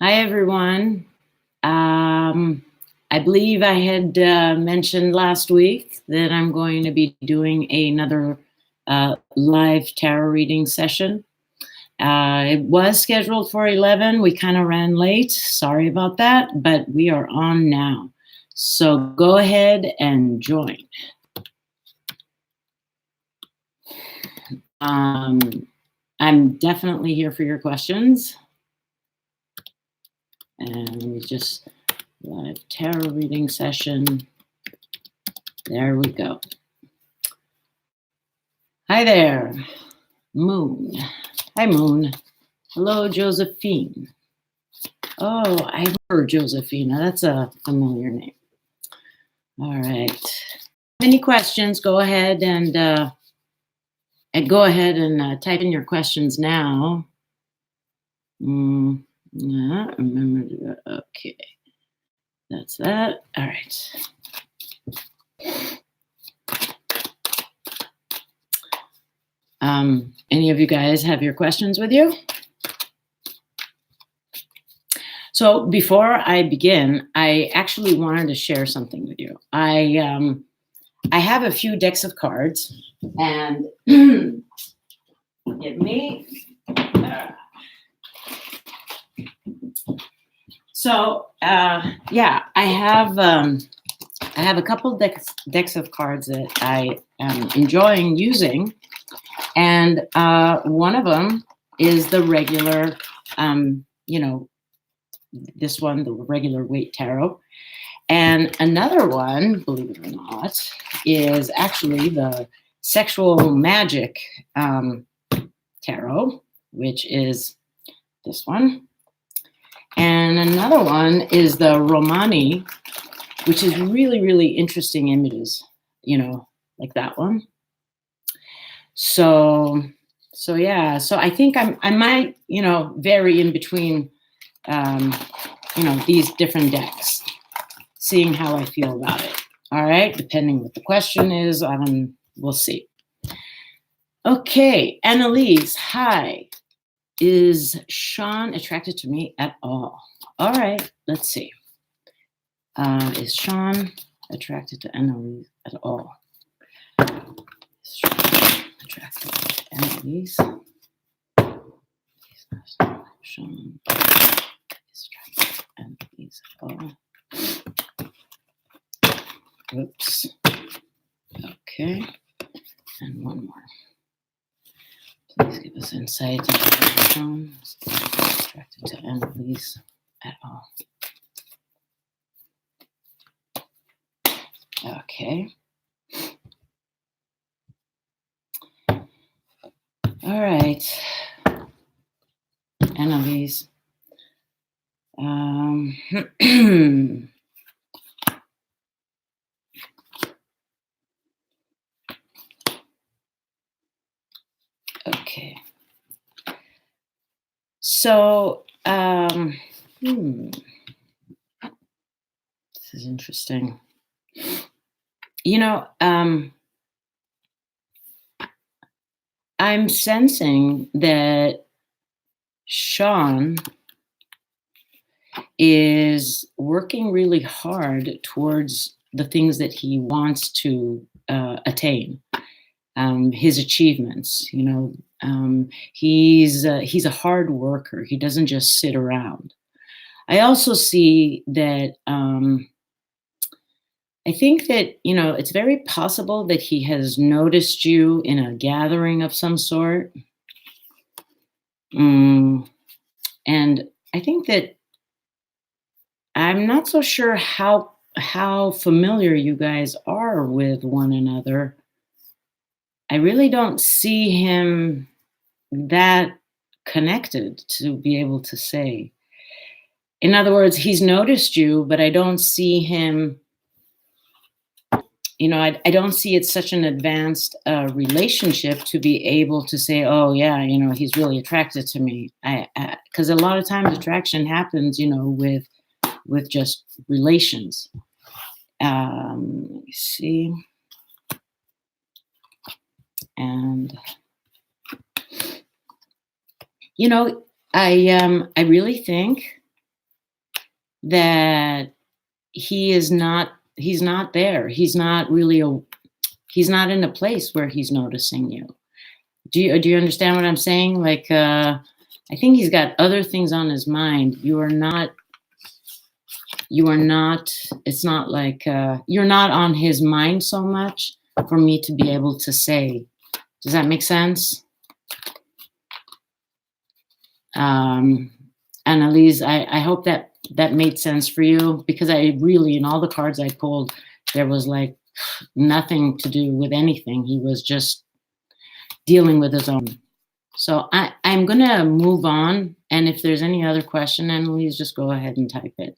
Hi, everyone. I believe I had mentioned last week that I'm going to be doing another live tarot reading session. It was scheduled for 11. We kind of ran late. Sorry about that, but we are on now. So go ahead and join. I'm definitely here for your questions. And let me just live tarot reading session. There we go. Hi there, Moon. Hi, Moon. Hello, Josephine. Oh, I've heard Josephine. That's a familiar name. All right. Any questions? Go ahead and type in your questions now. Remember to, okay. That's that. All right. Any of you guys have your questions with you? So before I begin, I actually wanted to share something with you. I have a few decks of cards, and get me. So yeah, I have a couple decks of cards that I am enjoying using, and one of them is the regular, this one, the regular weight tarot. And another one, believe it or not, is actually the sexual magic tarot, which is this one. And another one is the Romani, which is really, really interesting images, like that one. So yeah, so I think I might, vary in between, these different decks, seeing how I feel about it. All right, depending what the question is, we'll see. Okay, Analise, hi. Is Sean attracted to me at all? All right, let's see. Is Sean attracted to Analise at all? Is Sean attracted to Analise? Sean is attracted to Analise at all. Oops. Okay. And one more. Please give us insight into Sean is attracted to Analise at all. Okay. All right. Analise. Okay. So, this is interesting. I'm sensing that Sean is working really hard towards the things that he wants to attain, his achievements. He's a hard worker. He doesn't just sit around. I also see that I think that, it's very possible that he has noticed you in a gathering of some sort. And I think that I'm not so sure how familiar you guys are with one another. I really don't see him that connected to be able to say. In other words, he's noticed you, but I don't see him, I don't see it such an advanced relationship to be able to say, oh yeah, he's really attracted to me. Because a lot of times attraction happens, with just relations. Let me see. And I really think that he's not there. He's not really he's not in a place where he's noticing you. Do you understand what I'm saying? Like, I think he's got other things on his mind. You are not, it's not like, you're not on his mind so much for me to be able to say. Does that make sense? Analise, I hope that made sense for you, because I really, in all the cards I pulled, there was like nothing to do with anything. He was just dealing with his own. So I'm going to move on. And if there's any other question, Annalise, just go ahead and type it.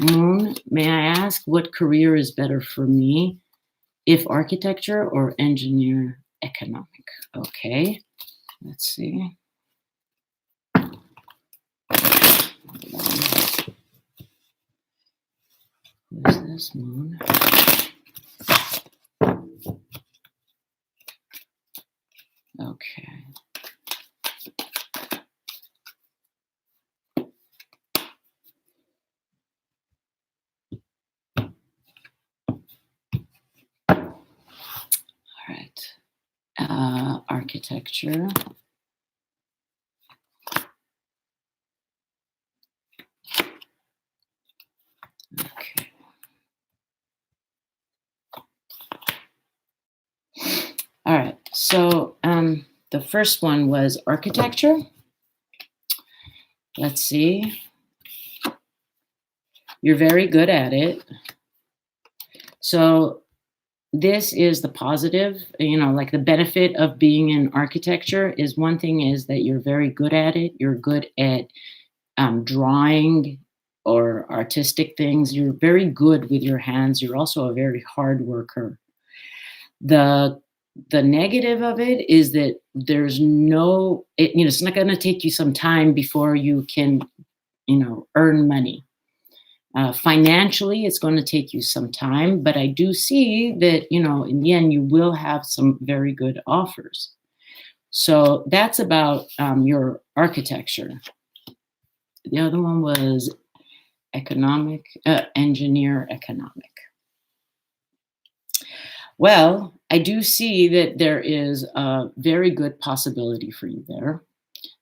Moon, may I ask what career is better for me, if architecture or engineer economic? Okay, let's see. Who is this, Moon? Okay. All right. Architecture. Okay. All right. So the first one was architecture. Let's see. You're very good at it. So this is the positive, like the benefit of being in architecture is, one thing is that you're very good at it. You're good at drawing or artistic things. You're very good with your hands. You're also a very hard worker. The negative of it is that there's no, it's not going to take you some time before you can, earn money. Financially, it's going to take you some time, but I do see that, in the end, you will have some very good offers. So that's about your architecture. The other one was economic, engineer economic. Well, I do see that there is a very good possibility for you there.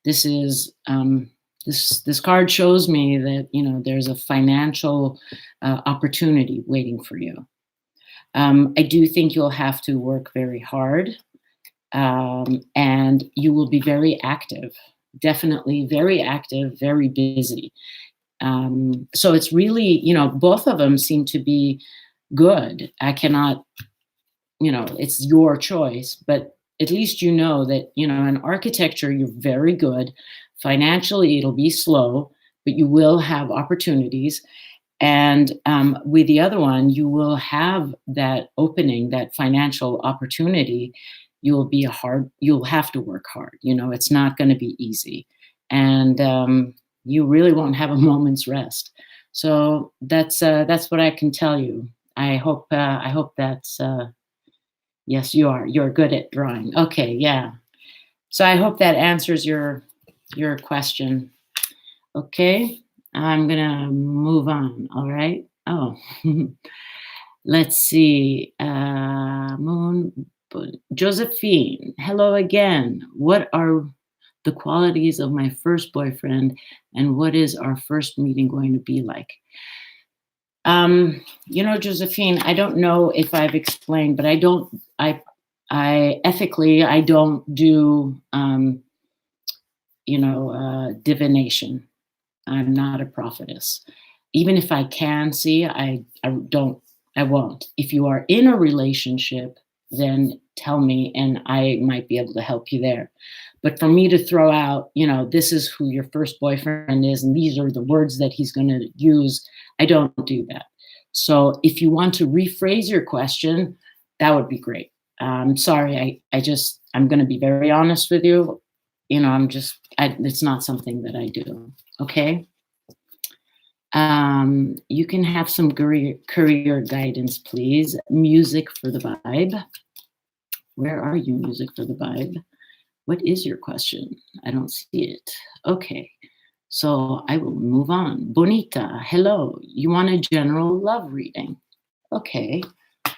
This is, this card shows me that, there's a financial opportunity waiting for you. I do think you'll have to work very hard, and you will be very active, definitely very active, very busy. So it's really, both of them seem to be good. I cannot, it's your choice, but at least you know that, in architecture, you're very good. Financially, it'll be slow, but you will have opportunities. And with the other one, you will have that opening, that financial opportunity. You'll have to work hard. It's not going to be easy. And you really won't have a moment's rest. So that's what I can tell you. I hope that's, yes, you're good at drawing. Okay. Yeah. So I hope that answers your question. Okay. I'm going to move on. All right. Oh, let's see. Josephine, hello again. What are the qualities of my first boyfriend, and what is our first meeting going to be like? Josephine, I don't know if I've explained, but I ethically, I don't do, divination. I'm not a prophetess. Even if I can see, I won't. If you are in a relationship, then tell me and I might be able to help you there. But for me to throw out, this is who your first boyfriend is and these are the words that he's going to use, I don't do that. So if you want to rephrase your question, that would be great. Sorry, I'm going to be very honest with you. It's not something that I do. Okay. You can have some career guidance, please. Music for the vibe. Where are you, music for the vibe? What is your question? I don't see it. Okay. So I will move on. Bonita, hello. You want a general love reading? Okay,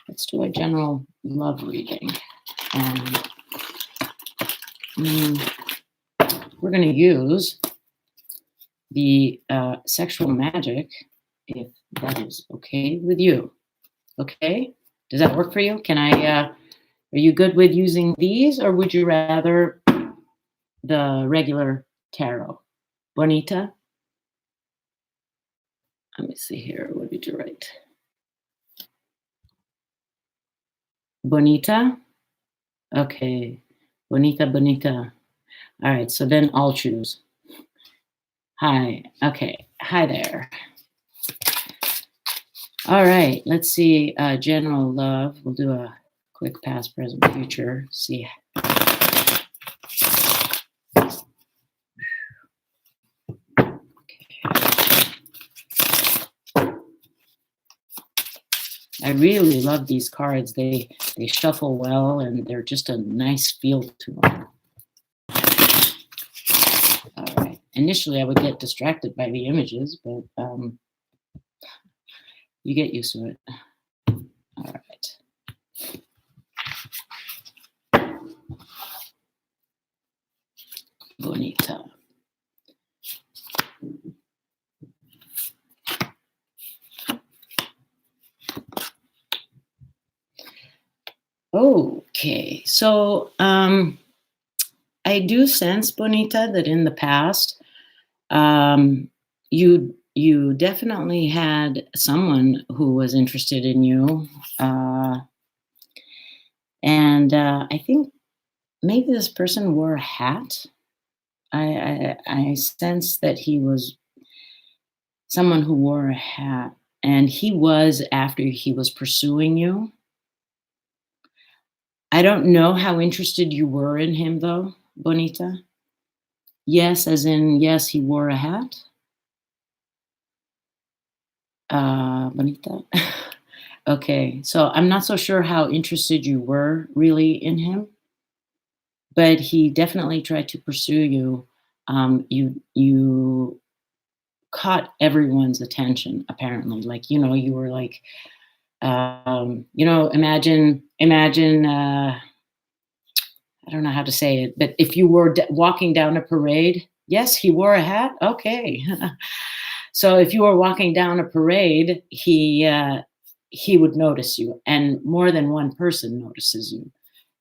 let's do a general love reading. And we're going to use the sexual magic, if that is okay with you. Okay? Does that work for you? Can I, are you good with using these, or would you rather the regular tarot? Bonita? Let me see here. What did you write? Bonita? Okay. Bonita, Bonita. All right, so then I'll choose. Hi. Okay. Hi there. All right, let's see. General love. We'll do a quick past, present, future. See. I really love these cards. They shuffle well, and they're just a nice feel to them. All right. Initially, I would get distracted by the images, but you get used to it. All right. Bonita. Okay, so I do sense, Bonita, that in the past, you definitely had someone who was interested in you, and I think maybe this person wore a hat. I sense that he was someone who wore a hat, and he was after he was pursuing you. I don't know how interested you were in him, though, Bonita. Yes, as in, yes, he wore a hat. Bonita. Okay, so I'm not so sure how interested you were really in him, but he definitely tried to pursue you. You caught everyone's attention, apparently. Like, you were like, imagine. I don't know how to say it, but if you were walking down a parade, yes, he wore a hat. Okay. So if you were walking down a parade, he would notice you, and more than one person notices you.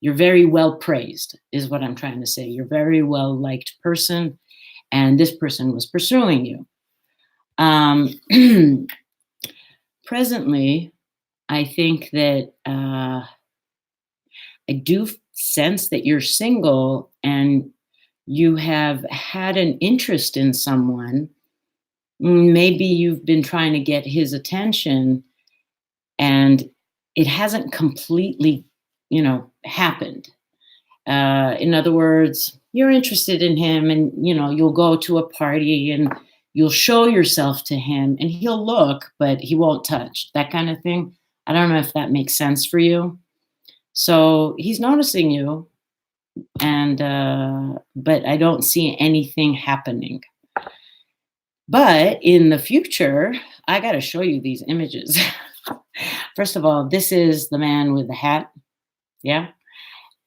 You're very well praised, is what I'm trying to say. You're a very well liked person, and this person was pursuing you. Presently, I think that I do sense that you're single and you have had an interest in someone. Maybe you've been trying to get his attention and it hasn't completely, happened. In other words, you're interested in him and, you'll go to a party and you'll show yourself to him and he'll look, but he won't touch, that kind of thing. I don't know if that makes sense for you. So he's noticing you, and but I don't see anything happening. But in the future, I got to show you these images. First of all, this is the man with the hat, yeah,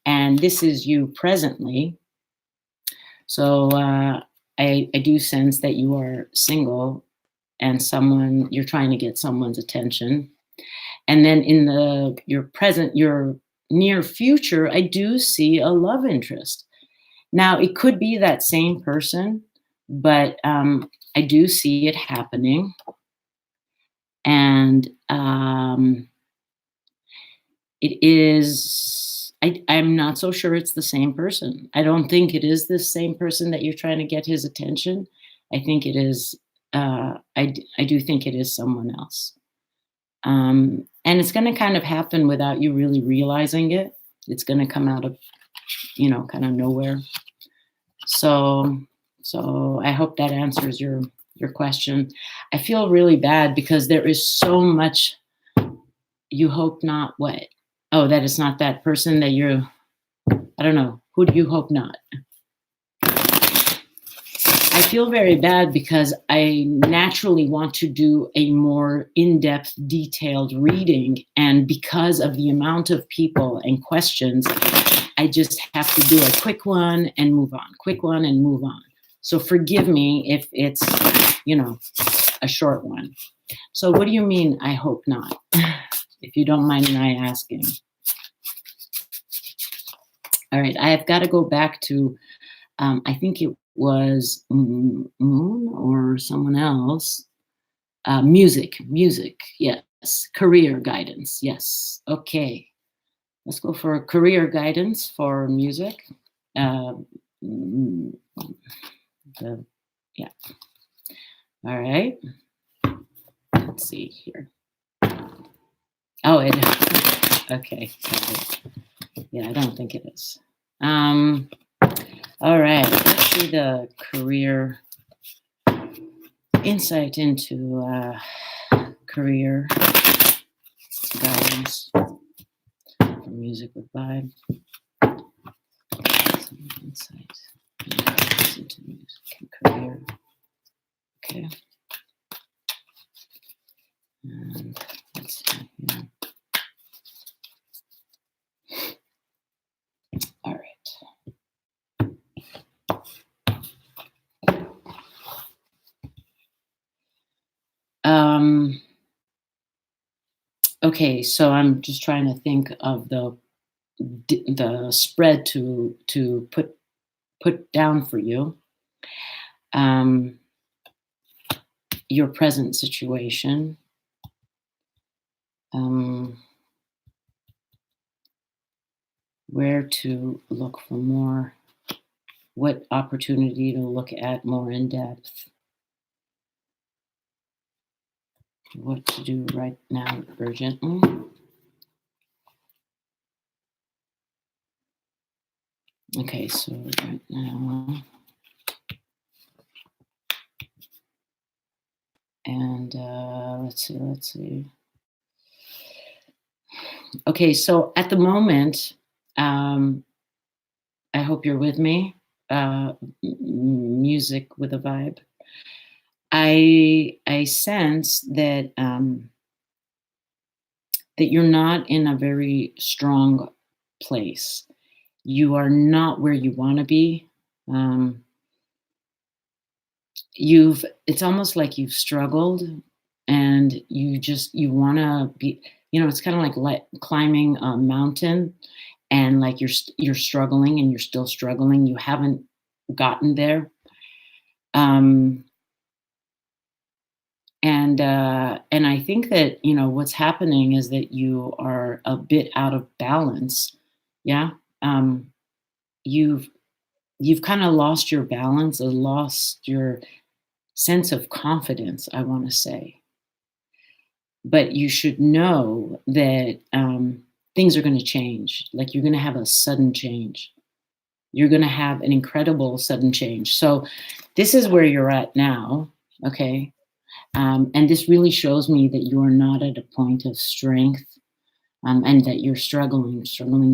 and this is you presently. So I do sense that you are single, and you're trying to get someone's attention. And then in your near future, I do see a love interest. Now, it could be that same person, but I do see it happening. And it is, I'm not so sure it's the same person. I don't think it is the same person that you're trying to get his attention. I think it is, I do think it is someone else. And it's going to kind of happen without you really realizing it. It's going to come out of, kind of nowhere. So I hope that answers your question. I feel really bad because there is so much. You hope not what? Oh, that it's not that person that I don't know. Who do you hope not? I feel very bad because I naturally want to do a more in-depth, detailed reading. And because of the amount of people and questions, I just have to do a quick one and move on, quick one and move on. So forgive me if it's, a short one. So what do you mean, I hope not? If you don't mind my asking. All right, I have got to go back to, I think it was Moon or someone else. Music, yes. Career guidance, yes. Okay, let's go for career guidance for music. Yeah. All right. Let's see here. Oh, okay. Yeah, I don't think it is. All right, let's see the career insight into career guidance for music with vibe. Some insight into music and career. Okay. And let's see here. All right. Okay, so I'm just trying to think of the spread to put down for you. Your present situation. Where to look for more, what opportunity to look at more in depth, what to do right now urgently. Okay, so right now, and let's see. Okay, so at the moment, I hope you're with me. Music with a vibe. I sense that that you're not in a very strong place. You are not where you want to be. It's almost like you've struggled and you want to be, it's kind of like climbing a mountain, and like you're struggling and you're still struggling. You haven't gotten there. And I think that, what's happening is that you are a bit out of balance. Yeah. You've kind of lost your balance, or lost your sense of confidence, I want to say. But you should know that things are going to change. Like, you're going to have a sudden change. You're going to have an incredible sudden change. So this is where you're at now. Okay. And this really shows me that you are not at a point of strength, and that you're struggling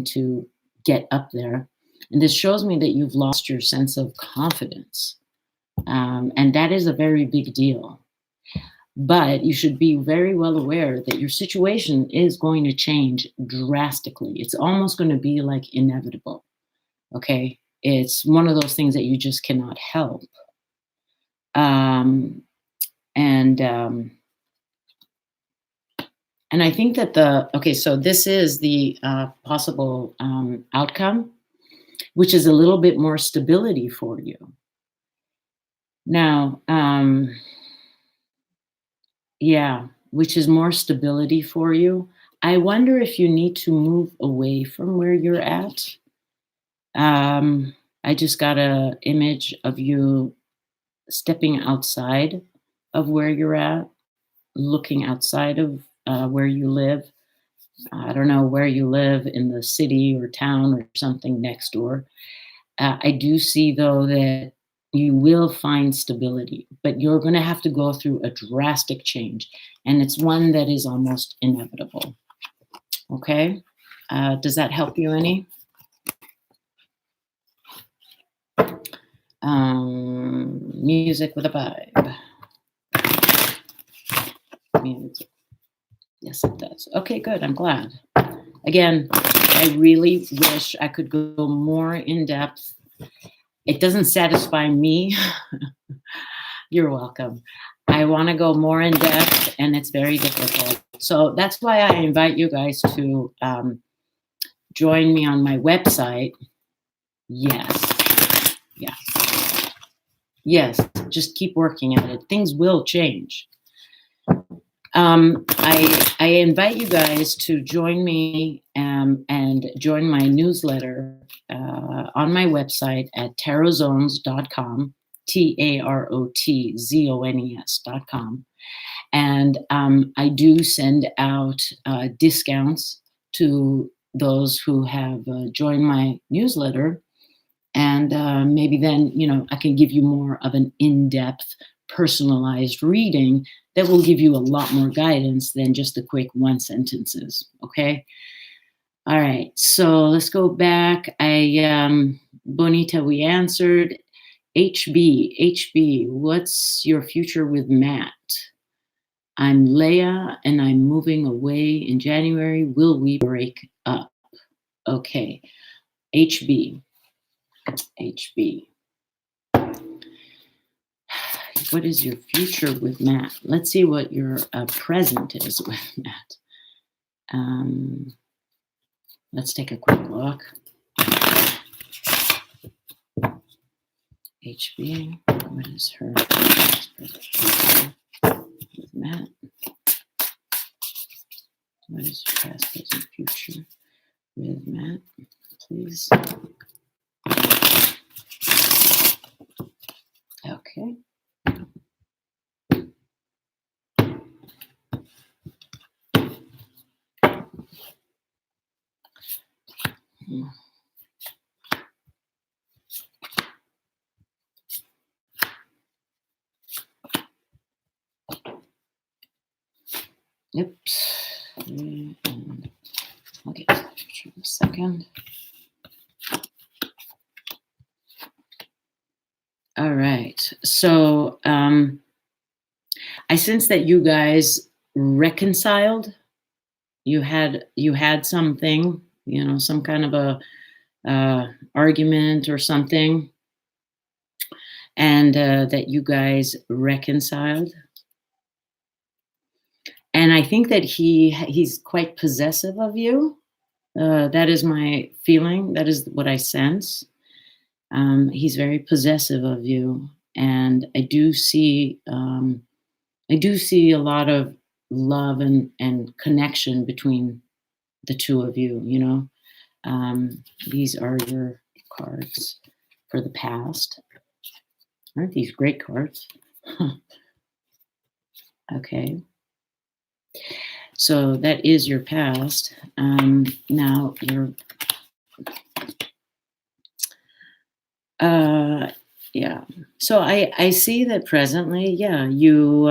to get up there. And this shows me that you've lost your sense of confidence. And that is a very big deal. But you should be very well aware that your situation is going to change drastically. It's almost going to be like inevitable. Okay. It's one of those things that you just cannot help. And I think that so this is the possible outcome, which is a little bit more stability for you. Now, which is more stability for you. I wonder if you need to move away from where you're at. I just got an image of you stepping outside of where you're at, looking outside of where you live. I don't know where you live, in the city or town or something next door. I do see, though, that you will find stability, but you're going to have to go through a drastic change, and it's one that is almost inevitable. Okay? Does that help you any? music with a vibe. Music. Yes, it does. Okay, good. I'm glad. Again, I really wish I could go more in depth. It doesn't satisfy me. You're welcome. I want to go more in depth, and it's very difficult. So that's why I invite you guys to join me on my website. Yes. Yeah. Yes. Just keep working at it. Things will change. I invite you guys to join me and join my newsletter on my website at tarotzones.com, TAROTZONES.com. And I do send out discounts to those who have joined my newsletter. And maybe then, I can give you more of an in-depth, personalized reading that will give you a lot more guidance than just the quick one sentences. Okay. All right. So let's go back. Bonita, we answered. HB, what's your future with Matt? I'm Leah and I'm moving away in January. Will we break up? Okay. HB. What is your future with Matt? Let's see what your present is with Matt. Let's take a quick look. HB, what is her present future with Matt? What is her past, present, future with Matt? Please. Okay. Oops. I'll get to the future in a second. All right. So I sense that you guys reconciled. You had something, some kind of a argument or something, and that you guys reconciled. And I think that he's quite possessive of you. That is my feeling. That is what I sense. He's very possessive of you, and I do see a lot of love and connection between the two of you. These are your cards for the past. Aren't these great cards? Okay. So that is your past. Now you're, yeah. So I see that presently, yeah, you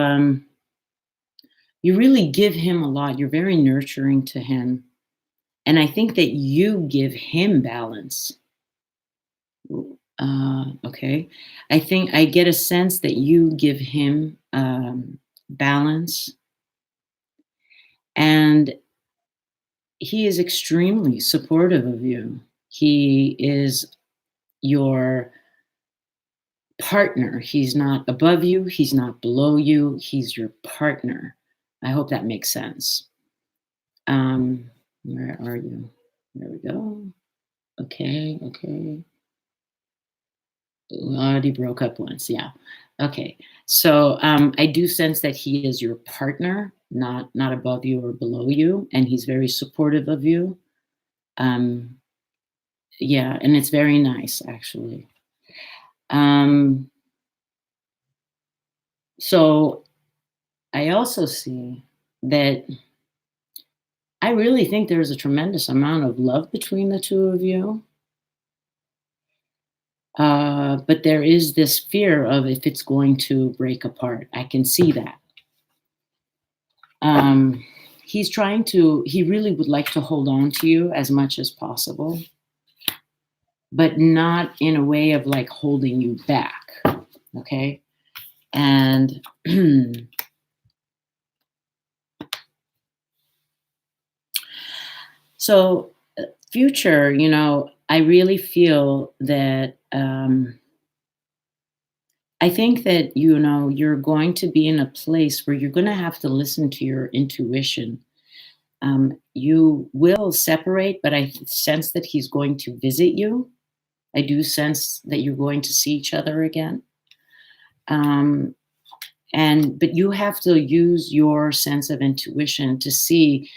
really give him a lot. You're very nurturing to him. And I think that you give him balance. Okay. I think I get a sense that you give him balance. And he is extremely supportive of you. He is your partner. He's not above you. He's not below you. He's your partner. I hope that makes sense. Where are you? There we go. Okay. Already broke up once. Yeah. Okay. So I do sense that he is your partner, not above you or below you, and he's very supportive of you. Yeah, and it's very nice, actually. So I also see that I really think there's a tremendous amount of love between the two of you. But there is this fear of if it's going to break apart. I can see that. He really would like to hold on to you as much as possible, but not in a way of like holding you back. Okay. And so, future, I really feel that I think that, you're going to be in a place where you're going to have to listen to your intuition. You will separate, but I sense that he's going to visit you. I do sense that you're going to see each other again. Um, but you have to use your sense of intuition to see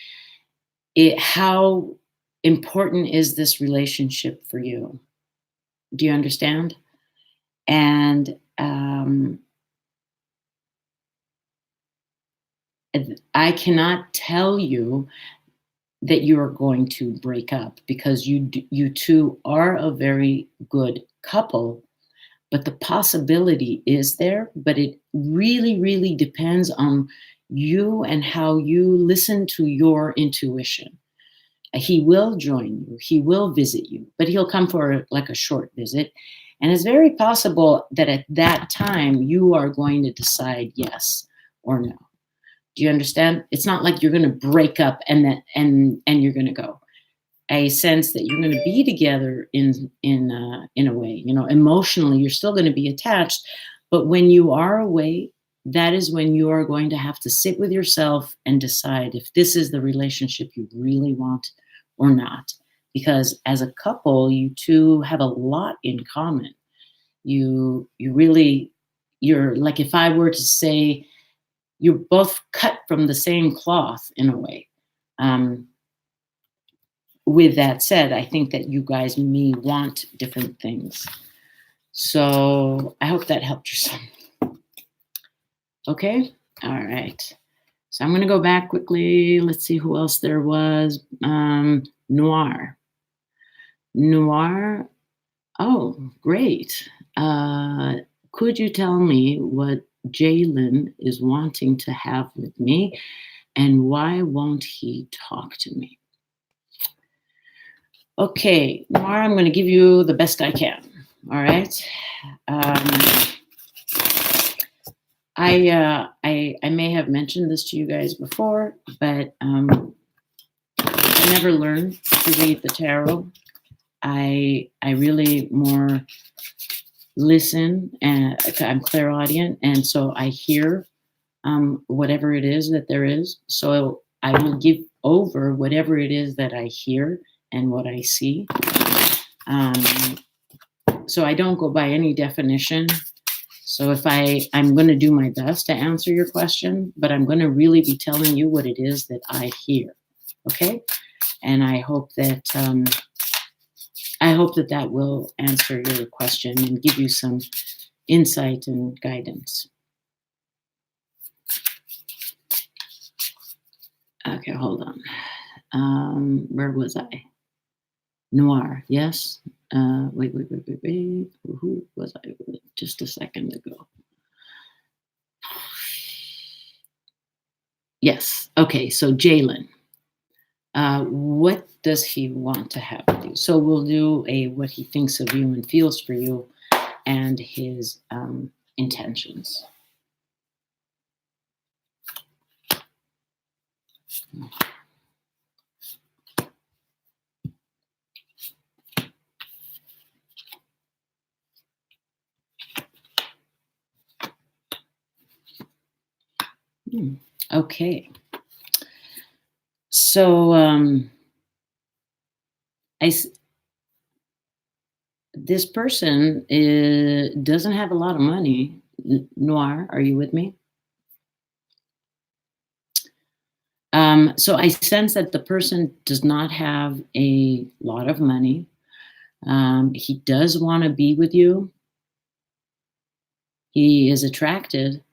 how important is this relationship for you. Do you understand? And I cannot tell you that you're going to break up, because you two are a very good couple, but the possibility is there. But it really, really depends on you and how you listen to your intuition. He will join you, he will visit you, but he'll come for like a short visit. And it's very possible that at that time you are going to decide yes or no. Do you understand? It's not like you're going to break up and you're going to go. I sense that you're going to be together in a way. Emotionally, you're still going to be attached, but when you are away, that is when you are going to have to sit with yourself and decide if this is the relationship you really want or not. Because as a couple, you two have a lot in common. You're like, if I were to say, you're both cut from the same cloth in a way. With that said, I think that you guys may want different things. So I hope that helped your son. Okay? All right. So I'm going to go back quickly. Let's see who else there was. Noir. Noir. Oh, great. Could you tell me what Jalen is wanting to have with me, and why won't he talk to me? Okay, Nora, I'm going to give you the best I can. All right. I may have mentioned this to you guys before, but I never learned to read the tarot. I really more listen, and I'm clairaudient, and so I hear whatever it is that there is. So I will give over whatever it is that I hear and what I see. So I don't go by any definition. So if I'm going to do my best to answer your question, but I'm going to really be telling you what it is that I hear. Okay. And I hope that that will answer your question and give you some insight and guidance. Okay, hold on. Where was I? Noir, yes. Wait. Who was I with just a second ago? Yes. Okay, so Jalen. What does he want to have with you? So we'll do what he thinks of you and feels for you, and his intentions. Okay. So this person doesn't have a lot of money. Noir, are you with me? So I sense that the person does not have a lot of money. He does want to be with you. He is attracted.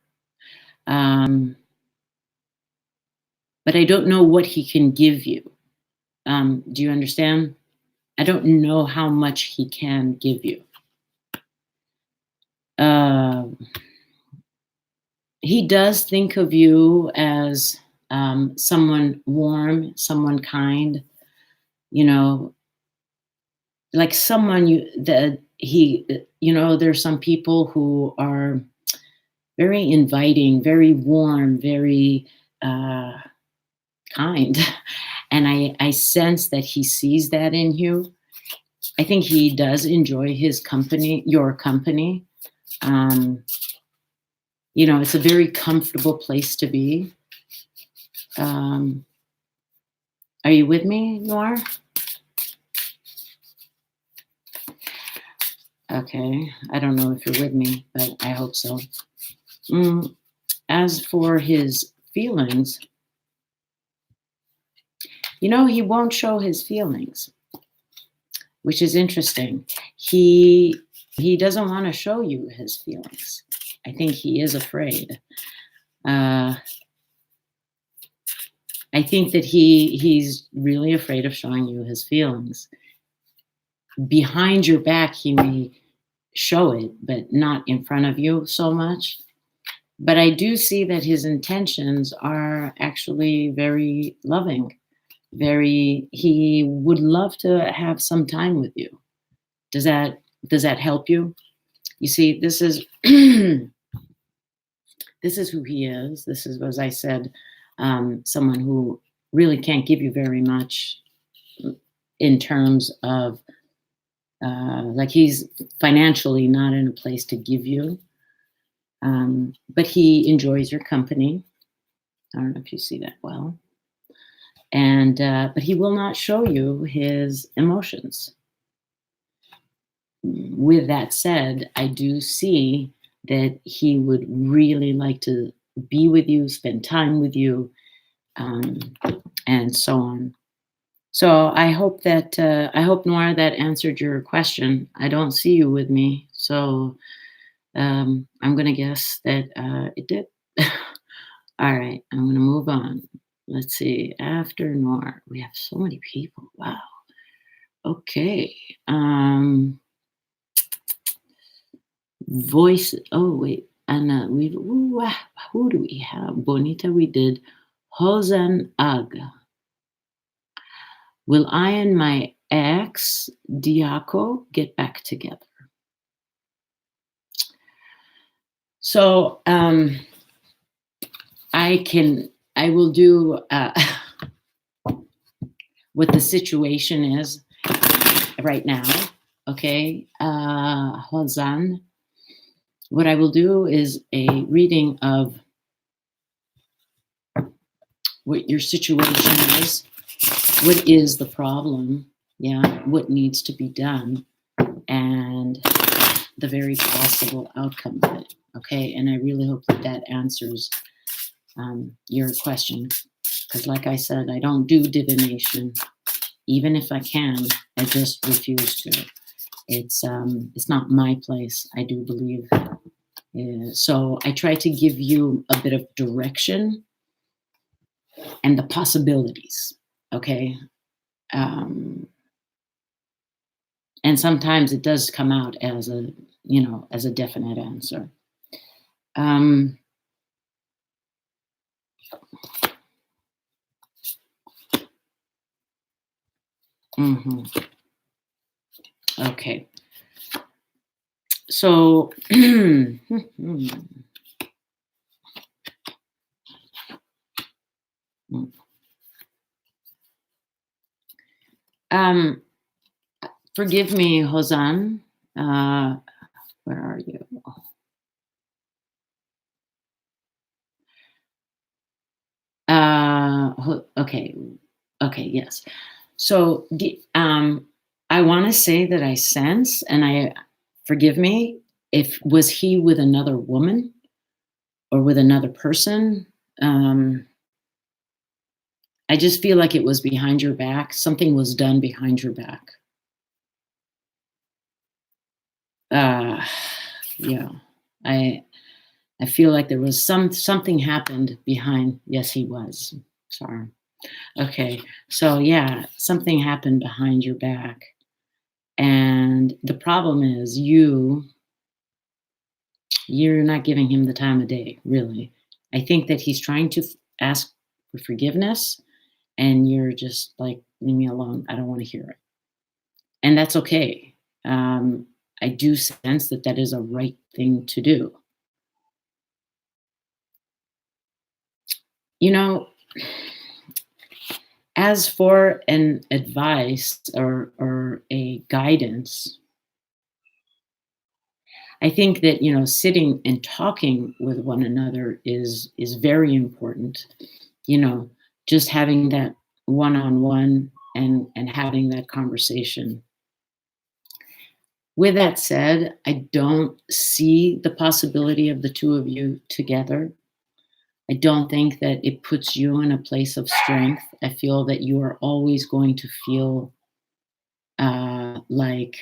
But I don't know what he can give you. Do you understand? I don't know how much he can give you. He does think of you as someone warm, someone kind, like someone there's some people who are very inviting, very warm, very uh, kind. And I sense that he sees that in you. I think he does enjoy his company, your company. Um, it's a very comfortable place to be. Um, are you with me, Noir? Okay, I don't know if you're with me, but I hope so. As for his feelings, he won't show his feelings, which is interesting. He doesn't want to show you his feelings. I think he is afraid. I think that he's really afraid of showing you his feelings. Behind your back, he may show it, but not in front of you so much. But I do see that his intentions are actually very loving. He would love to have some time with you. Does that help you? You see, this is this is who he is. This is, as I said, someone who really can't give you very much in terms of like he's financially not in a place to give you, but he enjoys your company. I don't know if you see that well. And but he will not show you his emotions. With that said, I do see that he would really like to be with you, spend time with you, and so on. So I hope Nora, that answered your question. I don't see you with me, so I'm going to guess that it did. All right, I'm going to move on. Let's see. After Nora, we have so many people. Wow. Okay. Voice. Oh wait, Anna. Who do we have? Bonita. We did. Hosana. Will I and my ex Diaco get back together? So I will do what the situation is right now. Okay, Hosan. What I will do is a reading of what your situation is. What is the problem? Yeah, what needs to be done, and the very possible outcome of it. Okay, and I really hope that answers your question, because like I said, I don't do divination. Even if I can, I just refuse to. It's not my place, I do believe. So I try to give you a bit of direction and the possibilities. Okay. And sometimes it does come out as a definite answer. Okay. So, forgive me, Hosan. Where are you? Okay. Okay. Yes. So, I want to say that I sense, and forgive me, if was he with another woman or with another person? I just feel like it was behind your back. Something was done behind your back. Yeah, I feel like there was something happened behind. Yes, he was. Sorry. Okay, so yeah, something happened behind your back, and the problem is you're not giving him the time of day. Really, I think that he's trying to ask for forgiveness, and you're just like, leave me alone. I don't want to hear it, and that's okay. I do sense that that is a right thing to do. You know, as for an advice or a guidance, I think that, sitting and talking with one another is very important. You know, just having that one-on-one and having that conversation. With that said, I don't see the possibility of the two of you together. I don't think that it puts you in a place of strength. I feel that you are always going to feel like,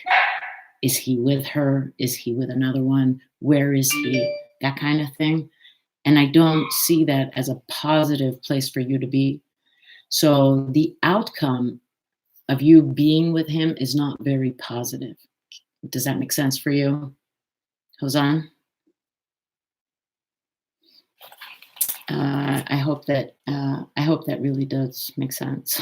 is he with her? Is he with another one? Where is he? That kind of thing. And I don't see that as a positive place for you to be. So the outcome of you being with him is not very positive. Does that make sense for you, Hosan? I hope that really does make sense.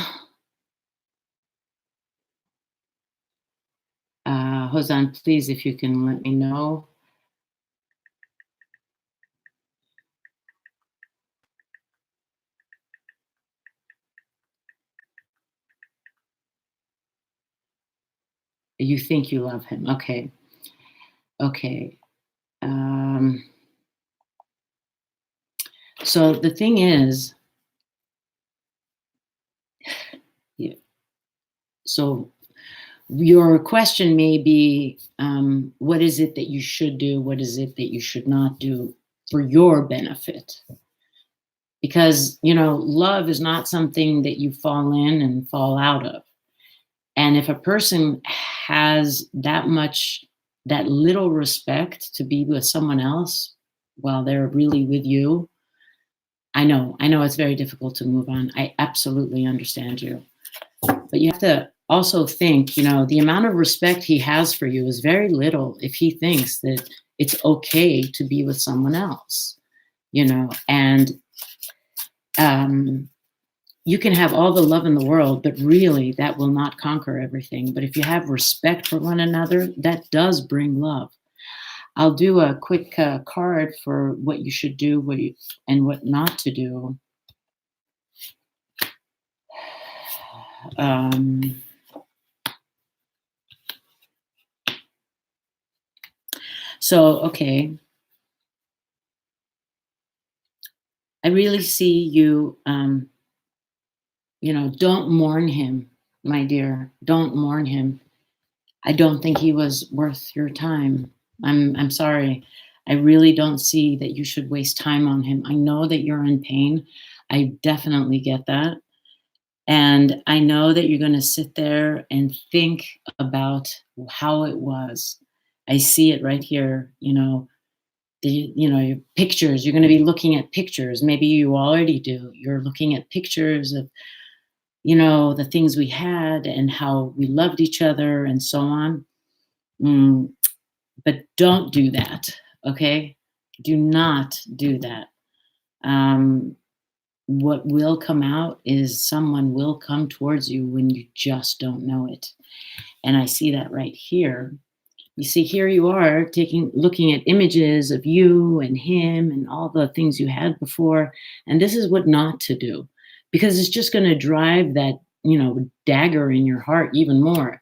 Hosan, please, if you can let me know. You think you love him. Okay. Okay. So the thing is, yeah, so your question may be, what is it that you should do? What is it that you should not do for your benefit? Because, love is not something that you fall in and fall out of. And if a person has that little respect to be with someone else while they're really with you, I know it's very difficult to move on. I absolutely understand you. But you have to also think, the amount of respect he has for you is very little if he thinks that it's okay to be with someone else, and you can have all the love in the world, but really that will not conquer everything. But if you have respect for one another, that does bring love. I'll do a quick card for what you should do and what not to do. Okay. I really see you, don't mourn him, my dear. Don't mourn him. I don't think he was worth your time. I'm sorry. I really don't see that you should waste time on him. I know that you're in pain. I definitely get that. And I know that you're going to sit there and think about how it was. I see it right here, your pictures. You're going to be looking at pictures. Maybe you already do. You're looking at pictures of, the things we had and how we loved each other and so on. But don't do that, okay? Do not do that. What will come out is someone will come towards you when you just don't know it. And I see that right here. You see, here you are looking at images of you and him and all the things you had before. And this is what not to do, because it's just going to drive that, dagger in your heart even more.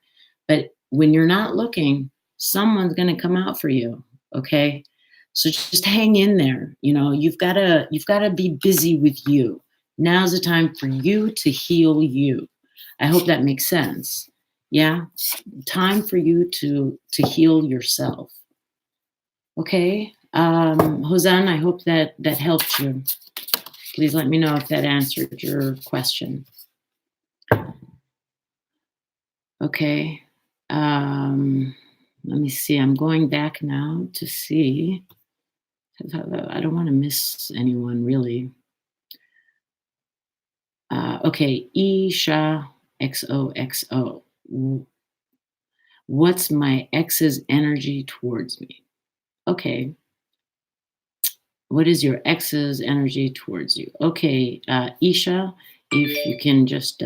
But when you're not looking, someone's going to come out for you. Okay. So just hang in there. You've got to be busy with you. Now's the time for you to heal you. I hope that makes sense. Yeah. Time for you to heal yourself. Okay. Hosan, I hope that helped you. Please let me know if that answered your question. Okay. Let me see. I'm going back now to see. I don't want to miss anyone, really. Okay. Isha XOXO. What's my ex's energy towards me? Okay. What is your ex's energy towards you? Okay, Isha, if you can just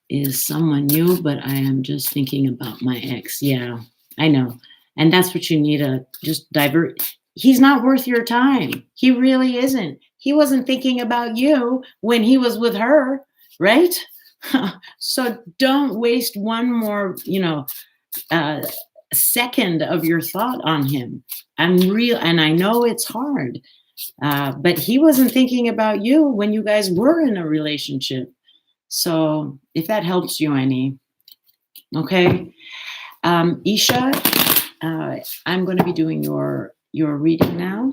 is someone new, but I am just thinking about my ex. Yeah, I know. And that's what you need to just divert. He's not worth your time. He really isn't. He wasn't thinking about you when he was with her, right? So don't waste one more, uh, second of your thought on him. And I know it's hard, but he wasn't thinking about you when you guys were in a relationship. So if that helps you, Annie, okay. Isha, I'm going to be doing your reading now.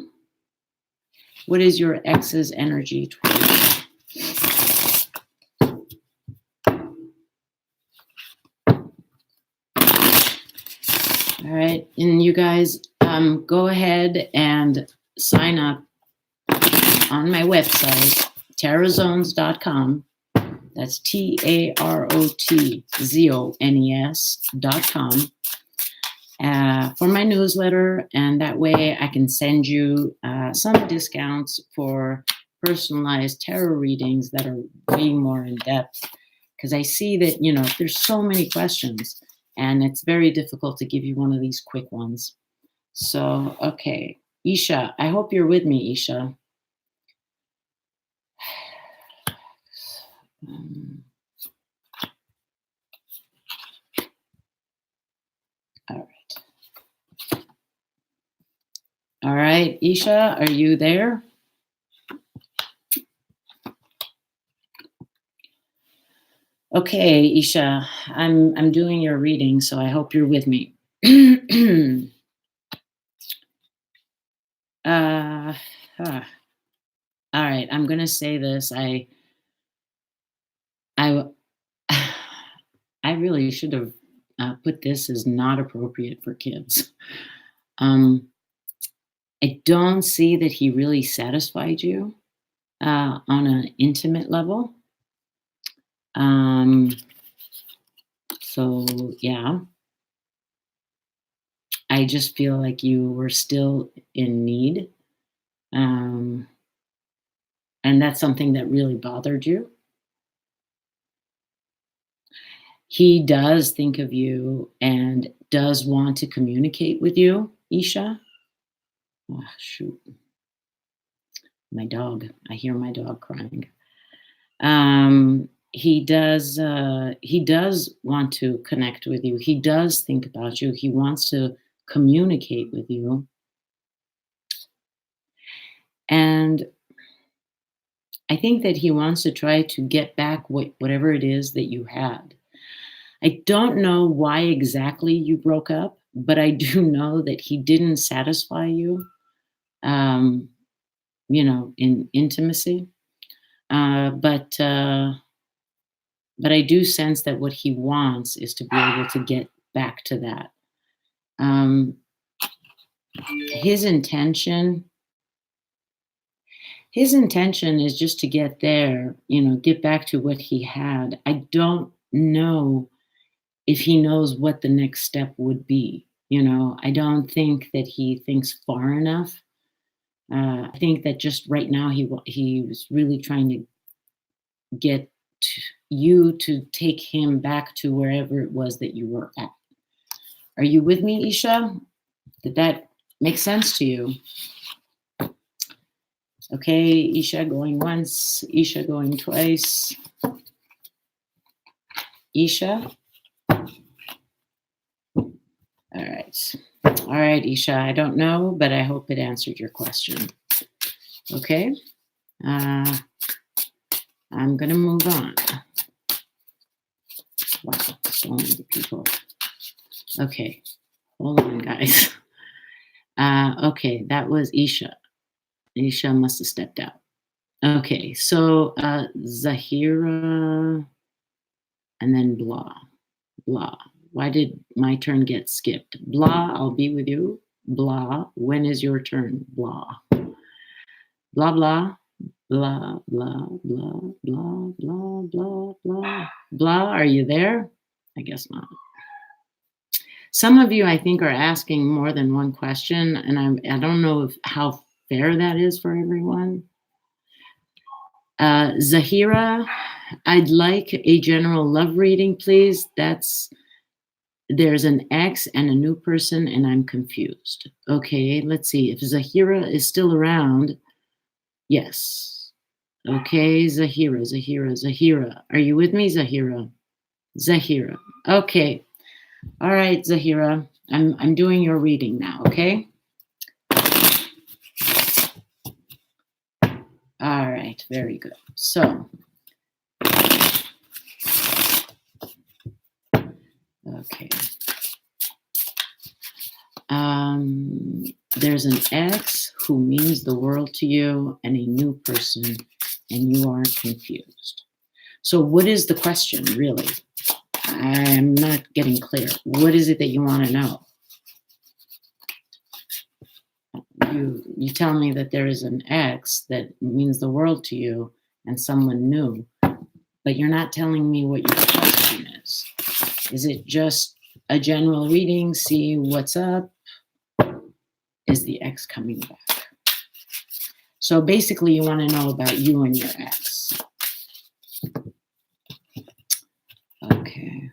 What is your ex's energy towards you? All right, and you guys go ahead and sign up on my website, tarotzones.com. That's TAROTZONES.com for my newsletter, and that way I can send you some discounts for personalized tarot readings that are way more in depth. Because I see that, there's so many questions, and it's very difficult to give you one of these quick ones. So, okay, Isha, I hope you're with me, Isha. All right. All right, Isha, are you there? Okay, Isha, I'm doing your reading, so I hope you're with me. All right, I'm gonna say this. I really should have put this as not appropriate for kids. I don't see that he really satisfied you on an intimate level. So yeah, I just feel like you were still in need. And that's something that really bothered you. He does think of you and does want to communicate with you, Isha. Oh, shoot. My dog. I hear my dog crying. He does want to connect with you. He does think about you. He wants to communicate with you. And I think that he wants to try to get back whatever it is that you had. I don't know why exactly you broke up, but I do know that he didn't satisfy you, in intimacy. But I do sense that what he wants is to be able to get back to that. His intention is just to get there, get back to what he had. I don't know if he knows what the next step would be. I don't think that he thinks far enough. I think that just right now he was really trying to get you to take him back to wherever it was that you were at. Are you with me, Isha? Did that make sense to you? Okay, Isha going once, Isha going twice. Isha? All right, Isha, I don't know, but I hope it answered your question. Okay? I'm going to move on. Wow, so many people. Okay, hold on, guys. Okay, that was Isha. Ayesha must have stepped out. Okay, so Zahira and then blah. Why did my turn get skipped? Blah, I'll be with you. Blah, when is your turn? Blah. Blah, blah. Blah, blah, blah, blah, blah, blah, blah. Blah, are you there? I guess not. Some of you, I think, are asking more than one question, and I don't know how fair that is for everyone. Zahira, I'd like a general love reading, please. There's an ex and a new person, and I'm confused. Okay, let's see. If Zahira is still around, yes. Okay, Zahira. Are you with me, Zahira? Zahira. Okay. All right, Zahira. I'm doing your reading now, okay? All right, very good. So, okay. There's an ex who means the world to you and a new person, and you are confused. So what is the question, really? I'm not getting clear. What is it that you want to know? You tell me that there is an ex that means the world to you and someone new, but you're not telling me what your question is. Is it just a general reading, see what's up? Is the ex coming back? So basically, you want to know about you and your ex. Okay.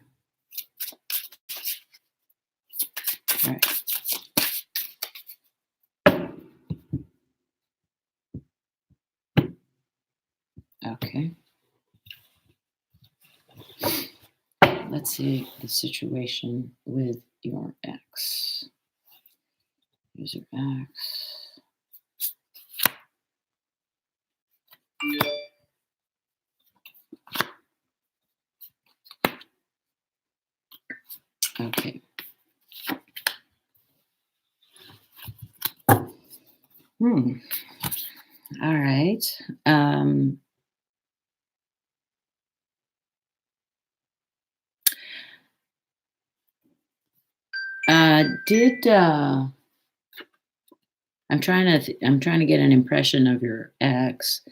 All right. Okay. Let's see the situation with your ex. Here's your ex. Okay. All right. I'm trying to get an impression of your ex,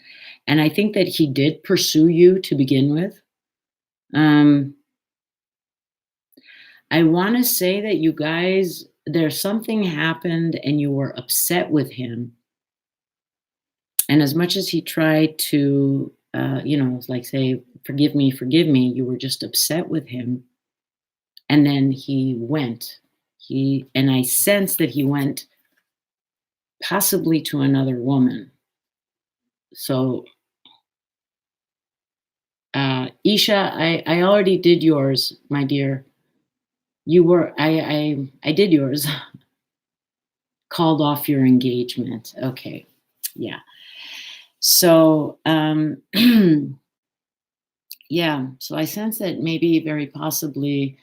and I think that he did pursue you to begin with. I want to say that you guys, there's something happened and you were upset with him. And as much as he tried to, like say, forgive me, you were just upset with him. And then he went. And I sense that he went possibly to another woman. So, Isha, I already did yours, my dear. I did yours. Called off your engagement. Okay. Yeah. So, yeah. So I sense that maybe very possibly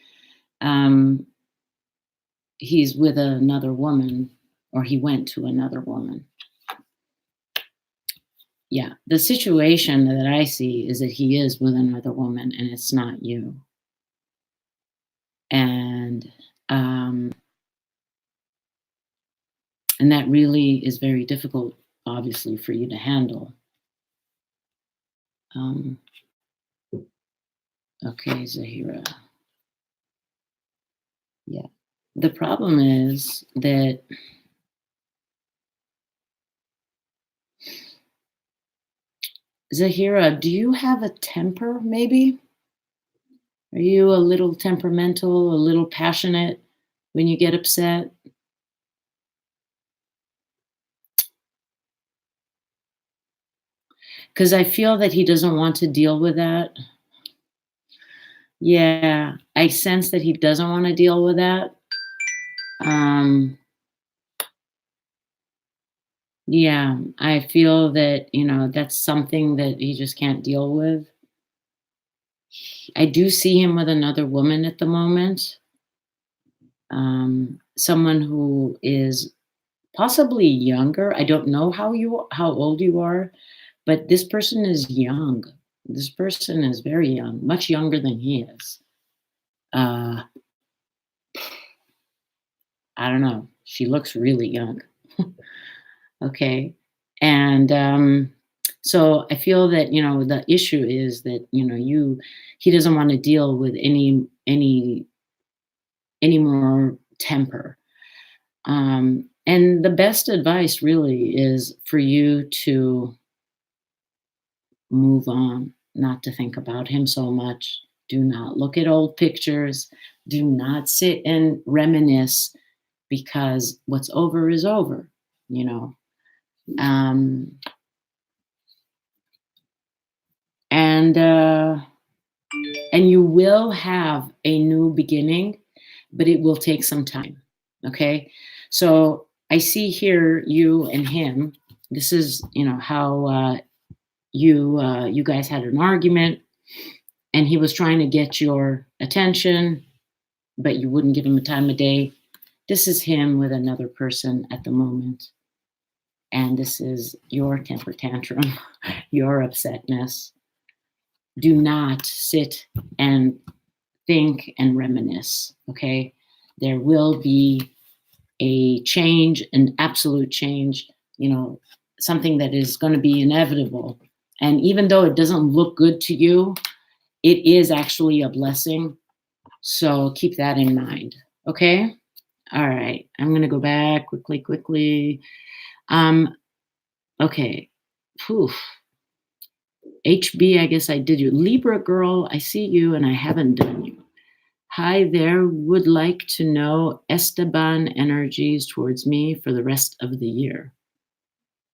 he's with another woman, or he went to another woman. Yeah. The situation that I see is that he is with another woman and it's not you. And that really is very difficult, obviously, for you to handle. Okay, Zahira. Yeah. The problem is that Zahira, do you have a temper, maybe? Are you a little temperamental, a little passionate when you get upset? Because I feel that he doesn't want to deal with that. Yeah, I sense that he doesn't want to deal with that. Yeah, I feel that, that's something that he just can't deal with. I do see him with another woman at the moment. Someone who is possibly younger. I don't know how old you are, but this person is young. This person is very young, much younger than he is. I don't know. She looks really young. Okay. And so I feel that, the issue is that, he doesn't want to deal with any more temper. And the best advice really is for you to move on, not to think about him so much. Do not look at old pictures. Do not sit and reminisce, because what's over is over, you know. Um, and and you will have a new beginning, but it will take some time. Okay, so I see here you and him. This is, how you guys had an argument, and he was trying to get your attention, but you wouldn't give him a time of day. This is him with another person at the moment, and this is your temper tantrum, your upsetness. Do not sit and think and reminisce. Okay, there will be a change, an absolute change, something that is going to be inevitable. And even though it doesn't look good to you, it is actually a blessing. So keep that in mind. Okay. All right. I'm going to go back quickly. Okay. Whew. HB, I guess I did you. Libra girl, I see you and I haven't done you. Hi there. Would like to know Esteban energies towards me for the rest of the year.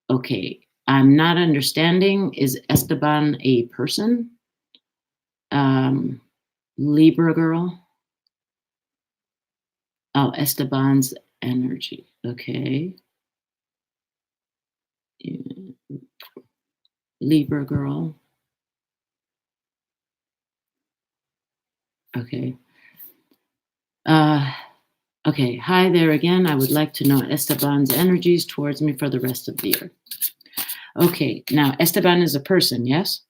Okay. I'm not understanding. Is Esteban a person? Libra girl. Oh, Esteban's energy. Okay. Yeah. Libra girl. Okay. Okay. Hi there again. I would like to know Esteban's energies towards me for the rest of the year. Okay. Now, Esteban is a person, yes?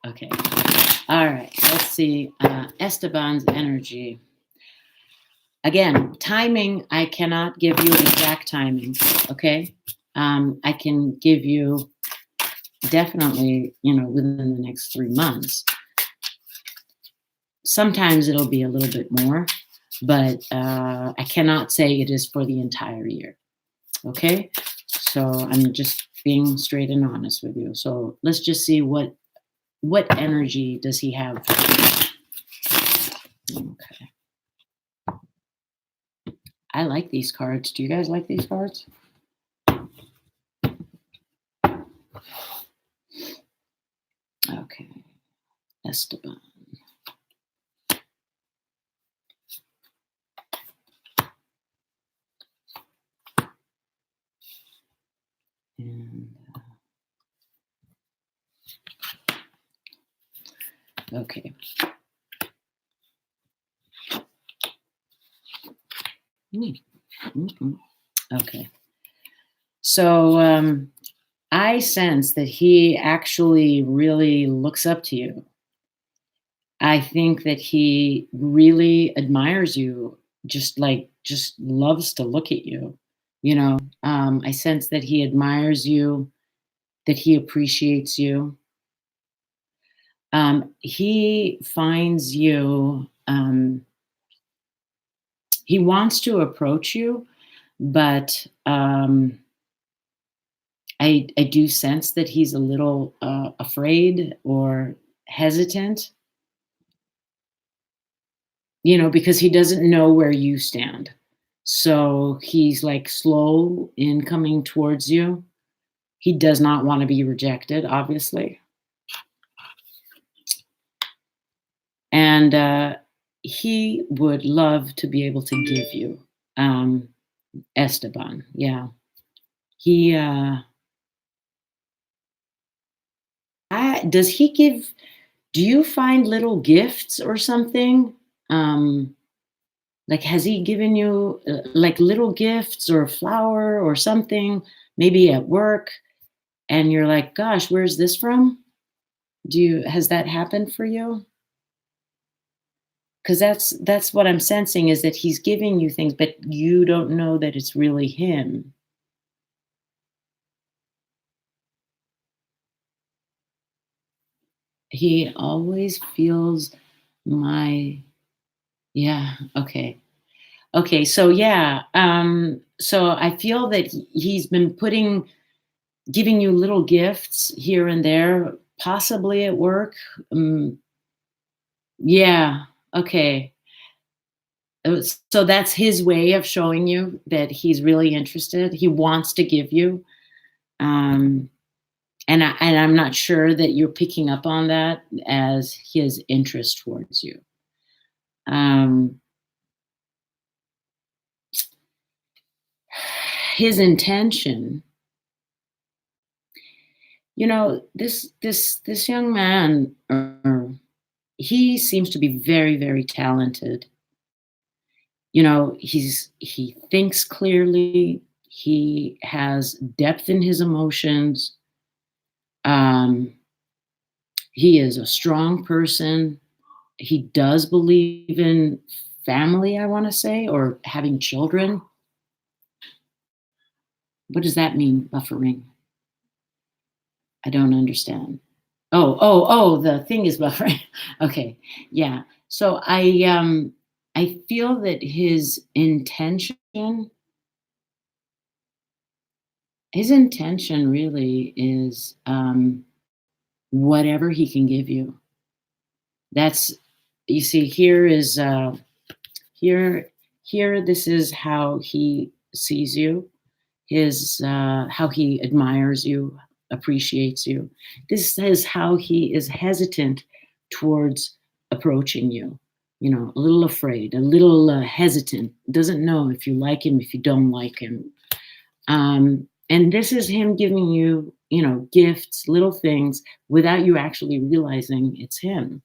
Okay. All right. Let's see. Esteban's energy. Again, timing, I cannot give you exact timing. Okay. I can give you definitely, within the next 3 months. Sometimes it'll be a little bit more, but I cannot say it is for the entire year. Okay. So I'm just being straight and honest with you. So let's just see what energy does he have. Okay. I like these cards. Do you guys like these cards? Okay. Esteban. And okay. Mm-hmm. Okay. So I sense that he actually really looks up to you. I think that he really admires you, just loves to look at you. I sense that he admires you, that he appreciates you. He finds you, he wants to approach you, but I do sense that he's a little afraid or hesitant, because he doesn't know where you stand. So he's like slow in coming towards you. He does not want to be rejected, obviously. And he would love to be able to give you Esteban. Yeah. He does he give, do you find little gifts or something? Like, has he given you like little gifts or a flower or something, maybe at work, and you're like, gosh, where's this from? Has that happened for you? Because that's what I'm sensing, is that he's giving you things, but you don't know that it's really him. He always feels my, yeah, okay. Okay, so yeah, so I feel that he's been giving you little gifts here and there, possibly at work. Um, yeah, okay. So that's his way of showing you that he's really interested. He wants to give you, um, and I'm not sure that you're picking up on that as his interest towards you. Um, his intention, this young man, he seems to be very, very talented. He thinks clearly. He has depth in his emotions. Um, he is a strong person. He does believe in family, I want to say, or having children. What does that mean, buffering? I don't understand. Oh, the thing is buffering. Okay. Yeah. So I feel that his intention really is whatever he can give you. That's you see here this is how he sees you, his how he admires you, appreciates you. This is how he is hesitant towards approaching you. A little afraid, a little hesitant, doesn't know if you like him, if you don't like him. And this is him giving you, gifts, little things, without you actually realizing it's him.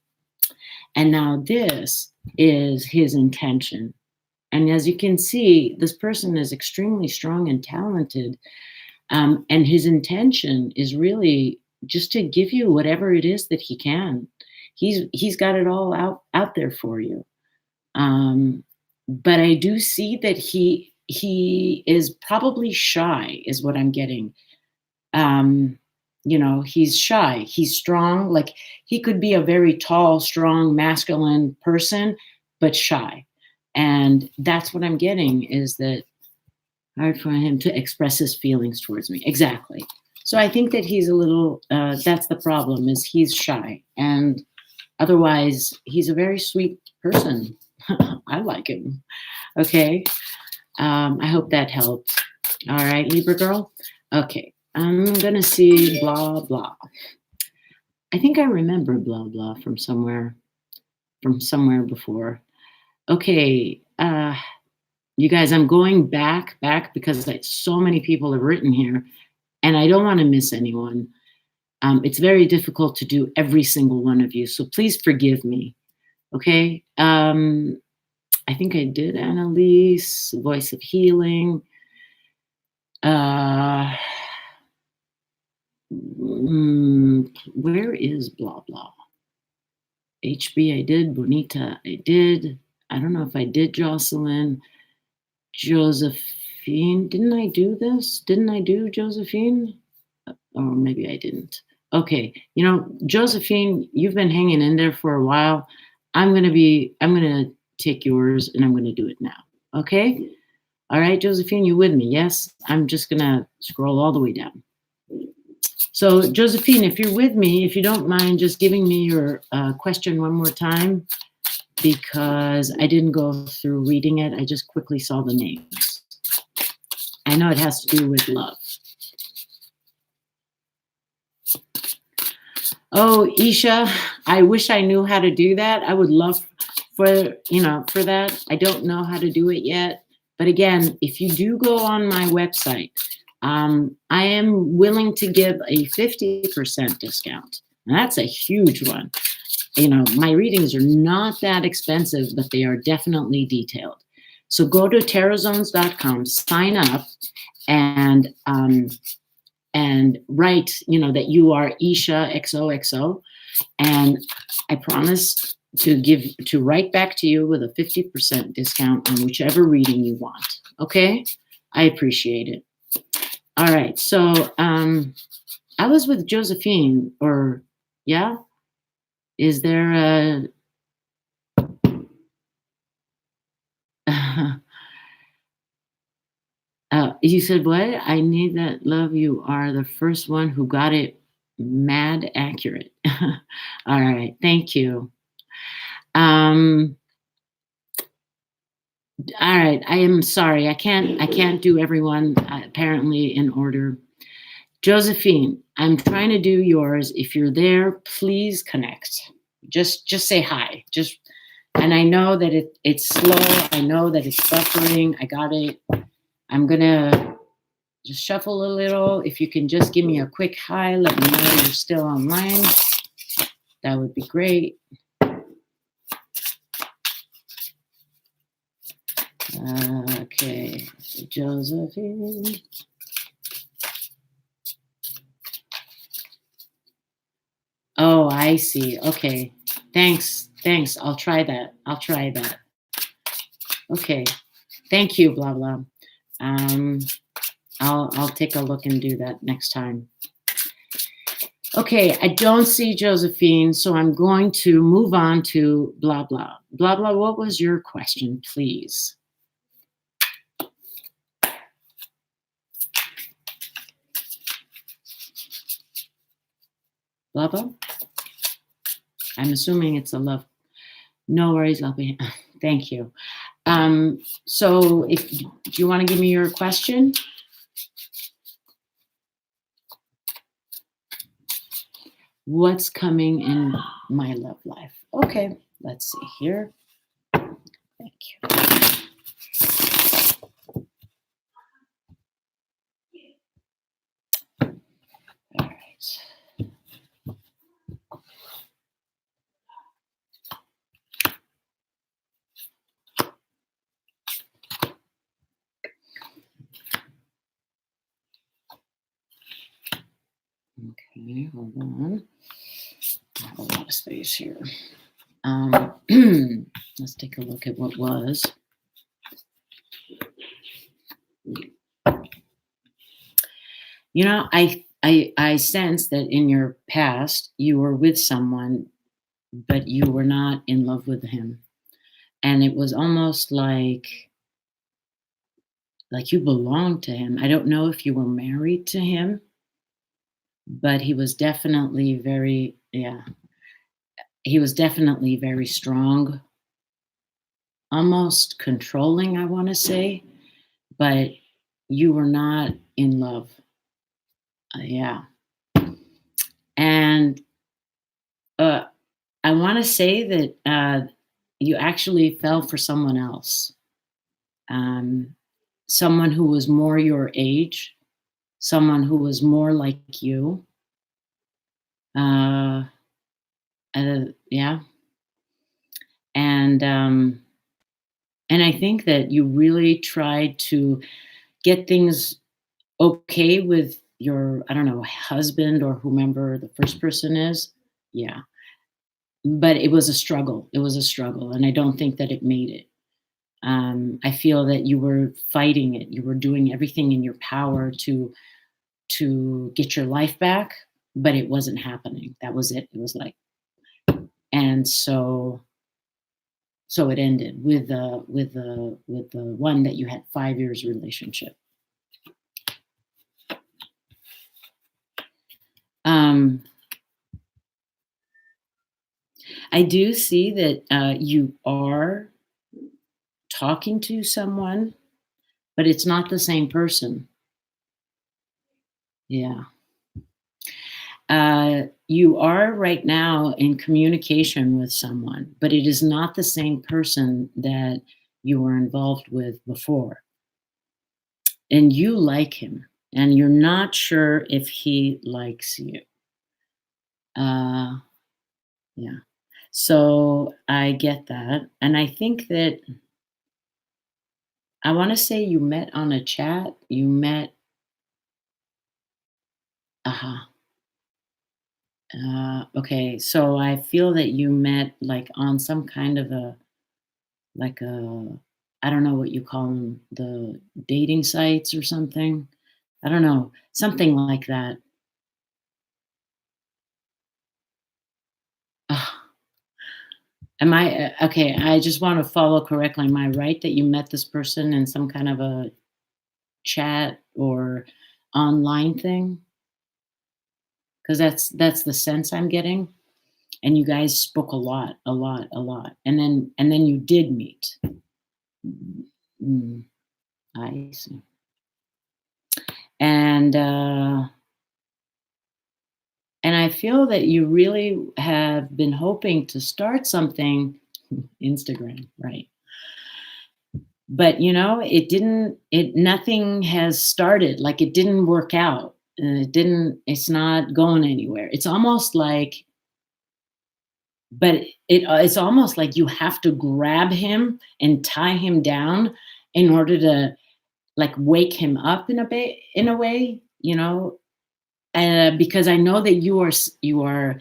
And now this is his intention. And as you can see, this person is extremely strong and talented. And his intention is really just to give you whatever it is that he can. He's got it all out there for you. But I do see that he is probably shy, is what I'm getting. He's shy. He's strong. Like he could be a very tall, strong, masculine person, but shy. And that's what I'm getting is that hard for him to express his feelings towards me. Exactly. So I think that he's a little, that's the problem, is he's shy. And otherwise, he's a very sweet person. I like him. Okay. I hope that helps. All right, Libra girl. Okay. I'm going to see blah, blah. I think I remember blah, blah from somewhere before. Okay. You guys, I'm going back because so many people have written here and I don't want to miss anyone. It's very difficult to do every single one of you. So please forgive me. Okay. I think I did Analise, Voice of Healing. Where is blah, blah? HB, I did. Bonita, I did. I don't know if I did Jocelyn. Josephine, didn't I do this? Didn't I do Josephine? Or maybe I didn't. Okay, Josephine, you've been hanging in there for a while. I'm gonna take yours and I'm gonna do it now. Okay? All right, Josephine, you with me? Yes? I'm just gonna scroll all the way down. So Josephine, if you're with me, if you don't mind just giving me your question one more time, because I didn't go through reading it. I just quickly saw the names. I know it has to do with love. Oh, Isha, I wish I knew how to do that. I would love for that. I don't know how to do it yet. But again, if you do go on my website, I am willing to give a 50% discount. And that's a huge one. My readings are not that expensive, but they are definitely detailed. So go to tarotzones.com, sign up, and write, that you are Isha XOXO, and I promise to write back to you with a 50% discount on whichever reading you want. Okay, I appreciate it. All right, so I was with Josephine, or yeah. Is there a You said what? I need that love. You are the first one who got it mad accurate. All right. Thank you. Um, all right. I am sorry. I can't do everyone apparently in order. Josephine, I'm trying to do yours. If you're there, please connect. Just say hi. Just and I know that it's slow. I know that it's buffering. I got it. I'm gonna just shuffle a little. If you can just give me a quick hi, let me know you're still online. That would be great. Okay, Josephine. Oh, I see. Okay. Thanks. I'll try that. Okay. Thank you, blah blah. Um, I'll take a look and do that next time. Okay, I don't see Josephine, so I'm going to move on to blah blah. Blah blah, what was your question, please? Blah blah. I'm assuming it's a love. No worries, I'll be. Thank you. So if do you want to give me your question? What's coming in my love life? Okay, let's see here. Thank you. All right. Okay, hold on. I have a lot of space here. Let's take a look at what was. You know, I sense that in your past you were with someone, but you were not in love with him, and it was almost like you belonged to him. I don't know if you were married to him, but he was definitely very, yeah, he was definitely very strong, almost controlling, I want to say, but you were not in love. Yeah. And I want to say that you actually fell for someone else, um, someone who was more your age, someone who was more like you. Uh, yeah. And and I think that you really tried to get things okay with your, I don't know, husband or whomever the first person is. Yeah. But it was a struggle. It was a struggle. And I don't think that it made it. I feel that you were fighting it. You were doing everything in your power to get your life back, but it wasn't happening. That was it. It was like, and so it ended with the one that you had 5 years relationship. Um, I do see that you are talking to someone, but it's not the same person. Yeah. You are right now in communication with someone, but it is not the same person that you were involved with before. And you like him, and you're not sure if he likes you. Uh, yeah. So I get that. And I think that I want to say you met on a chat. You met, uh-huh. Okay, so I feel that you met like on some kind of like a, I don't know what you call them, the dating sites or something. I don't know, something like that. Ugh, am I okay? I just want to follow correctly. Am I right that you met this person in some kind of a? chat or online thing? Because that's the sense I'm getting. And you guys spoke a lot, a lot, a lot, and then you did meet. Mm, I see. And and I feel that you really have been hoping to start something. Instagram, right? But it didn't. It Nothing has started. Like it didn't work out. It didn't. It's not going anywhere. It's almost like, but it's almost like you have to grab him and tie him down in order to like wake him up in a way, because I know that you are.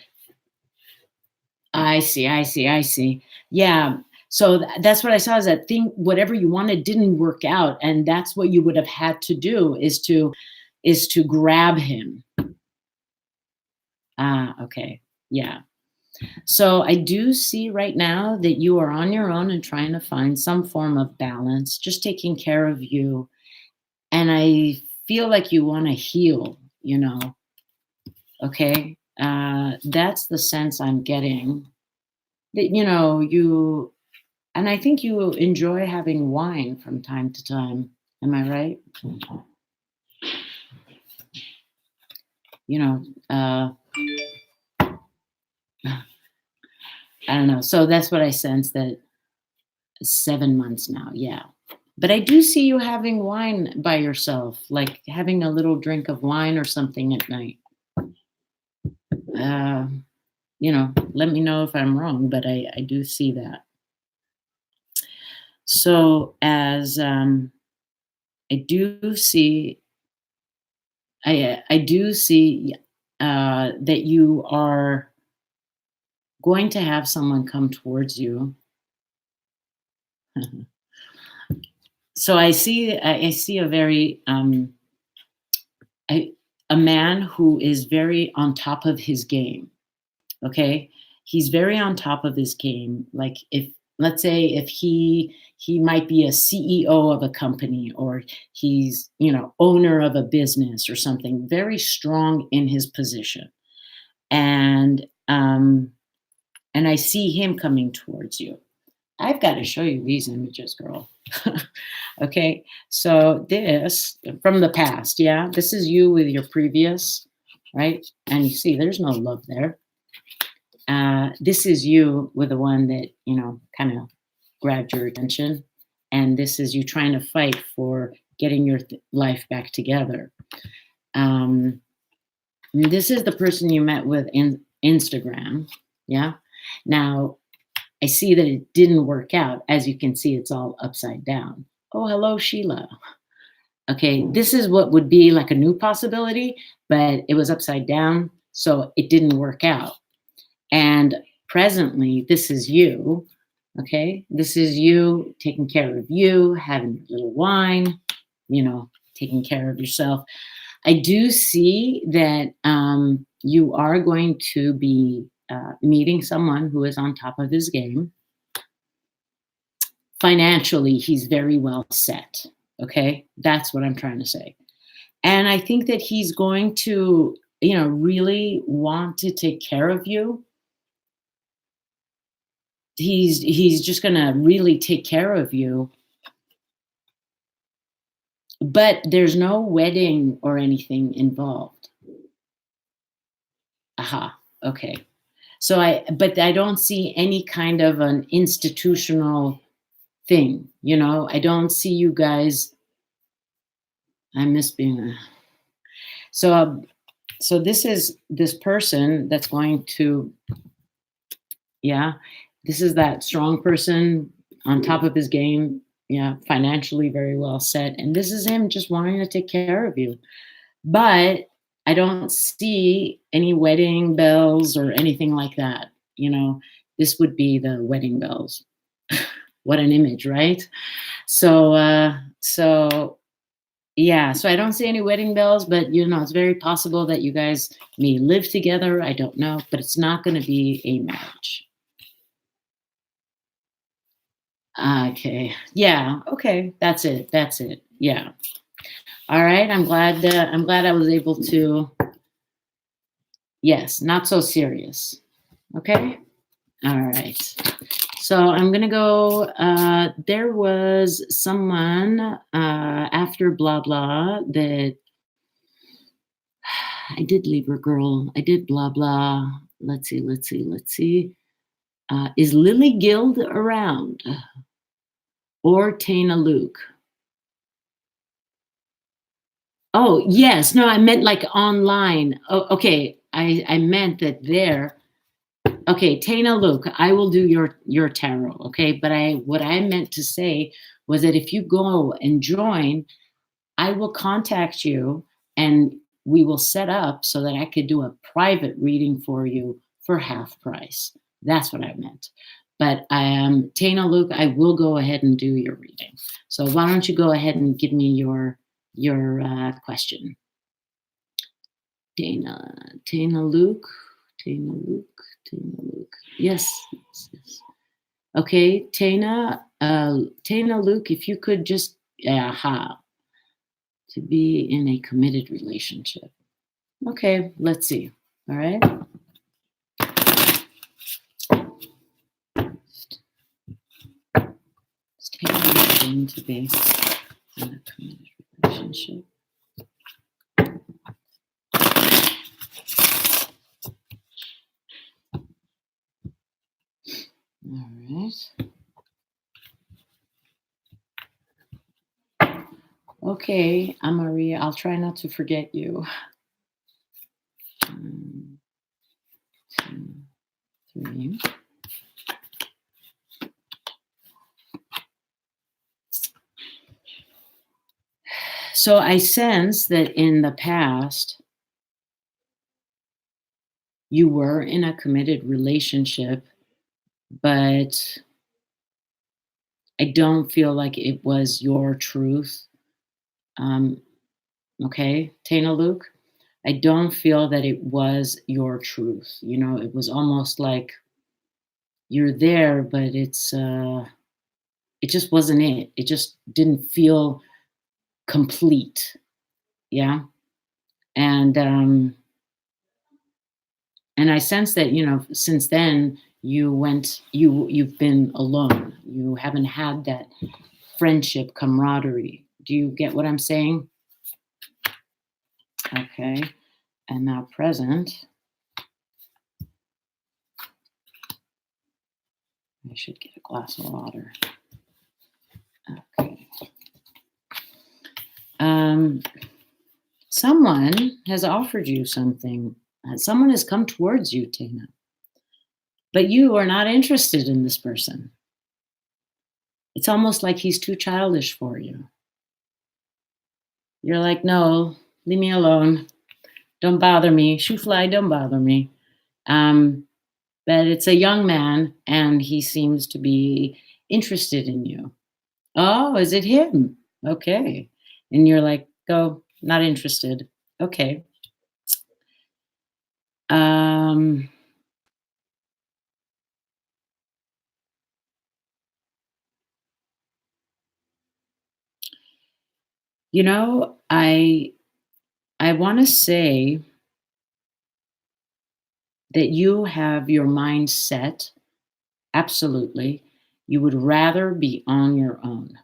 I see. Yeah. So that's what I saw, is that thing, whatever you wanted didn't work out, and that's what you would have had to do, is to grab him. Ah, okay. Yeah. So I do see right now that you are on your own and trying to find some form of balance, just taking care of you. And I feel like you want to heal. Okay. That's the sense I'm getting, that, and I think you enjoy having wine from time to time. Am I right? You know, uh, I don't know. So that's what I sense, that 7 months now. Yeah. But I do see you having wine by yourself, like having a little drink of wine or something at night. Uh, let me know if I'm wrong, but I do see that. So as I do see, I do see that you are going to have someone come towards you. So I see a very I, a man who is very on top of his game. Okay, he's very on top of his game. Like, if, let's say, if he might be a CEO of a company, or he's owner of a business or something, very strong in his position. And um and I see him coming towards you. I've got to show you these images, girl. Okay, so this from the past, yeah, this is you with your previous, right? And you see there's no love there. This is you with the one that kind of grabbed your attention, and this is you trying to fight for getting your life back together. um, this is the person you met with in Instagram. Yeah. Now I see that it didn't work out. As you can see, it's all upside down. Oh, hello, Sheila. Okay, this is what would be like a new possibility, but it was upside down, so it didn't work out. And presently, this is you. Okay, this is you taking care of you, having a little wine, taking care of yourself. I do see that you are going to be meeting someone who is on top of his game. Financially, he's very well set. Okay, that's what I'm trying to say. And I think that he's going to, really want to take care of you. He's just going to really take care of you. But there's no wedding or anything involved. Aha. Okay. But I don't see any kind of an institutional thing. I don't see you guys. I miss being so. So this is this person that's going to, yeah, this is that strong person on top of his game. Yeah, financially very well set, and this is him just wanting to take care of you. But I don't see any wedding bells or anything like that. This would be the wedding bells. What an image, right? So yeah, so I don't see any wedding bells, but it's very possible that you guys may live together. I don't know, but it's not going to be a marriage. Okay. Yeah. Okay. That's it. Yeah. All right. I'm glad I was able to. Yes, not so serious. Okay. All right. So I'm gonna go. There was someone after blah blah that I did Libra girl. I did blah blah. Let's see. Let's see. Let's see. Is Lily Guild around or Tana Luke? Oh yes. No, I meant like online. Oh, okay. I meant that there. Okay, Tana Luke, I will do your tarot, okay? But what I meant to say was that if you go and join, I will contact you and we will set up so that I could do a private reading for you for half price. That's what I meant. But Tana Luke, I will go ahead and do your reading. So why don't you go ahead and give me your question? Tana Luke, Tana Luke, Tana Luke. Yes, yes, yes. Okay, Tana Luke, if you could just, to be in a committed relationship. Okay, let's see. All right. Is Tana Luke going to be in a committed relationship? All right. Okay, Maria, I'll try not to forget you. 1, 2, 3. So I sense that in the past, you were in a committed relationship, but I don't feel like it was your truth. Um, okay, Tana Luke, I don't feel that it was your truth. You know, it was almost like you're there, but it just wasn't it. It just didn't feel complete. Yeah. And and I sense that, you know, since then you've been alone. You haven't had that friendship camaraderie. Do you get what I'm saying? Okay. And now present. I should get a glass of water. Okay. Someone has offered you something. Someone has come towards you, Tina, but you are not interested in this person. It's almost like he's too childish for you. You're like, no, leave me alone. Don't bother me. Shoo fly, don't bother me. Um, but it's a young man, and he seems to be interested in you. Oh, is it him? Okay. And you're like, go, not interested. Okay. Um, you know, I want to say that you have your mind set. Absolutely. You would rather be on your own.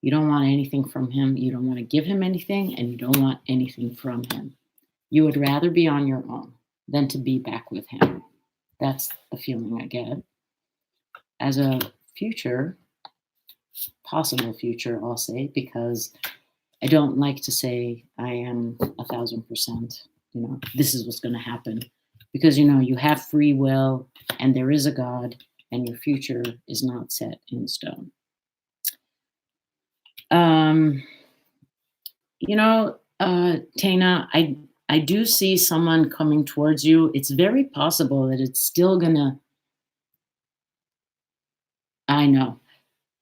You don't want anything from him. You don't want to give him anything, and you don't want anything from him. You would rather be on your own than to be back with him. That's the feeling I get. As a future, possible future, I'll say, because I don't like to say I am 1,000%, you know, this is what's going to happen. Because, you know, you have free will and there is a God and your future is not set in stone. Um, you know, Tana, I do see someone coming towards you. It's very possible that it's still gonna. I know,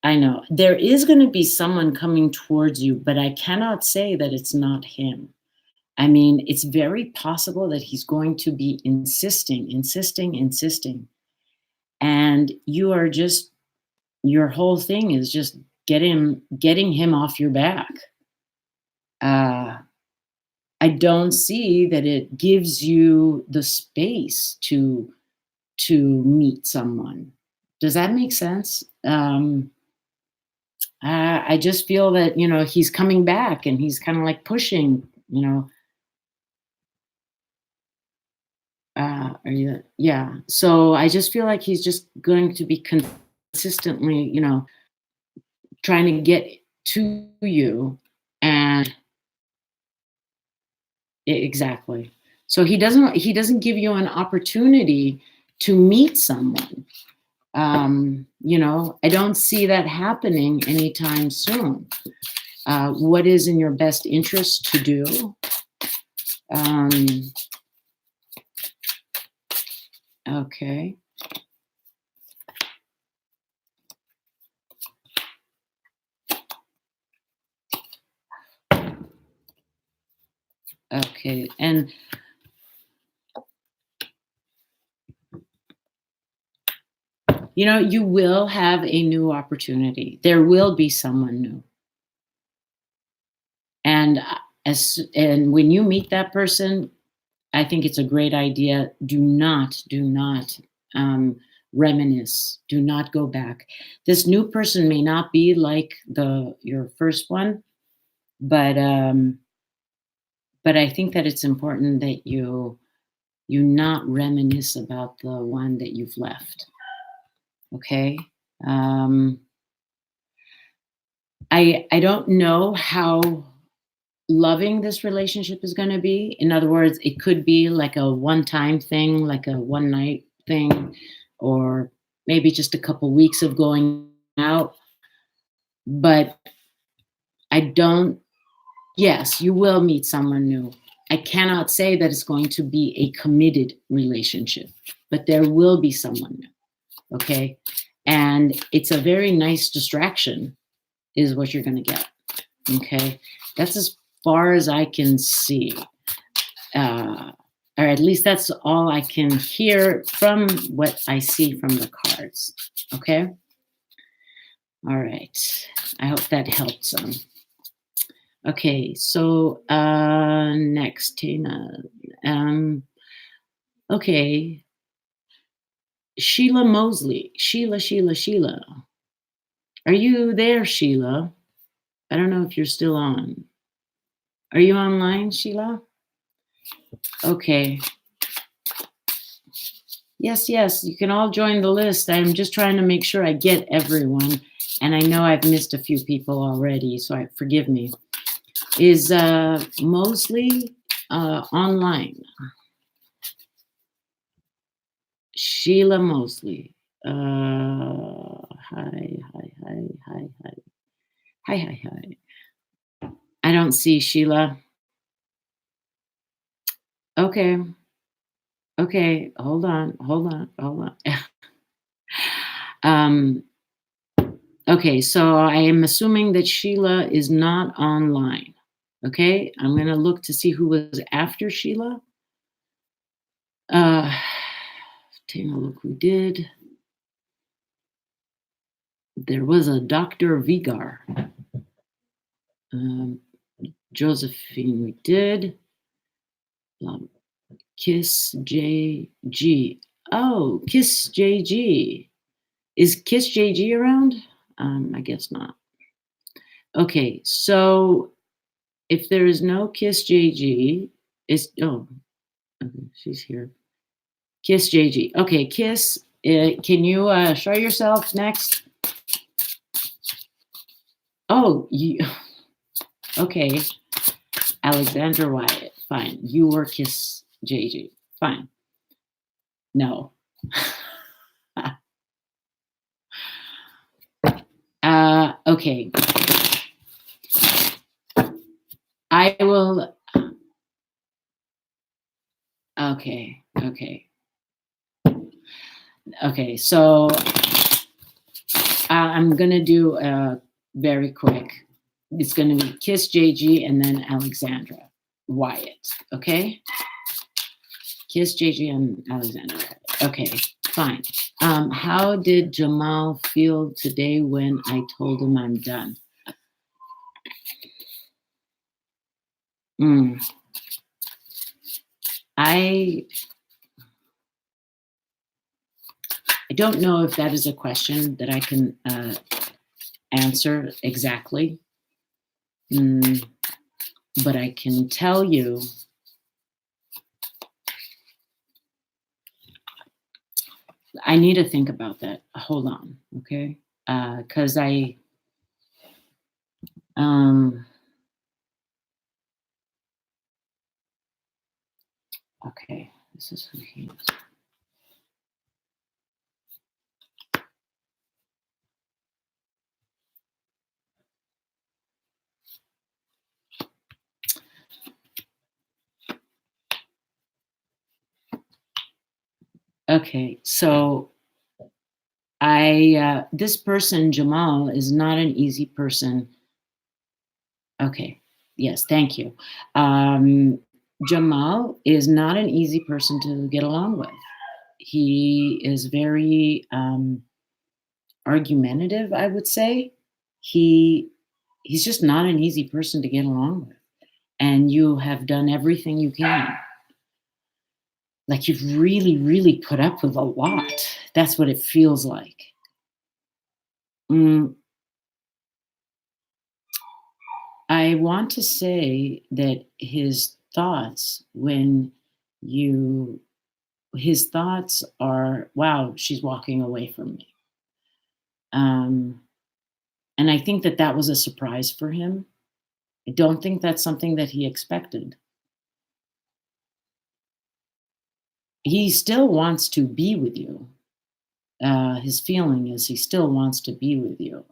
I know. There is going to be someone coming towards you, but I cannot say that it's not him. I mean, it's very possible that he's going to be insisting, insisting, insisting. And you are just, your whole thing is just getting him off your back. Uh, I don't see that it gives you the space to meet someone. Does that make sense? I just feel that he's coming back and he's kind of like pushing. Are you? Yeah. So I just feel like he's just going to be consistently, trying to get to you, and exactly. So he doesn't give you an opportunity to meet someone. I don't see that happening anytime soon. What is in your best interest to do? Um, okay. Okay. And you will have a new opportunity. There will be someone new. And and when you meet that person, I think it's a great idea. Do not reminisce. Do not go back. This new person may not be like your first one, but I think that it's important that you not reminisce about the one that you've left. Okay. Um, I don't know how loving this relationship is going to be. In other words, it could be like a one-time thing, like a one-night thing, or maybe just a couple weeks of going out. But I don't. Yes, you will meet someone new. I cannot say that it's going to be a committed relationship, but there will be someone new. Okay, and it's a very nice distraction, is what you're going to get. Okay, that's as far as I can see. Or at least that's all I can hear from what I see from the cards. Okay? All right. I hope that helped some. Okay, so next, Tina. Okay. Sheila Mosley. Sheila. Are you there, Sheila? I don't know if you're still on. Are you online, Sheila? Okay. Yes, you can all join the list. I'm just trying to make sure I get everyone. And I know I've missed a few people already, so forgive me. Is Mosley online? Sheila Mosley. Hi. Hi. I don't see Sheila. Okay. Hold on. um, okay, so I am assuming that Sheila is not online. Okay, I'm going to look to see who was after Sheila. Take a look who did. There was a Dr. Vigar. Josephine, we did. Kiss JG. Oh, Kiss JG. Is Kiss JG around? I guess not. Okay, so if there is no Kiss JG, okay, she's here. Kiss JG. Okay, Kiss, can you show yourself next? Oh, okay. Alexandra Wyatt. Fine. You were Kiss JG. Fine. No. Okay. I will. Okay. So I'm gonna do very quick. It's gonna be Kiss JG and then Alexandra Wyatt. Okay. Kiss JG and Alexandra Wyatt. Okay. Fine. How did Jamal feel today when I told him I'm done? Mm. I don't know if that is a question that I can answer exactly, but I can tell you I need to think about that. Hold on, okay? Because um, okay, this is who he is. Okay, so this person, Jamal, is not an easy person. Okay, yes, thank you. Jamal is not an easy person to get along with. He is very argumentative, I would say. He's just not an easy person to get along with. And you have done everything you can. Like you've really, really put up with a lot. That's what it feels like. Mm, I want to say that his thoughts are, wow, she's walking away from me. Um, and I think that that was a surprise for him. I don't think that's something that he expected. He still wants to be with you. His feeling is he still wants to be with you.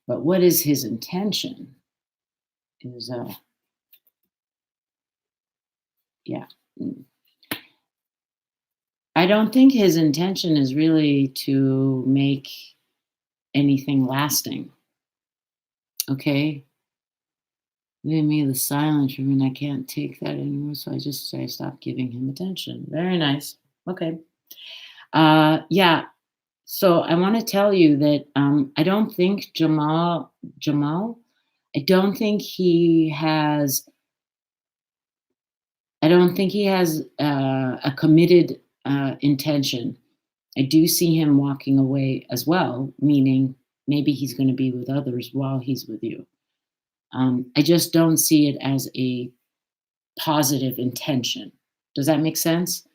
But what is his intention? Is yeah. I don't think his intention is really to make anything lasting. Okay. Give me the silence. I mean, I can't take that anymore. So I stopped giving him attention. Very nice. Okay. Yeah. So I want to tell you that I don't think Jamal, I don't think he has a committed intention. I do see him walking away as well, meaning maybe he's going to be with others while he's with you. I just don't see it as a positive intention. Does that make sense?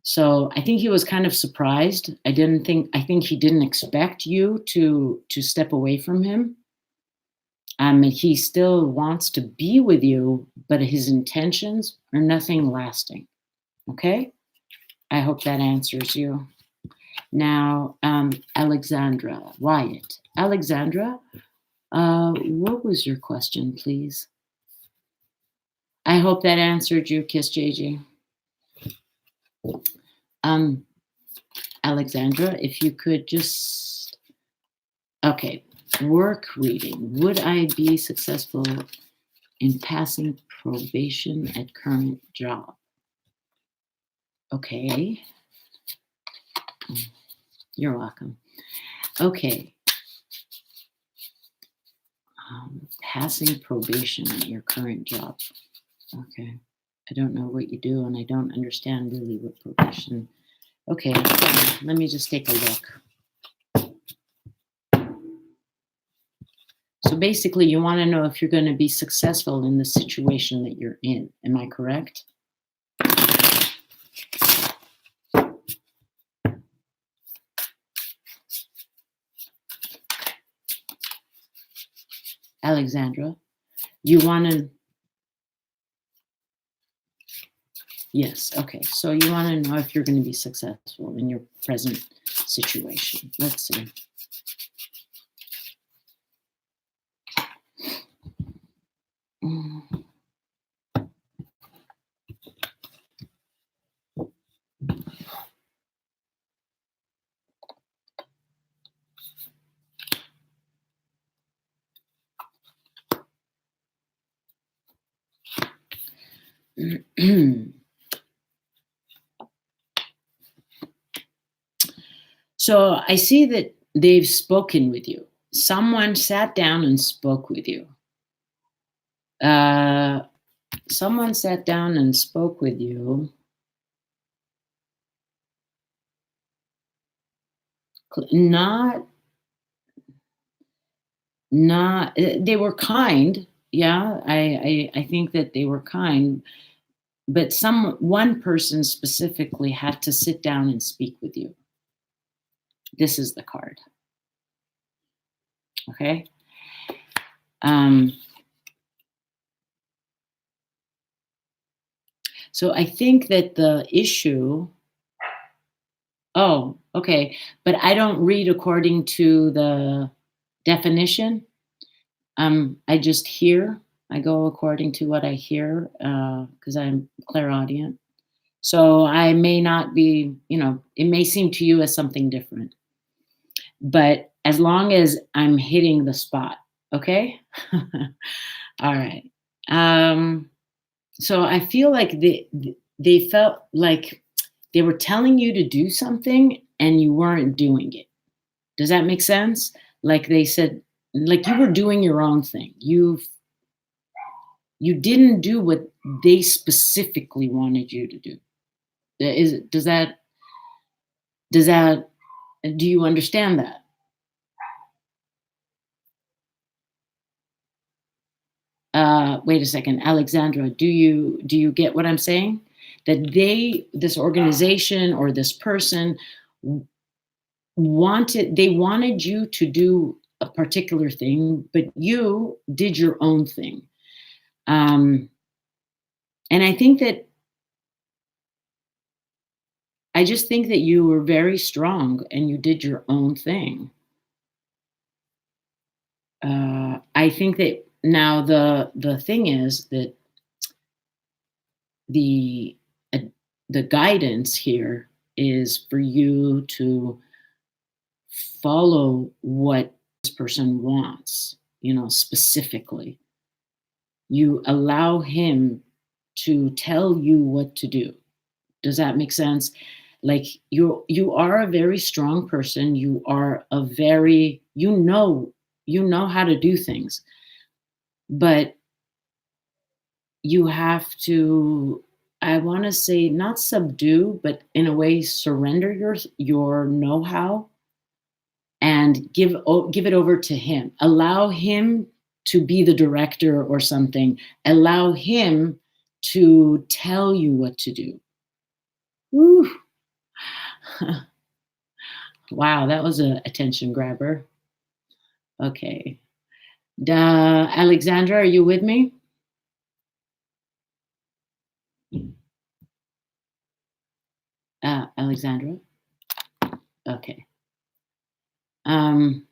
So I think he was kind of surprised. I think he didn't expect you to step away from him. And he still wants to be with you, but his intentions are nothing lasting. Okay? I hope that answers you. Now, Alexandra, Wyatt. Alexandra, what was your question, please? I hope that answered you, Kiss JJ. Alexandra, if you could just, okay, work reading. Would I be successful in passing probation at current job? Okay. You're welcome. Okay. Passing probation at your current job. Okay. I don't know what you do, and I don't understand really what probation. Okay. Let me just take a look. So basically, you want to know if you're going to be successful in the situation that you're in. Am I correct? Alexandra, you want to. Yes, okay. So you want to know if you're going to be successful in your present situation. Let's see. So I see that they've spoken with you. Someone sat down and spoke with you. someone sat down and spoke with you, not they were kind. Yeah, I think that they were kind, but one person specifically had to sit down and speak with you. This is the card. Okay. Um, so I think that the issue, oh, okay, but I don't read according to the definition. I just hear. I go according to what I hear because I'm clairaudient. So I may not be, it may seem to you as something different, but as long as I'm hitting the spot, okay? All right. Um, so I feel like they felt like they were telling you to do something and you weren't doing it. Does that make sense? Like they said, like you were doing your own thing. You didn't do what they specifically wanted you to do. Does that do you understand that? Wait a second, Alexandra, do you get what I'm saying? That this organization or this person wanted you to do a particular thing, but you did your own thing. Um, and I just think that you were very strong and you did your own thing. I think that now the thing is that the uh, the guidance here is for you to follow what this person wants, specifically. You allow him to tell you what to do. Does that make sense? Like you are a very strong person. You are a very you know how to do things, but you have to, I want to say, not subdue, but in a way surrender your know-how and give it over to him. Allow him to be the director or something. Allow him to tell you what to do. Woo. Wow, that was a attention grabber. Okay. Alexandra, are you with me? Alexandra? Okay. Um,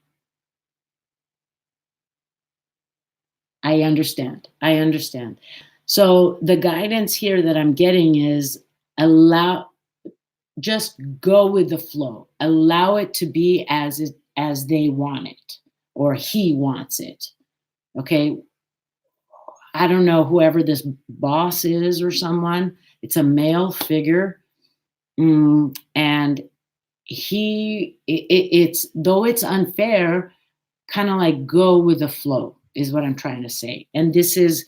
I understand. I understand. So the guidance here that I'm getting is allow just go with the flow. Allow it to be as they want it or he wants it. Okay? I don't know whoever this boss is or someone. It's a male figure. And it's though it's unfair, kind of like go with the flow is what I'm trying to say. And this is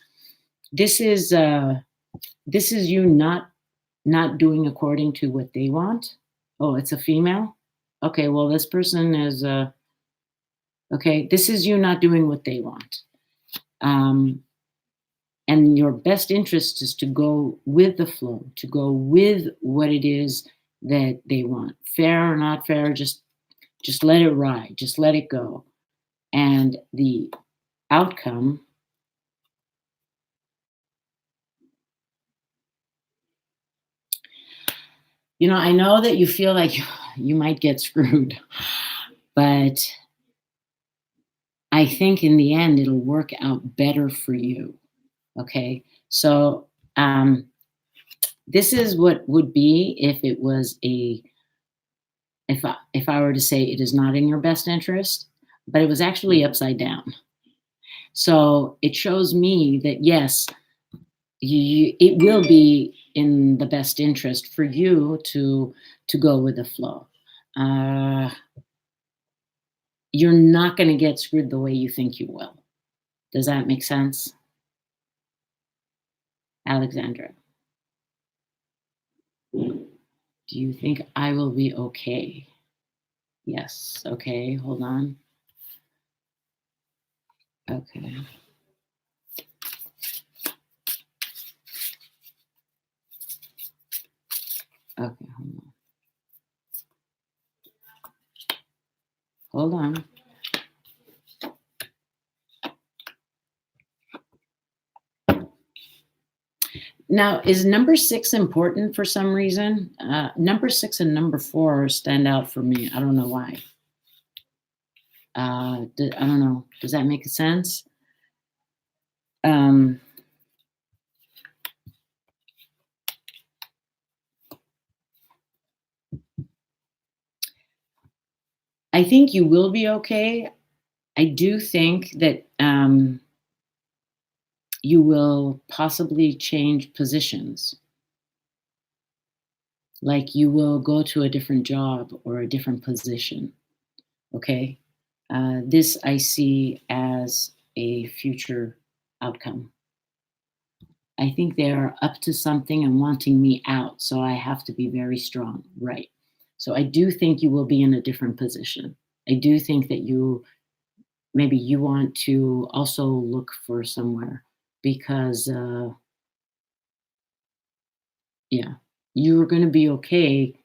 you not doing according to what they want. Oh, it's a female. Okay, well this person is okay. This is you not doing what they want. Um, and your best interest is to go with the flow, to go with what it is that they want. Fair or not fair, just let it ride, just let it go. And the outcome, I know that you feel like you might get screwed, but I think in the end it'll work out better for you. Okay. So this is what would be if it was if I were to say it is not in your best interest, but it was actually upside down. So it shows me that yes, it will be in the best interest for you to go with the flow. Uh, you're not going to get screwed the way you think you will. Does that make sense? Alexandra, do you think I will be okay? Yes. Okay, hold on. Okay. Okay, hold on. Now, is number 6 important for some reason? Number 6 and number 4 stand out for me. I don't know why. I don't know. Does that make sense? Um, I think you will be okay. I do think that you will possibly change positions. Like you will go to a different job or a different position. Okay. This I see as a future outcome. I think they are up to something and wanting me out. So I have to be very strong. Right. So I do think you will be in a different position. I do think that maybe you want to also look for somewhere because, yeah, you're going to be okay,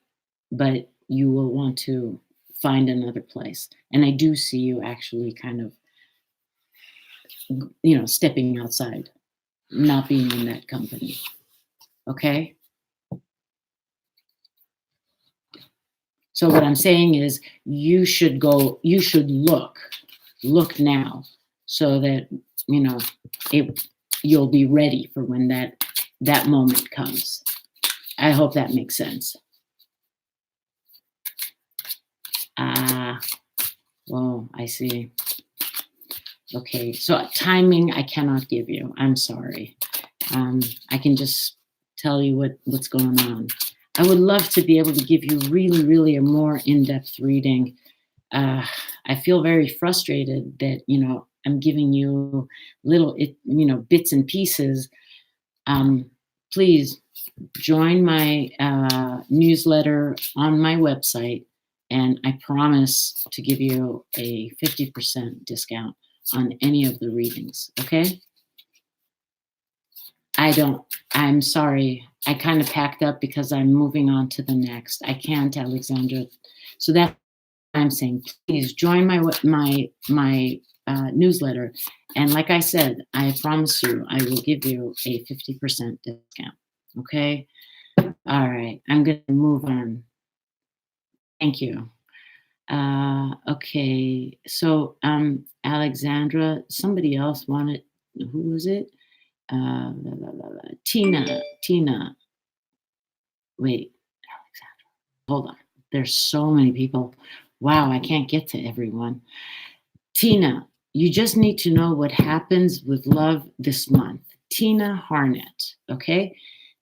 but you will want to find another place. And I do see you actually kind of, stepping outside, not being in that company. Okay. So what I'm saying is you should look now so that, you'll be ready for when that moment comes. I hope that makes sense. Well, I see. Okay, so timing I cannot give you. I'm sorry. I can just tell you what's going on. I would love to be able to give you really, really a more in-depth reading. I feel very frustrated that I'm giving you little bits and pieces. Please join my newsletter on my website, and I promise to give you a 50% discount on any of the readings. Okay? I'm sorry. I kind of packed up because I'm moving on to the next. I can't, Alexandra. So that's what I'm saying. Please join my newsletter. And like I said, I promise you, I will give you a 50% discount. Okay? All right. I'm going to move on. Thank you. Okay. So, Alexandra, somebody else wanted, who was it? Tina. Wait, Alexandra. Hold on. There's so many people. Wow, I can't get to everyone. Tina, you just need to know what happens with love this month. Tina Harnett. Okay.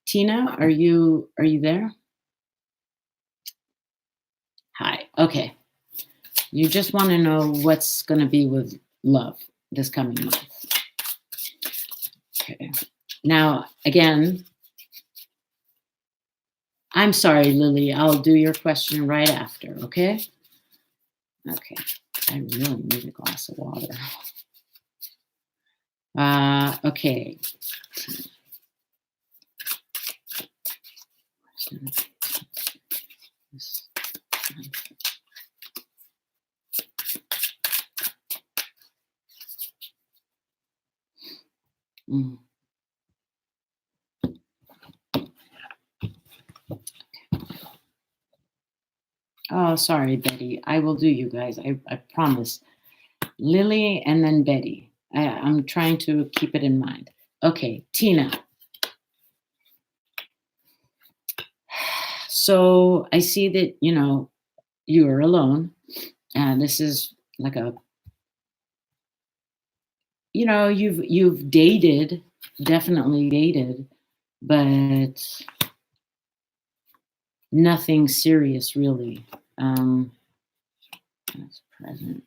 Tina, are you there? Hi. Okay. You just want to know what's going to be with love this coming month. Okay. Now, again, I'm sorry, Lily. I'll do your question right after, okay? Okay. I really need a glass of water. Okay. Mm. Oh, sorry, Betty. I will do, you guys. I promise. Lily and then Betty. I'm trying to keep it in mind. Okay, Tina. So I see that, you are alone. This is like you've dated, definitely dated, but nothing serious really. That's present.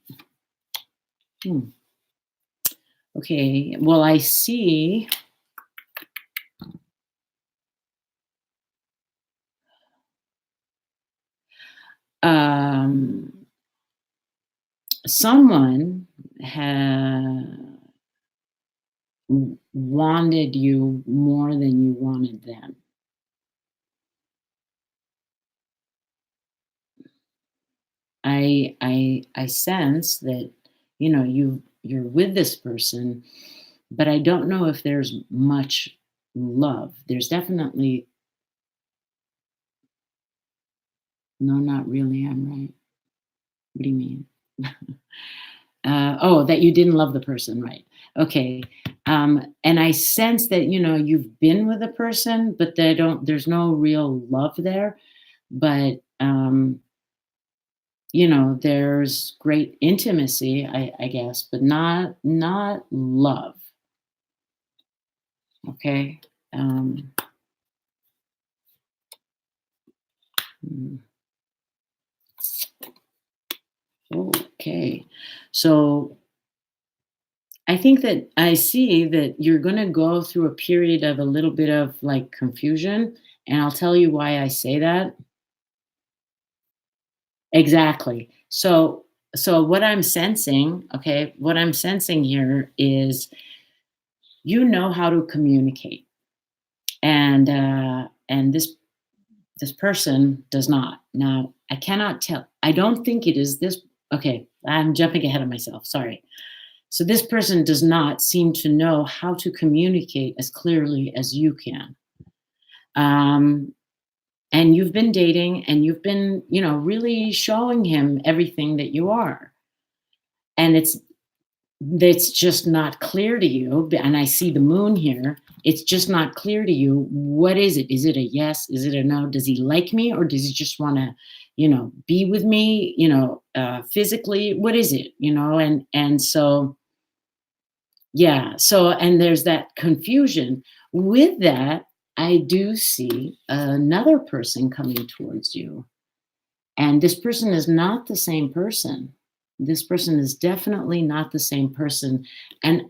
Okay, well, I see Um, someone wanted you more than you wanted them. I sense that you're with this person, but I don't know if there's much love. There's definitely no, not really. I'm right. What do you mean? Oh, that you didn't love the person, right? Okay. And I sense that you've been with a person, but they don't. There's no real love there. But there's great intimacy, I guess, but not love. Okay. Um, mm, okay. So I think that I see that you're going to go through a period of a little bit of like confusion. And I'll tell you why I say that. Exactly. So what I'm sensing, okay, what I'm sensing here is you know how to communicate. And this person does not. Now, I cannot tell. I don't think it is this. Okay, I'm jumping ahead of myself. Sorry. So this person does not seem to know how to communicate as clearly as you can. Um, and you've been dating and you've been, really showing him everything that you are. And it's just not clear to you. And I see the moon here. It's just not clear to you. What is it? Is it a yes? Is it a no? Does he like me, or does he just want to, be with me, physically? What is it? And so, yeah. So, and there's that confusion. With that, I do see another person coming towards you. And this person is not the same person. This person is definitely not the same person. And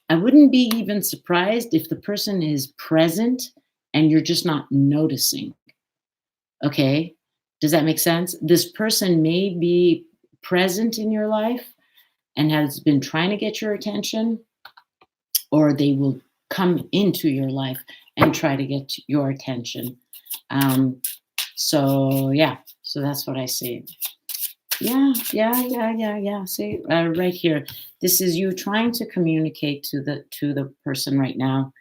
I wouldn't be even surprised if the person is present and you're just not noticing. Okay? Does that make sense? This person may be present in your life and has been trying to get your attention, or they will come into your life and try to get your attention. Um, so yeah, so that's what I see. Yeah. See, right here, this is you trying to communicate to the person right now.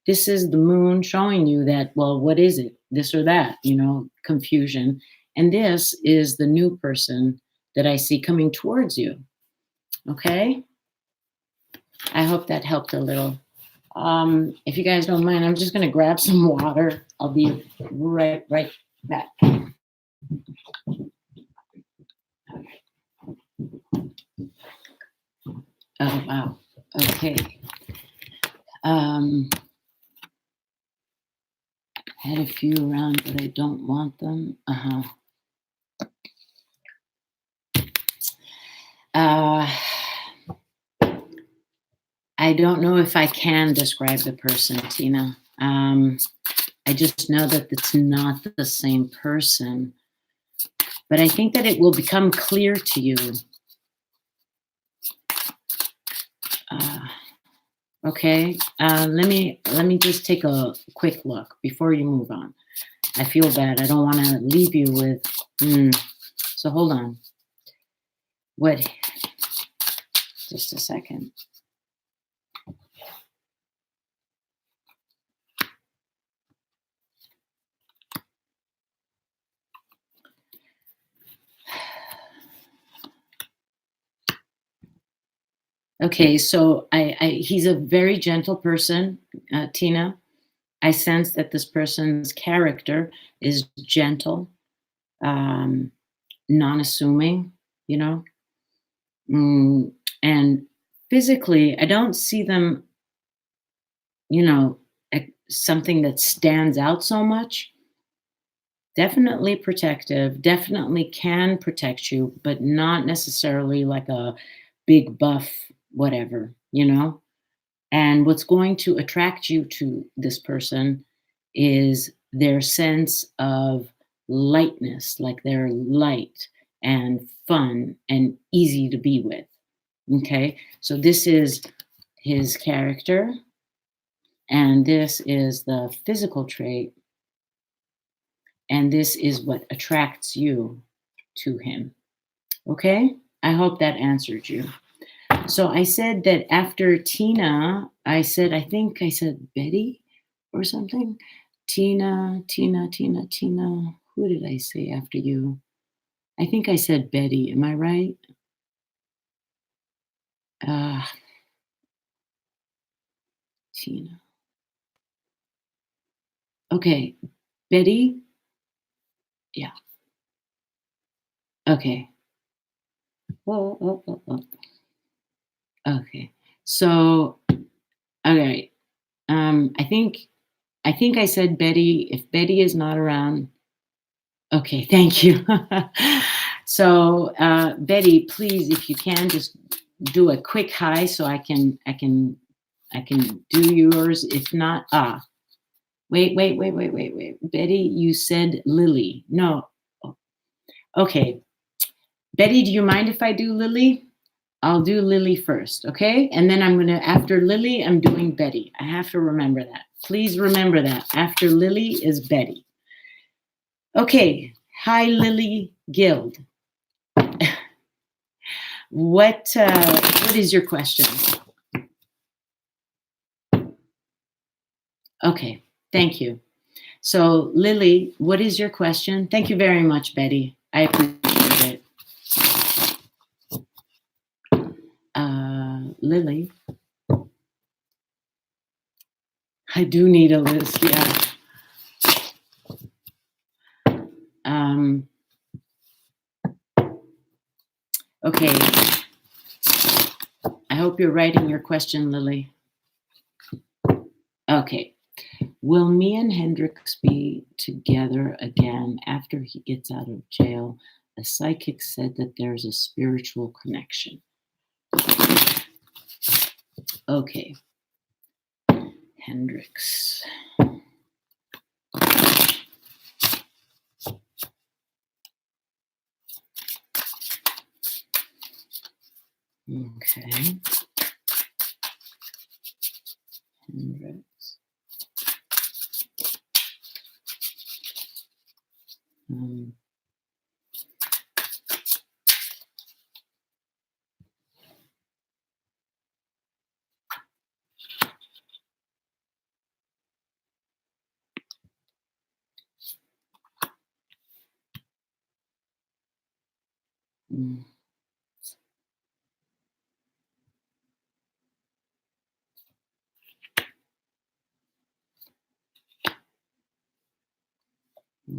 This is the moon showing you that. Well, what is it? This or that? Confusion. And this is the new person that I see coming towards you. Okay. I hope that helped a little. If you guys don't mind, I'm just gonna grab some water. I'll be right back. Oh wow. Okay. Um, had a few around, but I don't want them. Uh, I don't know if I can describe the person, Tina. I just know that it's not the same person. But I think that it will become clear to you. Okay, let me just take a quick look before you move on. I feel bad. I don't want to leave you with. So hold on. What? Just a second. Okay, so he's a very gentle person, Tina. I sense that this person's character is gentle, um, non-assuming, you know. And physically, I don't see them, something that stands out so much. Definitely protective, definitely can protect you, but not necessarily like a big buff, whatever. And what's going to attract you to this person is their sense of lightness, like they're light and fun and easy to be with. Okay, so this is his character, and this is the physical trait, and this is what attracts you to him. Okay, I hope that answered you. So I said that after Tina, I think I said Betty or something. Tina. Who did I say after you? I think I said Betty. Am I right? Uh, Tina. Okay. Betty? Yeah. Okay. Oh. Okay. So, all right. I think I said Betty. If Betty is not around, okay, thank you. So, Betty, please, if you can, just do a quick hi so I can do yours. If not, wait. Betty, you said Lily. No. Okay. Betty, do you mind if I do Lily? I'll do Lily first, okay? And then after Lily, I'm doing Betty. I have to remember that. Please remember that. After Lily is Betty. Okay. Hi, Lily Guild. What is your question? Okay, thank you. So, Lily, what is your question? Thank you very much, Betty. I appreciate it. Lily, I do need a list, yeah. Okay. I hope you're writing your question, Lily. Okay. Will me and Hendrix be together again after he gets out of jail? The psychic said that there's a spiritual connection. Okay. Hendrix. Okay. Hendrix.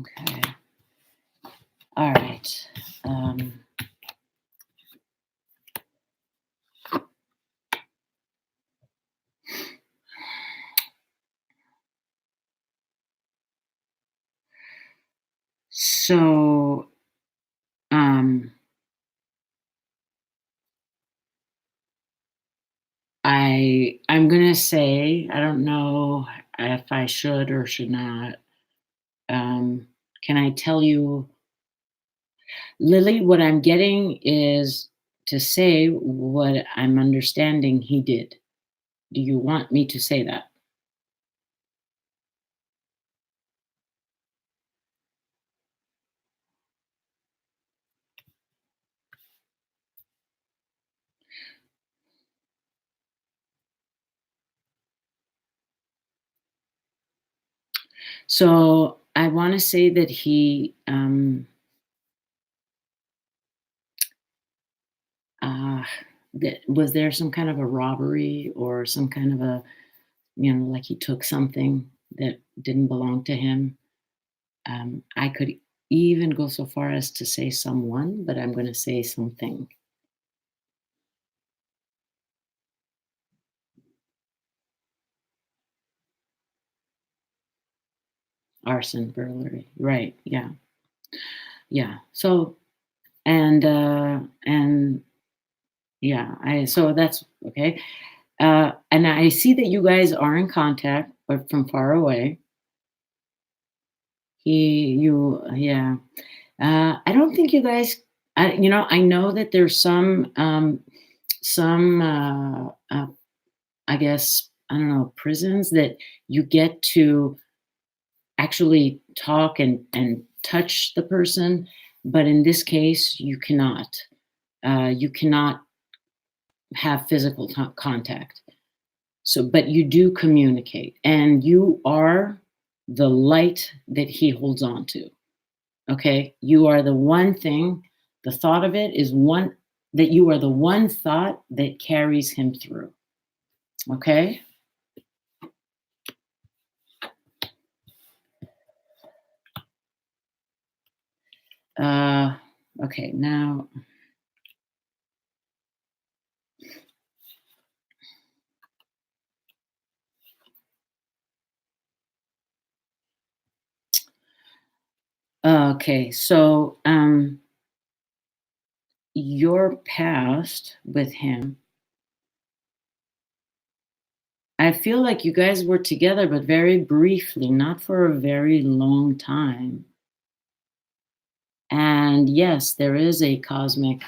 Okay. All right. So, I'm gonna say, I don't know if I should or should not. Can I tell you, Lily, what I'm getting is to say what I'm understanding he did. Do you want me to say that? So I want to say that he that was there some kind of a robbery or some kind of a, like he took something that didn't belong to him. I could even go so far as to say someone, but I'm going to say something. Arson, burglary, right? Yeah, yeah. So and yeah, so that's okay. And I see that you guys are in contact, but from far away. Yeah. I don't think you guys, I know that there's some, I guess, I don't know, prisons that you get to actually talk and touch the person, but in this case, you cannot. You cannot have physical contact. So, but you do communicate, and you are the light that he holds on to. Okay, you are the one thing. The thought of it is one that you are the one thought that carries him through. Okay. Uh, okay, now. Okay, so your past with him, I feel like you guys were together, but very briefly, not for a very long time. And yes, there is a cosmic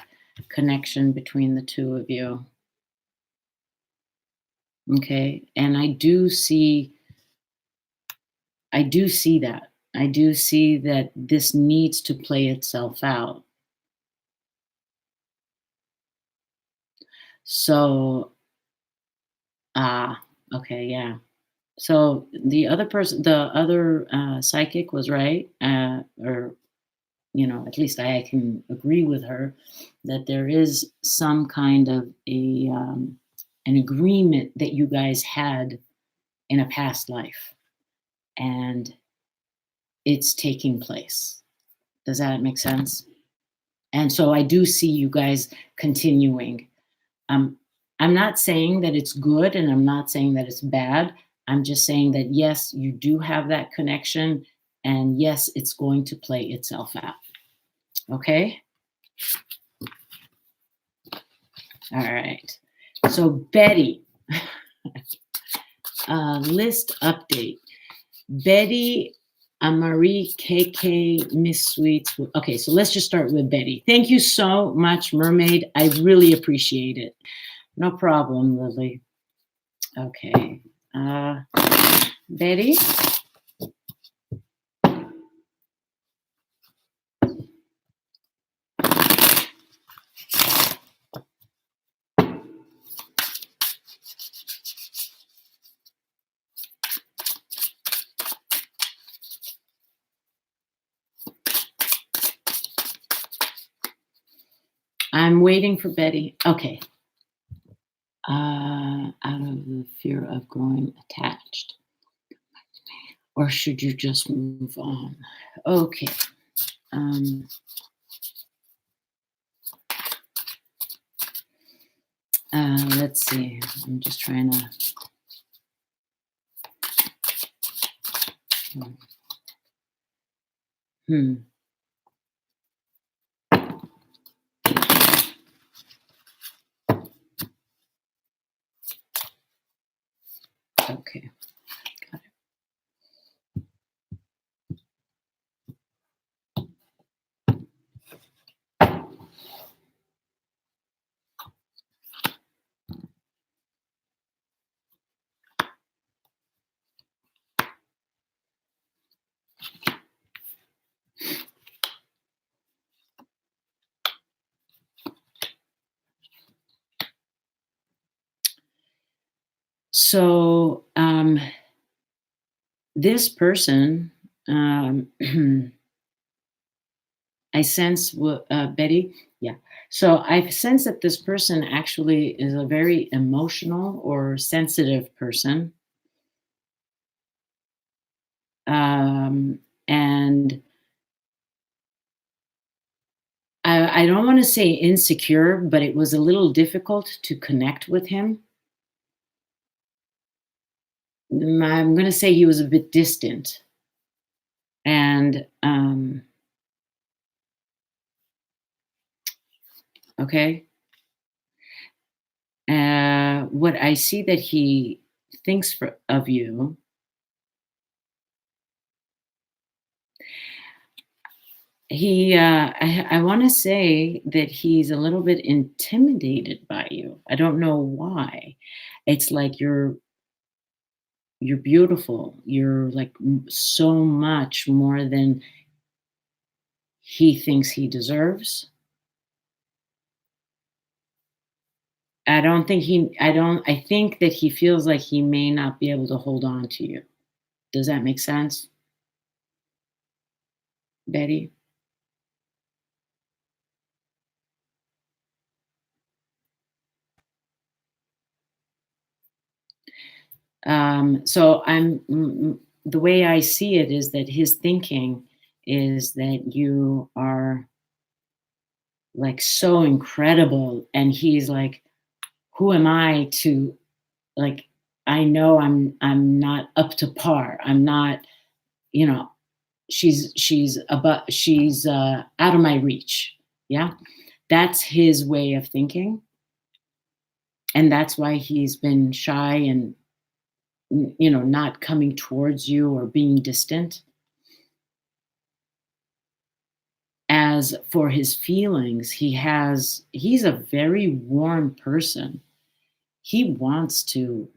connection between the two of you. Okay. And I do see that. I do see that this needs to play itself out. So, okay, yeah. So the other psychic was right, or at least I can agree with her that there is some kind of an agreement that you guys had in a past life, and it's taking place. Does that make sense? And so I do see you guys continuing. Um, I'm not saying that it's good, and I'm not saying that it's bad. I'm just saying that yes, you do have that connection, and yes, it's going to play itself out. Okay. All right. So Betty, list update. Betty, Marie, KK, Miss Sweets. Okay, so let's just start with Betty. Thank you so much, Mermaid. I really appreciate it. No problem, Lily. Okay. Betty. I'm waiting for Betty. Okay. Out of the fear of growing attached. Or should you just move on? Okay. Let's see. I'm just trying to. Okay. Got it. So this person, I sense Betty. Yeah. So I sense that this person actually is a very emotional or sensitive person. And I don't want to say insecure, but it was a little difficult to connect with him. I'm going to say he was a bit distant. And okay. What I see that he thinks of you I want to say that he's a little bit intimidated by you. I don't know why. It's like you're beautiful. You're like so much more than he thinks he deserves. I think that he feels like he may not be able to hold on to you. Does that make sense, Betty? The way I see it is that his thinking is that you are like so incredible, and he's like, who am I to, like, I know I'm not up to par. I'm not, you know, she's out of my reach. Yeah. That's his way of thinking, and that's why he's been shy and not coming towards you or being distant. As for his feelings, he's a very warm person. He wants to,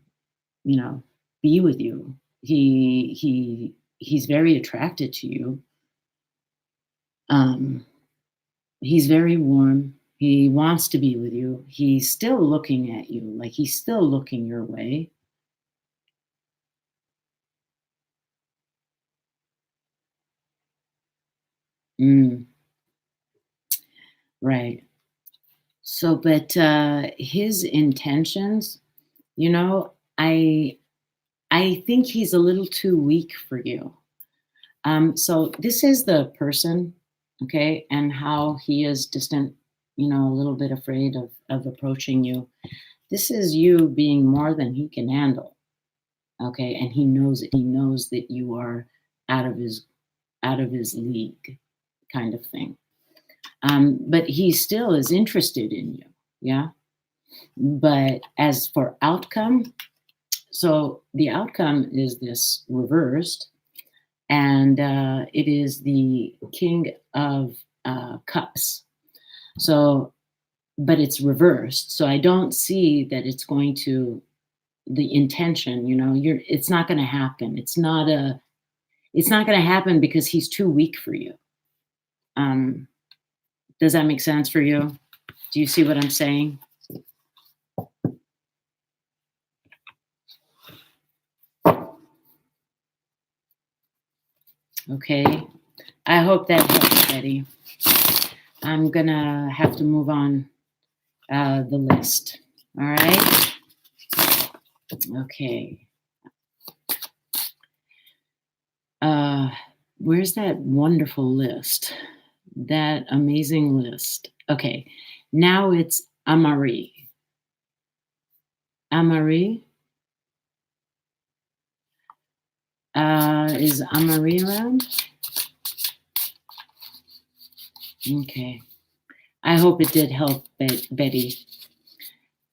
you know, be with you. He's very attracted to you. Um, he's very warm. He wants to be with you. He's still looking at you, like he's still looking your way. Mm, right. So, but his intentions, you know, I think he's a little too weak for you. So this is the person, okay, and how he is distant, a little bit afraid of approaching you. This is you being more than he can handle, okay, and he knows it. He knows that you are out of his out of his league, kind of thing. But he still is interested in you, yeah. But as for outcome, so the outcome is this reversed, and it is the King of Cups. So, but it's reversed. So I don't see that it's going to the intention. It's not going to happen. It's not going to happen because he's too weak for you. Um, does that make sense for you? Do you see what I'm saying? Okay. I hope that helps, Betty. I'm gonna have to move on the list. All right. Okay. Where's that wonderful list? That amazing list. Okay. Now it's Amari. Amari. Is Amari around? Okay. I hope it did help, Betty.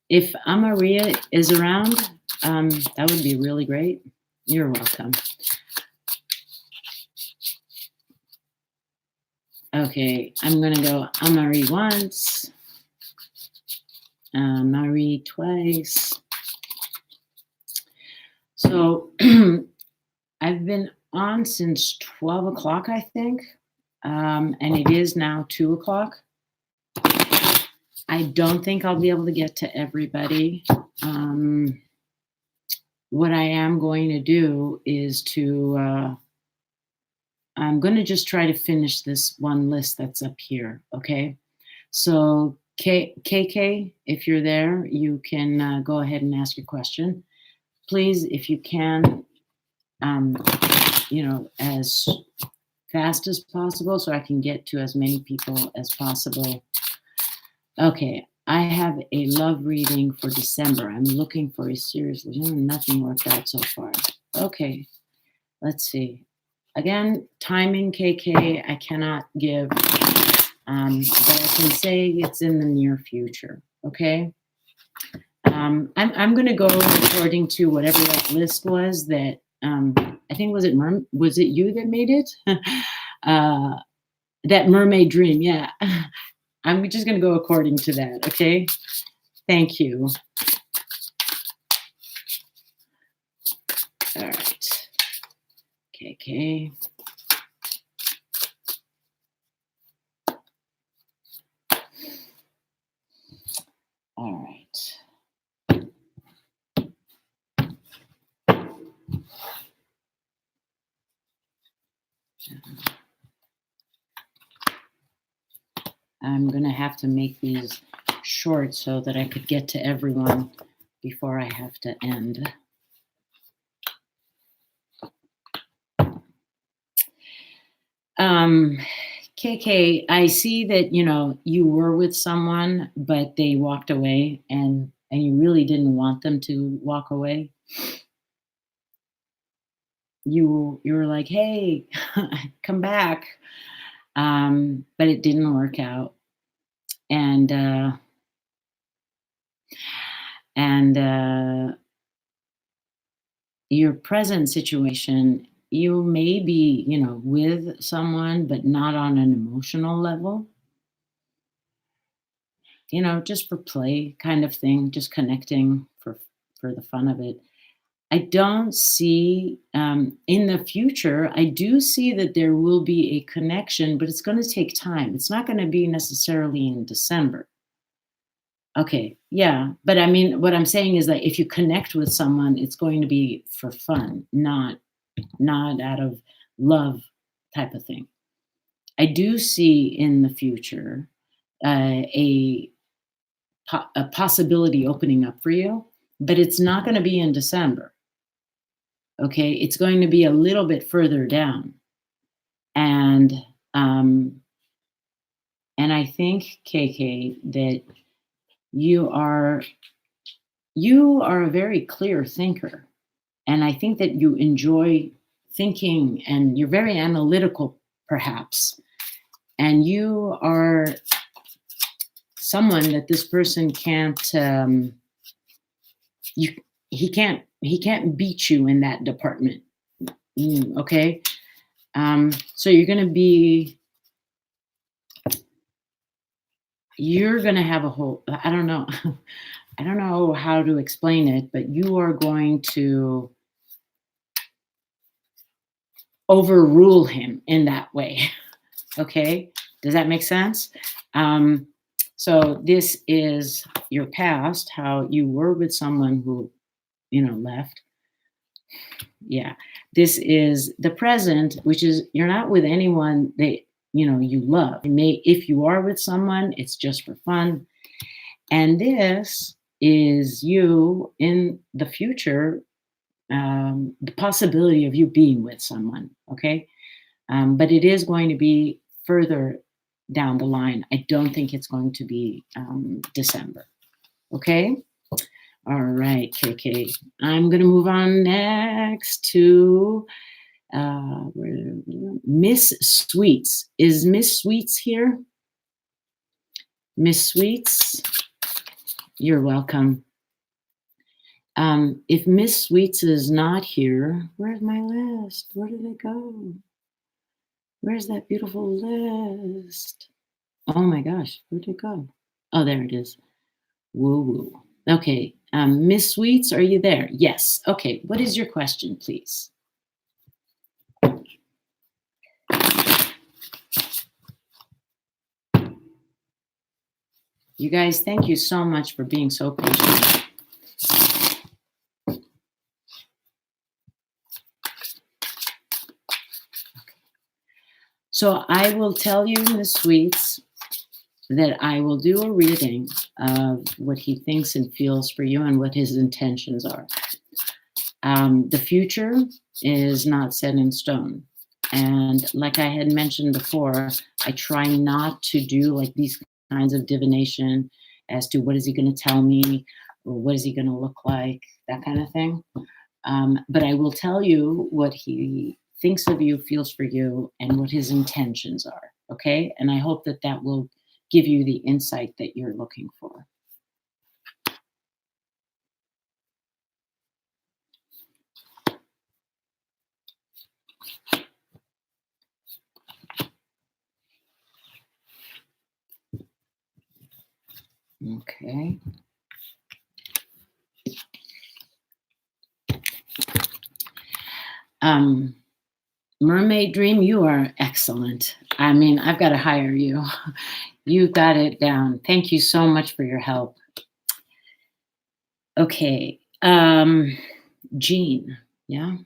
If Amaria is around, that would be really great. You're welcome. Okay, I'm going to go Amari once, Marie twice. So I've been on since 12 o'clock, I think, and it is now 2 o'clock. I don't think I'll be able to get to everybody. What I am going to do is I'm going to just try to finish this one list that's up here, okay? So KK, if you're there, you can go ahead and ask your question. Please, if you can, as fast as possible so I can get to as many people as possible. Okay, I have a love reading for December. I'm looking for a serious, nothing worked out so far. Okay, let's see. Again, timing, KK, I cannot give, but I can say it's in the near future, okay? I'm going to go according to whatever that list was that, I think, was it you that made it? That mermaid dream, yeah. I'm just gonna go according to that, okay? Thank you. All right. Okay. All right. I'm going to have to make these short so that I could get to everyone before I have to end. KK, I see that, you were with someone, but they walked away and you really didn't want them to walk away. You were like, hey, come back. But it didn't work out. And your present situation, you may be, with someone, but not on an emotional level, just for play kind of thing, just connecting for the fun of it. I don't see in the future, I do see that there will be a connection, but it's going to take time. It's not going to be necessarily in December. Okay, yeah. But I mean, what I'm saying is that if you connect with someone, it's going to be for fun, not out of love type of thing. I do see in the future a possibility opening up for you, but it's not going to be in December. Okay, it's going to be a little bit further down, and um, and I think KK that you are a very clear thinker, and I think that you enjoy thinking, and you're very analytical, perhaps, and you are someone that this person can't you he can't beat you in that department. Okay. So you're gonna have a whole, I don't know. I don't know how to explain it, but you are going to overrule him in that way. Okay, does that make sense? So this is your past, how you were with someone who left. Yeah, this is the present, which is you're not with anyone that you love. If you are with someone, it's just for fun. And this is you in the future, the possibility of you being with someone. Okay, but it is going to be further down the line. I don't think it's going to be December. Okay. All right, KK. I'm going to move on next to Miss Sweets. Is Miss Sweets here? Miss Sweets, you're welcome. If Miss Sweets is not here, where's my list? Where did it go? Where's that beautiful list? Oh my gosh, where'd it go? Oh, there it is. Woo woo. Okay, Miss Sweets, are you there? Yes. Okay, what is your question, please? You guys, thank you so much for being so patient. So I will tell you, Miss Sweets, that I will do a reading of what he thinks and feels for you and what his intentions are. The future is not set in stone. And like I had mentioned before, I try not to do like these kinds of divination as to what is he going to tell me or what is he going to look like, that kind of thing. But I will tell you what he thinks of you, feels for you, and what his intentions are. Okay. And I hope that that will give you the insight that you're looking for. Okay. Um, Mermaid Dream, you are excellent. I mean, I've got to hire you. You got it down. Thank you so much for your help. Okay. Jean, yeah.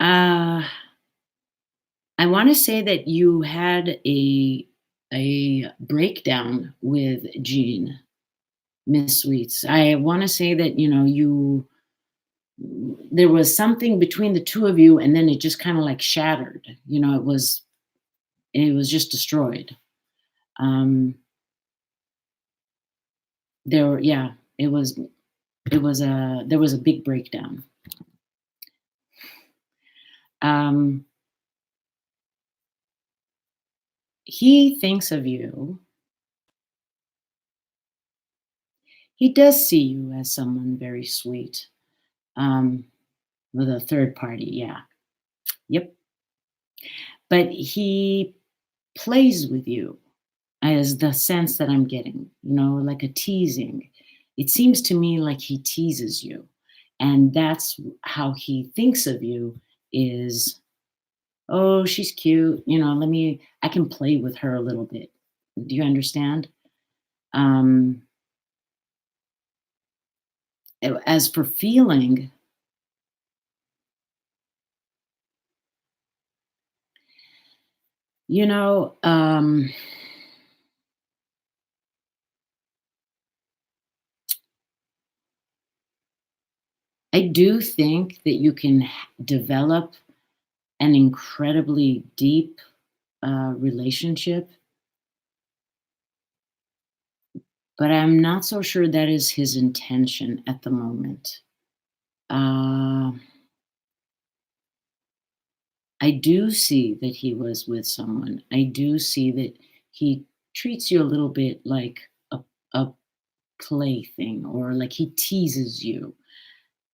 Uh, I want to say that you had a breakdown with Jean, Miss Sweets. I want to say that you there was something between the two of you, and then it just kind of like shattered. It was just destroyed. Um, yeah, there was a big breakdown. Um, he thinks of you. He does see you as someone very sweet. Um, with a third party, yeah. Yep. But he plays with you as the sense that I'm getting, like a teasing. It seems to me like he teases you. And that's how he thinks of you is, oh, she's cute. I can play with her a little bit. Do you understand? Um, as for feeling, you know, um, I do think that you can develop an incredibly deep relationship, but I'm not so sure that is his intention at the moment. Uh, I do see that he was with someone. I do see that he treats you a little bit like a plaything, or like he teases you,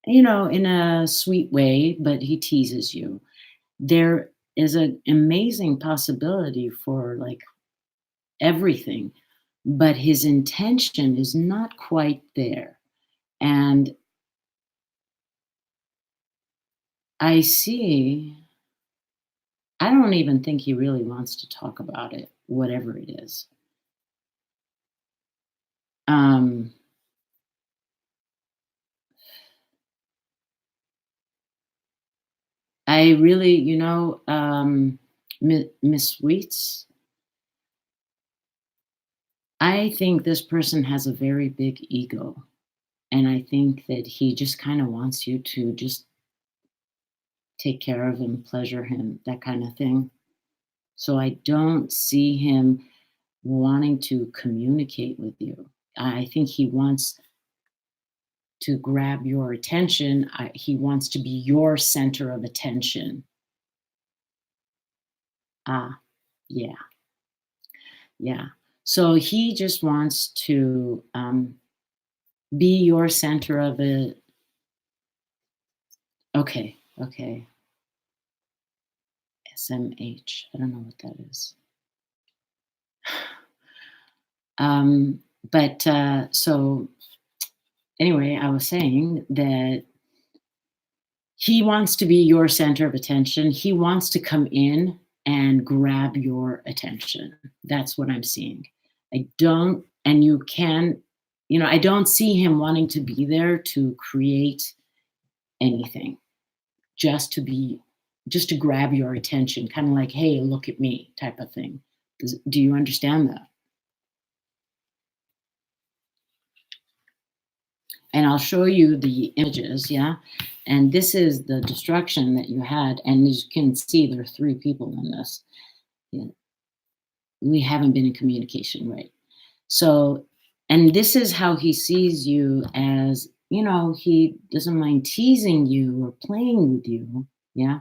in a sweet way, but he teases you. There is an amazing possibility for like everything, but his intention is not quite there. And I see, I don't even think he really wants to talk about it, whatever it is. Um, I really, Miss Sweets, I think this person has a very big ego. And I think that he just kind of wants you to just take care of him, pleasure him, that kind of thing. So I don't see him wanting to communicate with you. I think he wants to grab your attention. He wants to be your center of attention. Ah, yeah, yeah. So he just wants to be your center of it. Okay, okay. SMH. I don't know what that is. But so anyway, I was saying that he wants to be your center of attention. He wants to come in and grab your attention. That's what I'm seeing. I don't, and you can, I don't see him wanting to be there to create anything, just to be, just to grab your attention, kind of like, hey, look at me type of thing. Do you understand that? And I'll show you the images, yeah? And this is the destruction that you had. And as you can see, there are three people in this. Yeah. We haven't been in communication, right? So, and this is how he sees you as, he doesn't mind teasing you or playing with you, yeah?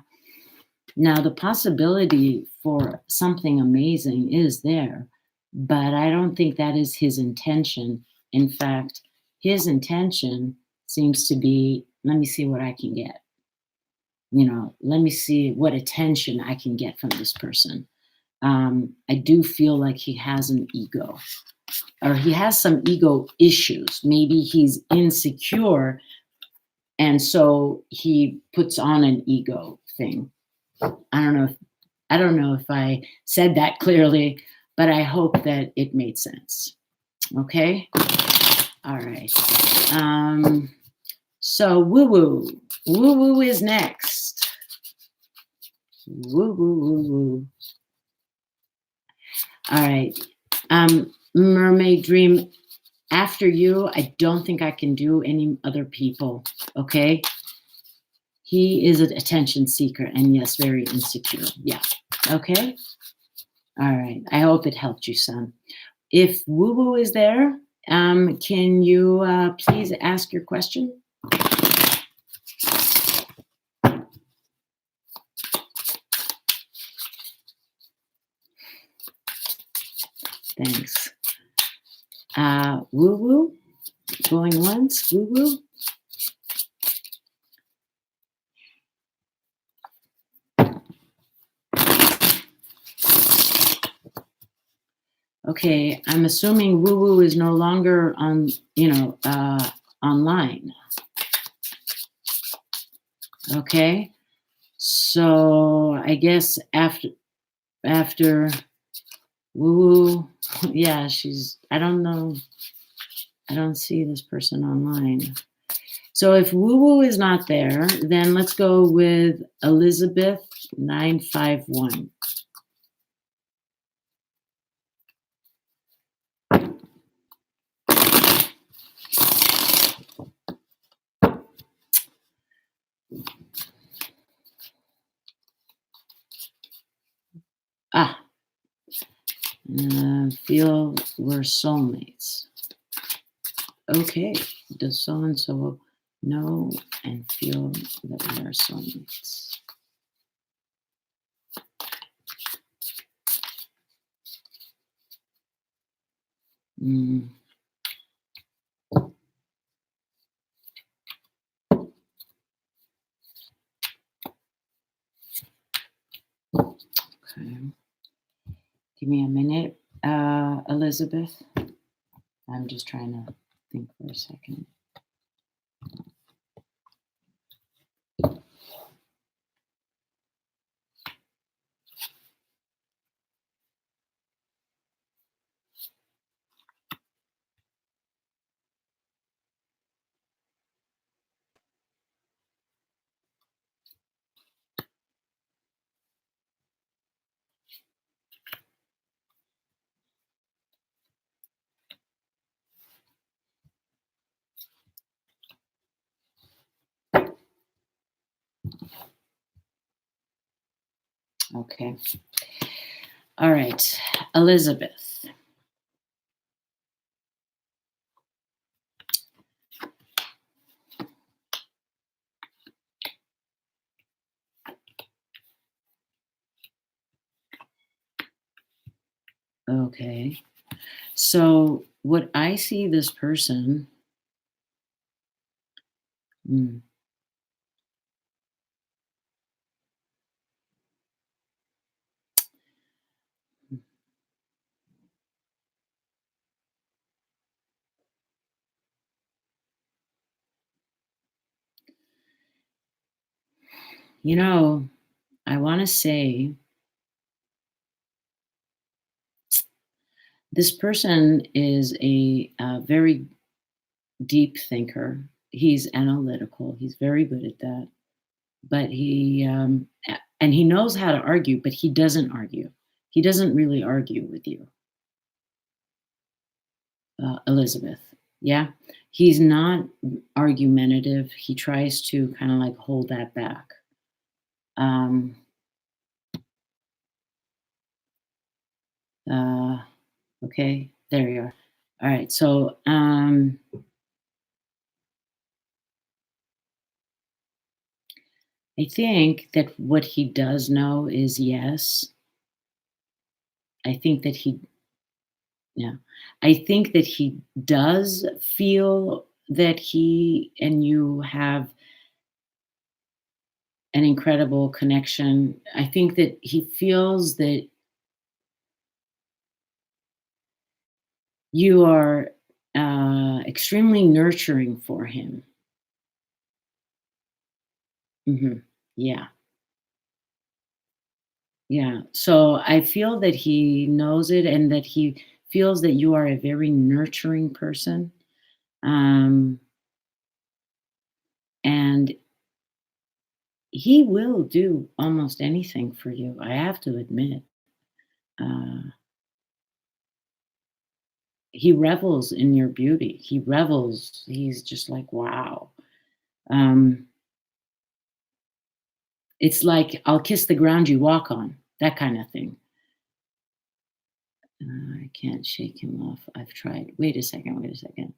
Now, the possibility for something amazing is there, but I don't think that is his intention. In fact, his intention seems to be, let me see what I can get. Let me see what attention I can get from this person. I do feel like he has an ego, or he has some ego issues. Maybe he's insecure, and so he puts on an ego thing. I don't know if I said that clearly, but I hope that it made sense. Okay? All right. So woo woo. Woo woo is next. Woo woo woo woo. All right. Mermaid Dream, after you, I don't think I can do any other people. Okay? He is an attention seeker and yes, very insecure. Yeah. Okay? All right. I hope it helped you, son. If Woo Woo is there, can you please ask your question? Thanks. Woo Woo, going once. Woo Woo. Okay, I'm assuming Woo Woo is no longer on, online. Okay, so I guess after Woo Woo, yeah, I don't know. I don't see this person online. So if Woo Woo is not there, then let's go with Elizabeth 951. Feel we're soulmates. Okay, does so-and-so know and feel that we are soulmates? Okay. Give me a minute, Elizabeth. I'm just trying to think for a second. Okay. All right, Elizabeth. Okay. So what I see this person, I want to say this person is a very deep thinker. He's analytical. He's very good at that. But and he knows how to argue, but he doesn't argue. He doesn't really argue with you, Elizabeth. Yeah. He's not argumentative. He tries to kind of like hold that back. Okay, there you are. All right. So, I think that what he does know is yes. I think that yeah. I think that he does feel that he and you have an incredible connection. I think that he feels that You are extremely nurturing for him. Yeah, yeah. So I feel that he knows it and that he feels that you are a very nurturing person. Um, and he will do almost anything for you, I have to admit. Uh, he revels in your beauty. He revels. He's just like, wow. Um, it's like, I'll kiss the ground you walk on, that kind of thing. I can't shake him off. I've tried. Wait a second. Wait a second.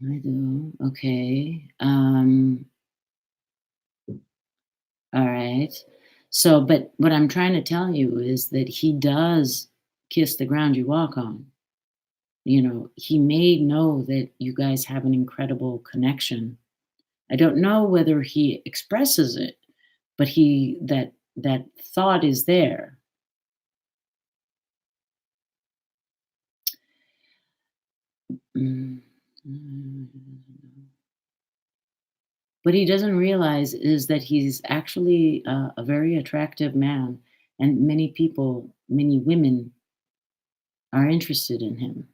I do. Okay. All right. So, but what I'm trying to tell you is that he does kiss the ground you walk on. You know, he may know that you guys have an incredible connection. I don't know whether he expresses it, but that thought is there. Mm. What he doesn't realize is that he's actually a very attractive man, and many people, many women are interested in him.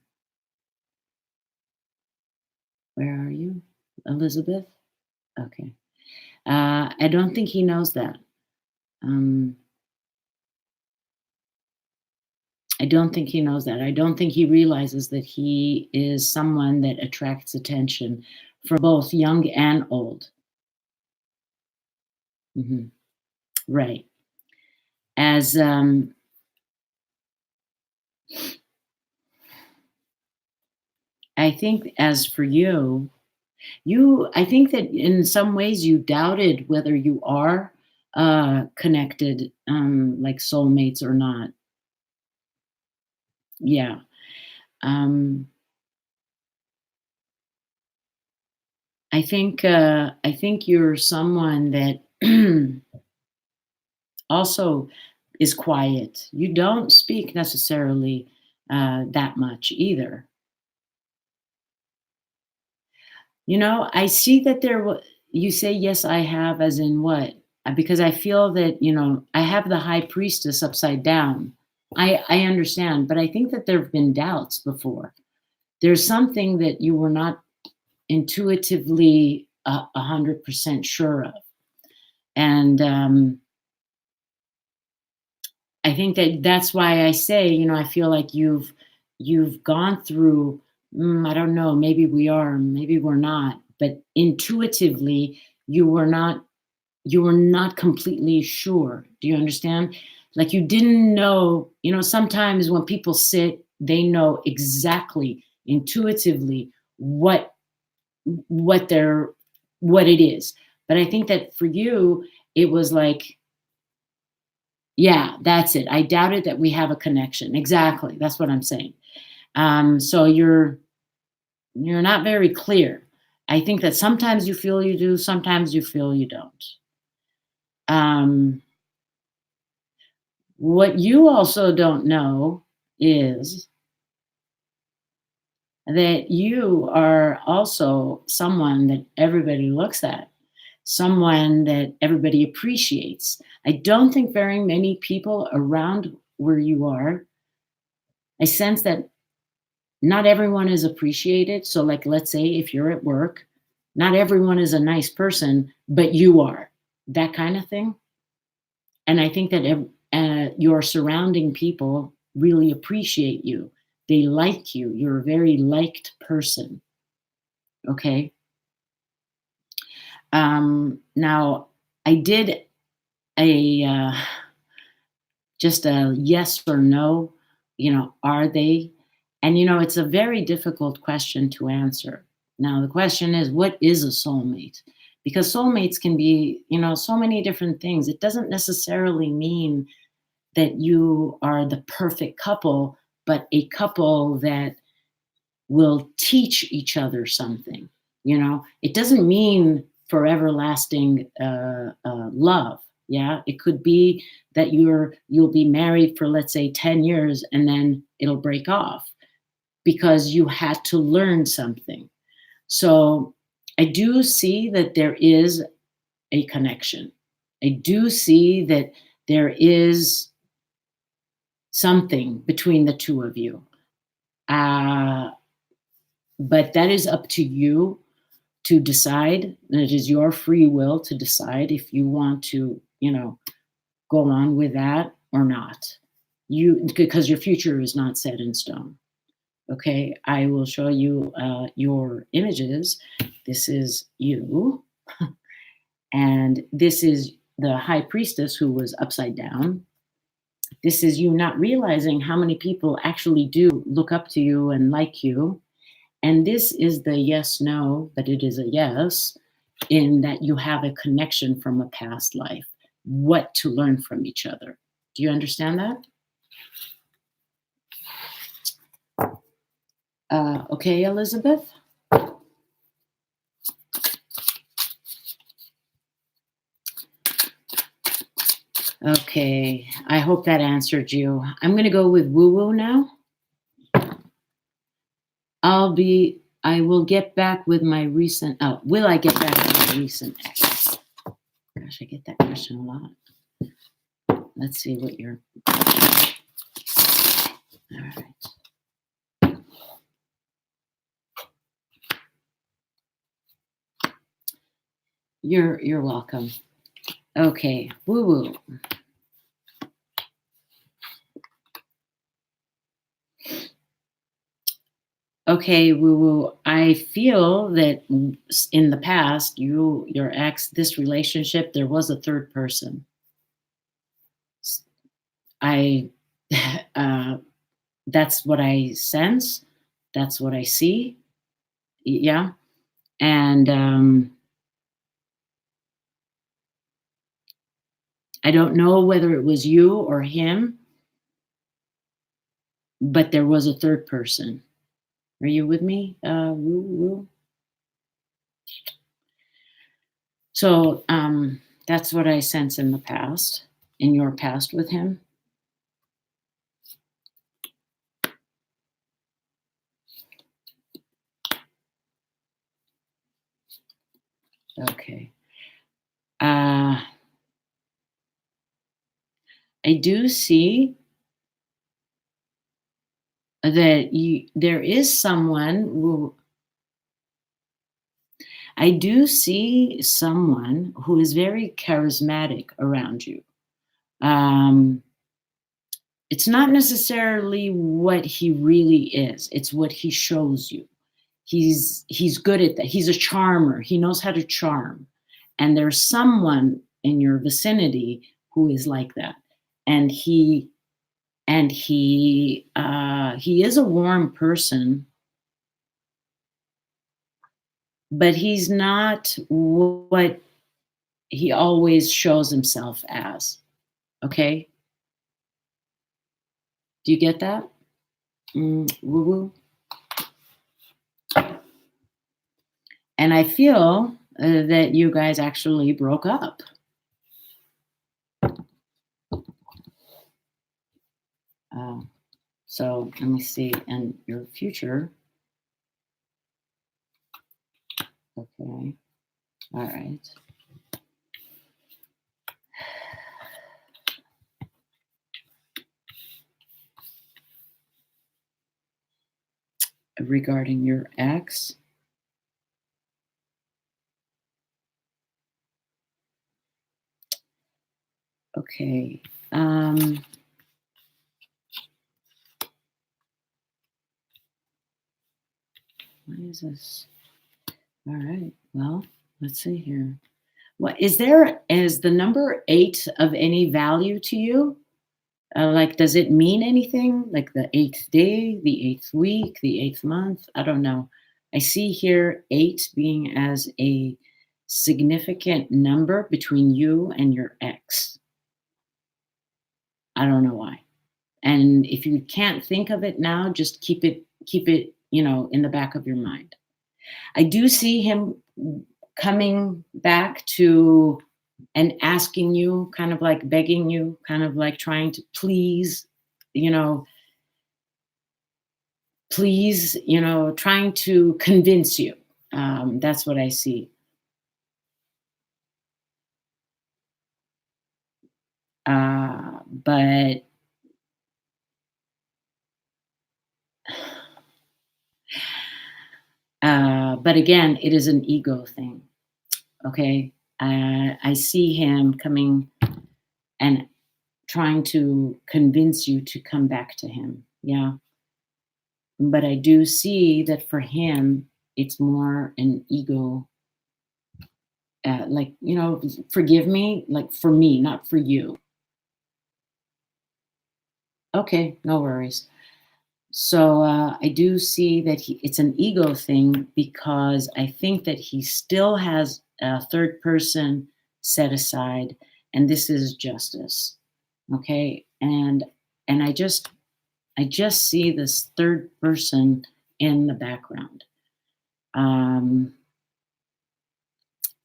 Where are you, Elizabeth? Okay. I don't think he knows that. Um, I don't think he knows that. I don't think he realizes that he is someone that attracts attention from both young and old. Mhm. Right. As I think, as for you, I think that in some ways you doubted whether you are connected, like soulmates or not. Yeah. Um, I think you're someone that also is quiet. You don't speak necessarily that much either. You know, I see that you say, yes, I have, as in what? Because I feel that, you know, I have the high priestess upside down. I understand, but I think that there have been doubts before. There's something that you were not intuitively 100% sure of. And I think that that's why I say, you know, I feel like you've gone through, I don't know, maybe we are, maybe we're not, but intuitively you were not completely sure. Do you understand? Like you didn't know, you know, sometimes when people sit, they know exactly intuitively what they're what it is. But I think that for you, it was like, yeah, that's it. I doubted that we have a connection. Exactly. That's what I'm saying. So you're not very clear. I think that sometimes you feel you do, sometimes you feel you don't. Um, what you also don't know is that you are also someone that everybody looks at, someone that everybody appreciates. I don't think very many people around where you are, I sense that not everyone is appreciated. So, like, let's say if you're at work, not everyone is a nice person, but you are, that kind of thing. And I think that your surrounding people really appreciate you. They like you. You're a very liked person. Okay. Now, I did a just a yes or no, you know, are they? And, you know, it's a very difficult question to answer. Now, the question is, what is a soulmate? Because soulmates can be, you know, so many different things. It doesn't necessarily mean that you are the perfect couple, but a couple that will teach each other something. You know, it doesn't mean for everlasting love. Yeah, it could be that you'll be married for, let's say, 10 years, and then it'll break off because you had to learn something. So I do see that there is a connection. I do see that there is something between the two of you. Uh, but that is up to you to decide. And it is your free will to decide if you want to, go on with that or not. Because your future is not set in stone. Okay, I will show you your images. This is you, and this is the high priestess who was upside down. This is you not realizing how many people actually do look up to you and like you. And this is the yes, no, but it is a yes, in that you have a connection from a past life, what to learn from each other. Do you understand that? Okay, Elizabeth? Okay, I hope that answered you. I'm going to go with woo-woo now. I will get back with my recent, will I get back with my recent ex? Gosh, I get that question a lot. Let's see what you're, all right. You're welcome. Okay, woo-woo. Okay, woo-woo, I feel that in the past, your ex, this relationship, there was a third person. I, that's what I sense. That's what I see. Yeah. And I don't know whether it was you or him, but there was a third person. Are you with me? Woo, woo. So that's what I sense in the past, in your past with him. Okay. I do see that there is someone who, I do see someone who is very charismatic around you. It's not necessarily what he really is, it's what he shows you. He's good at that. He's a charmer. He knows how to charm. And there's someone in your vicinity who is like that. And he is a warm person, but he's not what he always shows himself as. Okay? Do you get that? Woo-woo. And I feel that you guys actually broke up. So let me see, and your future. Okay, all right. Regarding your ex. Okay. What is this? All right. Well, let's see here. What is the number 8 of any value to you? Like, does it mean anything? Like the 8th day, the 8th week, the 8th month? I don't know. I see here 8 being as a significant number between you and your ex. I don't know why. And if you can't think of it now, just keep it, in the back of your mind. I do see him coming back to and asking you, kind of like begging you, kind of like trying to please, you know, trying to convince you. That's what I see. But but again, it is an ego thing. Okay, I see him coming and trying to convince you to come back to him. Yeah, but I do see that for him, it's more an ego. Like, forgive me, like for me, not for you. Okay, no worries. So I do see that it's an ego thing because I think that he still has a third person set aside, and this is justice. Okay, and I just see this third person in the background. Um,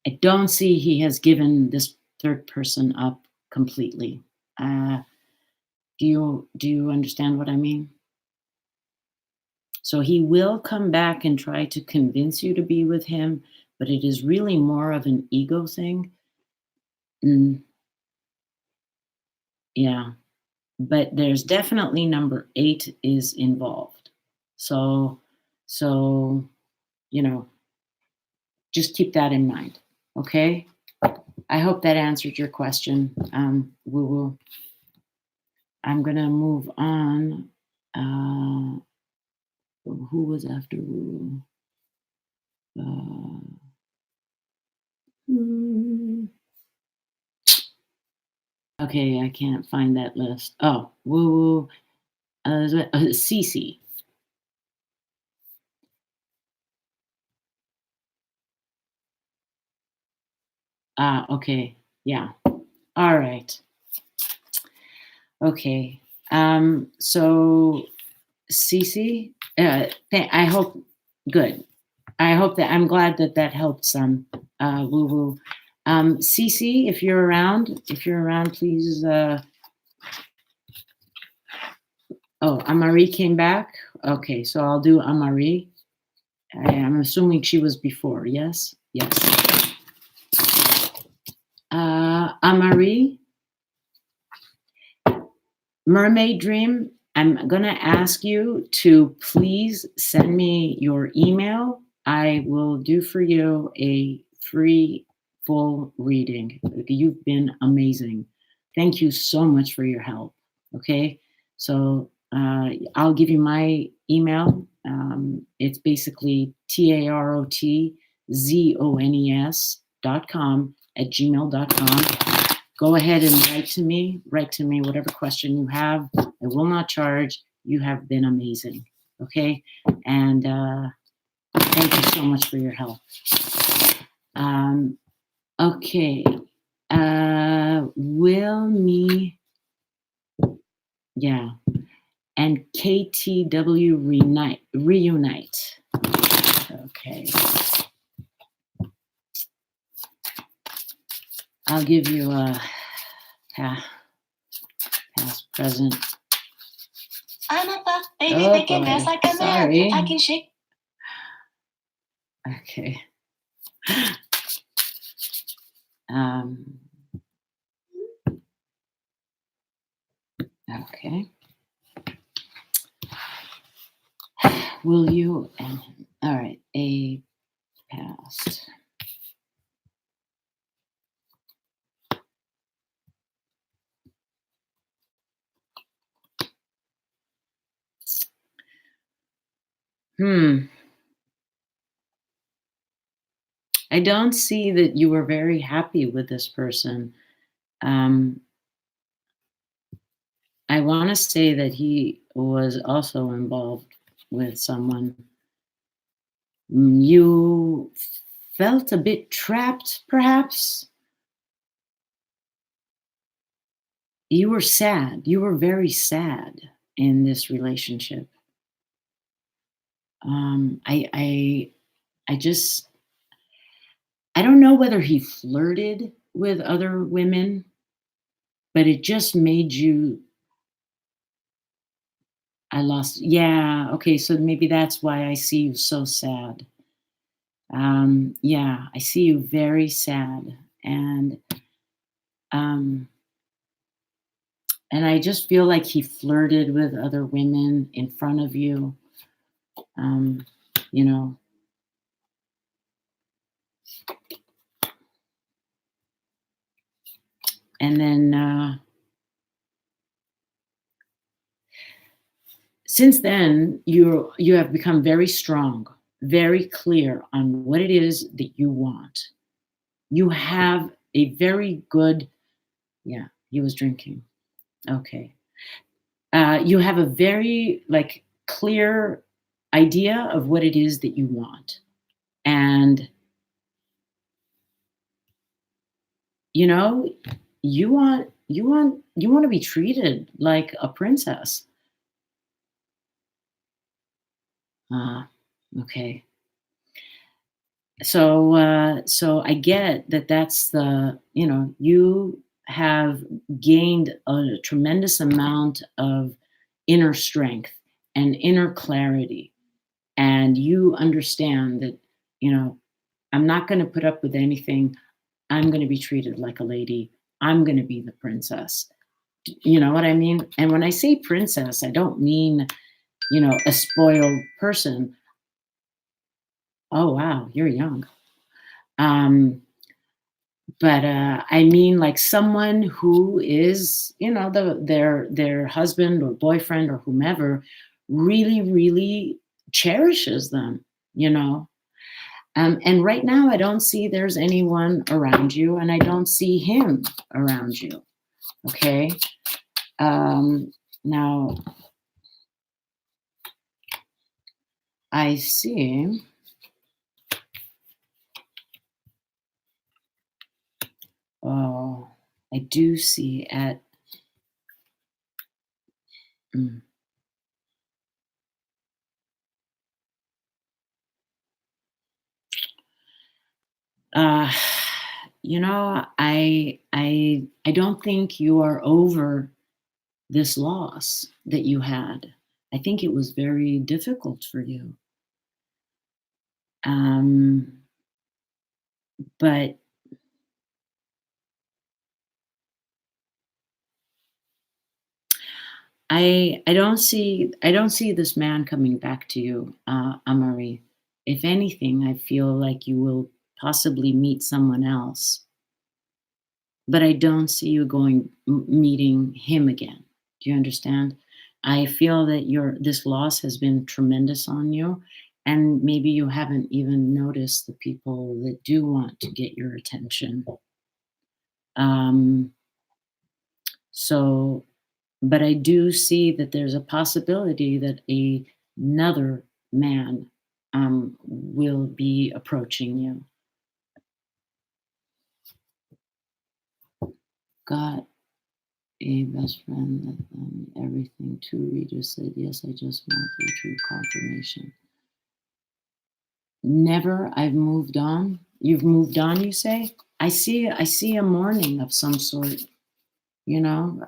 I don't see he has given this third person up completely. Uh, do you understand what I mean? So he will come back and try to convince you to be with him, but it is really more of an ego thing. Mm, yeah, but there's definitely number 8 is involved. So so you know, just keep that in mind. Okay. I hope that answered your question. We will. I'm gonna move on. Who was after Woo? Uh, hmm. Okay, I can't find that list. Oh, Woo, Cece. Ah, okay. Yeah. All right. Okay. So Cece, I hope good. I hope that I'm glad that that helped some. Woo woo. Cece, if you're around, please. Oh, Amari came back. Okay, so I'll do Amari. I'm assuming she was before. Yes. Yes. Amari, Mermaid Dream. I'm gonna ask you to please send me your email. I will do for you a free full reading. You've been amazing. Thank you so much for your help. Okay, so I'll give you my email. It's basically tarotzone.com@gmail.com. Go ahead and write to me whatever question you have. I will not charge. You have been amazing. Okay, and thank you so much for your help. Okay. Will me, yeah, and KTW reunite. Okay. I'll give you a past, present. Baby, oh, thinking dance like a sorry. Man. I can shake. Okay. Okay. Will you? All right. A past. I don't see that you were very happy with this person. I want to say that he was also involved with someone. You felt a bit trapped, perhaps. You were sad. You were very sad in this relationship. I just, I don't know whether he flirted with other women, but it just made you I lost yeah, okay, so maybe that's why I see you so sad. Yeah, I see you very sad, and, um and I just feel like he flirted with other women in front of you, um, you know, and then, since then, you have become very strong, very clear on what it is that you want. You have a very good yeah, he was drinking. Okay. You have a very, like, clear idea of what it is that you want, and, you know, you wanna be treated like a princess. Ah, okay. So I get that that's you have gained a tremendous amount of inner strength and inner clarity, and you understand that, you know, I'm not gonna put up with anything. I'm gonna be treated like a lady. I'm gonna be the princess. You know what I mean? And when I say princess, I don't mean, a spoiled person. Oh, wow, you're young. Um, but I mean, like, someone who is, their husband or boyfriend or whomever really, really cherishes them, you know. And right now, I don't see there's anyone around you, and I don't see him around you. Okay. Now I see. Oh, I do see at. mm, Uh, I don't think you are over this loss that you had. I think it was very difficult for you. Um, but I don't see this man coming back to you, Amari. If anything, I feel like you will possibly meet someone else, but I don't see you meeting him again. Do you understand? I feel that your this loss has been tremendous on you, and maybe you haven't even noticed the people that do want to get your attention. Um, so, but I do see that there's a possibility that another man will be approaching you. Got a best friend that everything. Two readers said yes. I just want the true confirmation. Never. I've moved on. You've moved on. You say. I see a mourning of some sort. You know.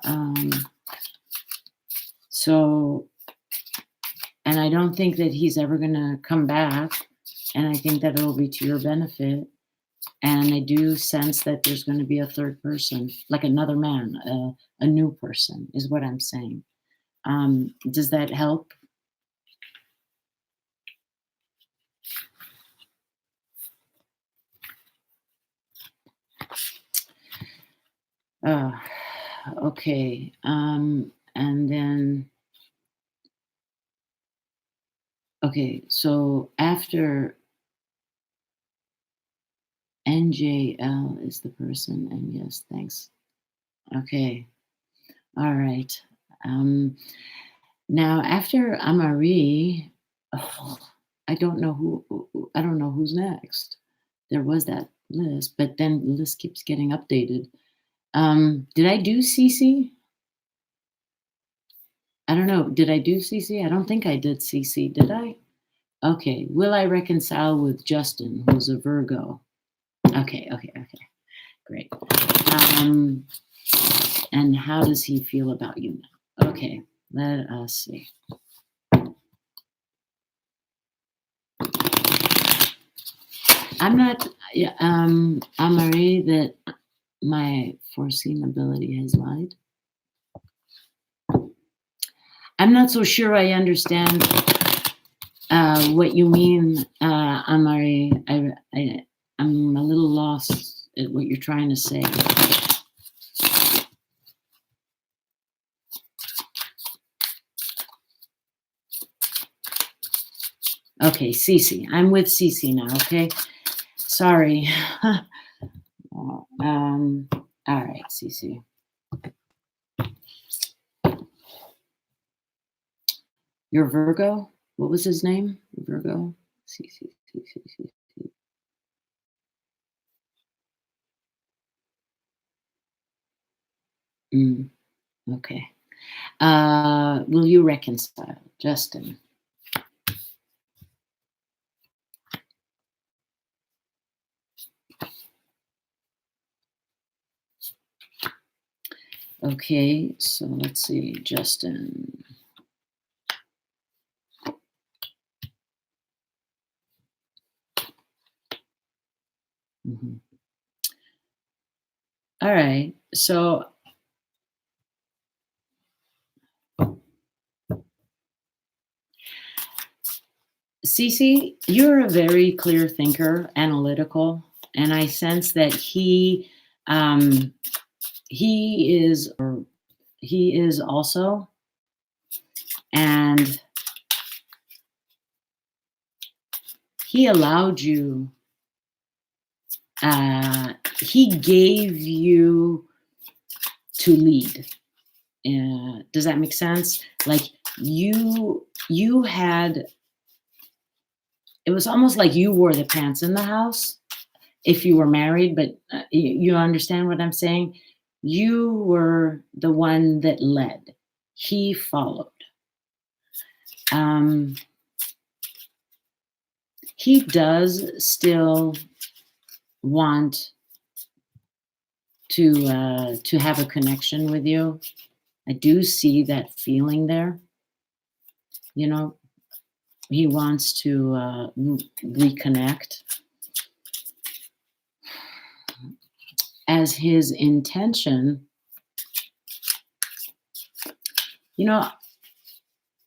So, and I don't think that he's ever going to come back. And I think that it'll be to your benefit. And I do sense that there's going to be a third person, like another man, a new person, is what I'm saying. Does that help? Uh, okay. And then, okay. So after NJL is the person, and yes, thanks. Okay. All right. Um, Now after Amari, oh, I don't know who's next. There was that list, but then the list keeps getting updated. Did I do Cece? I don't know. Did I do Cece? I don't think I did Cece. Did I? Okay. Will I reconcile with Justin, who's a Virgo? Okay. Okay. Okay. Great. And how does he feel about you now? Okay, let us see. I'm not, Amari, that my foreseen ability has lied. I'm not so sure I understand what you mean, Amari. I'm a little lost at what you're trying to say. Okay, Cece. I'm with Cece now, okay? Sorry. All right, Cece. You're Virgo? What was his name? Virgo? Cece. Okay. Will you reconcile, Justin? Okay, so let's see, Justin. All right, so Cece, you're a very clear thinker, analytical, and I sense that he is also, and he allowed you. He gave you to lead. Does that make sense? Like you had. It was almost like you wore the pants in the house if you were married, but you understand what I'm saying? You were the one that led. He followed. He does still want to have a connection with you. I do see that feeling there. You know, he wants to reconnect. As his intention, you know,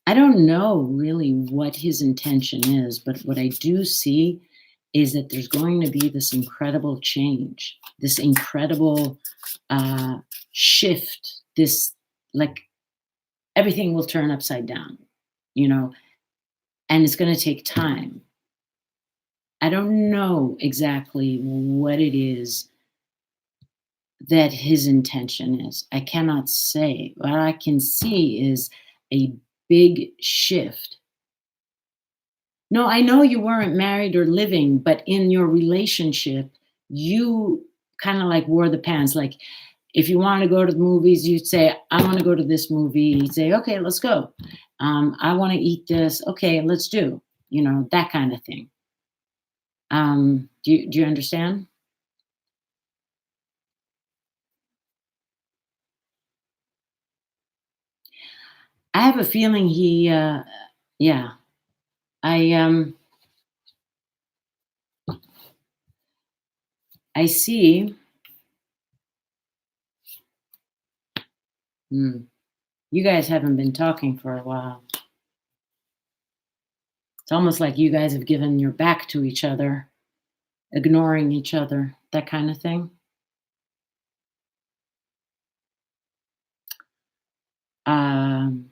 I don't know really what his intention is, but what I do see is that there's going to be this incredible change, this incredible shift, this, like, everything will turn upside down, you know, and it's going to take time. I don't know exactly what it is that his intention is. I cannot say. What I can see is a big shift. No, I know you weren't married or living, but in your relationship, you kind of like wore the pants. Like, if you want to go to the movies, you'd say, I want to go to this movie. He'd say, okay, let's go. I want to eat this. Okay, let's do, you know, that kind of thing. Do you understand? I have a feeling yeah, I I see. You guys haven't been talking for a while. It's almost like you guys have given your back to each other, ignoring each other, that kind of thing. Um,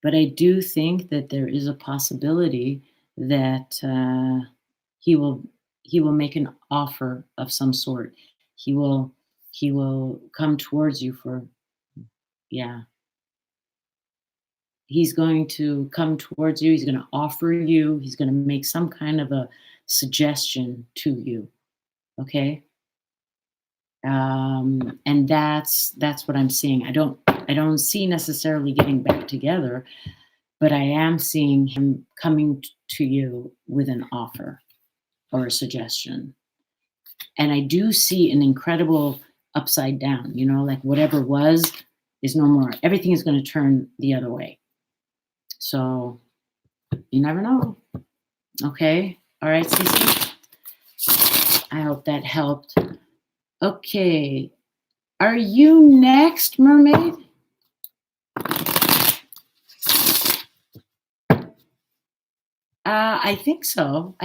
but I do think that there is a possibility that he will he will make an offer of some sort. He will he will come towards you for, yeah. He's going to come towards you. He's going to offer you. He's going to make some kind of a suggestion to you. Okay. And that's what I'm seeing. I don't see necessarily getting back together, but I am seeing him coming to you with an offer or a suggestion. And I do see an incredible upside down, like whatever was is no more. Everything is going to turn the other way. So you never know. Okay. All right, Cece. I hope that helped. Okay. Are you next, mermaid? I think so.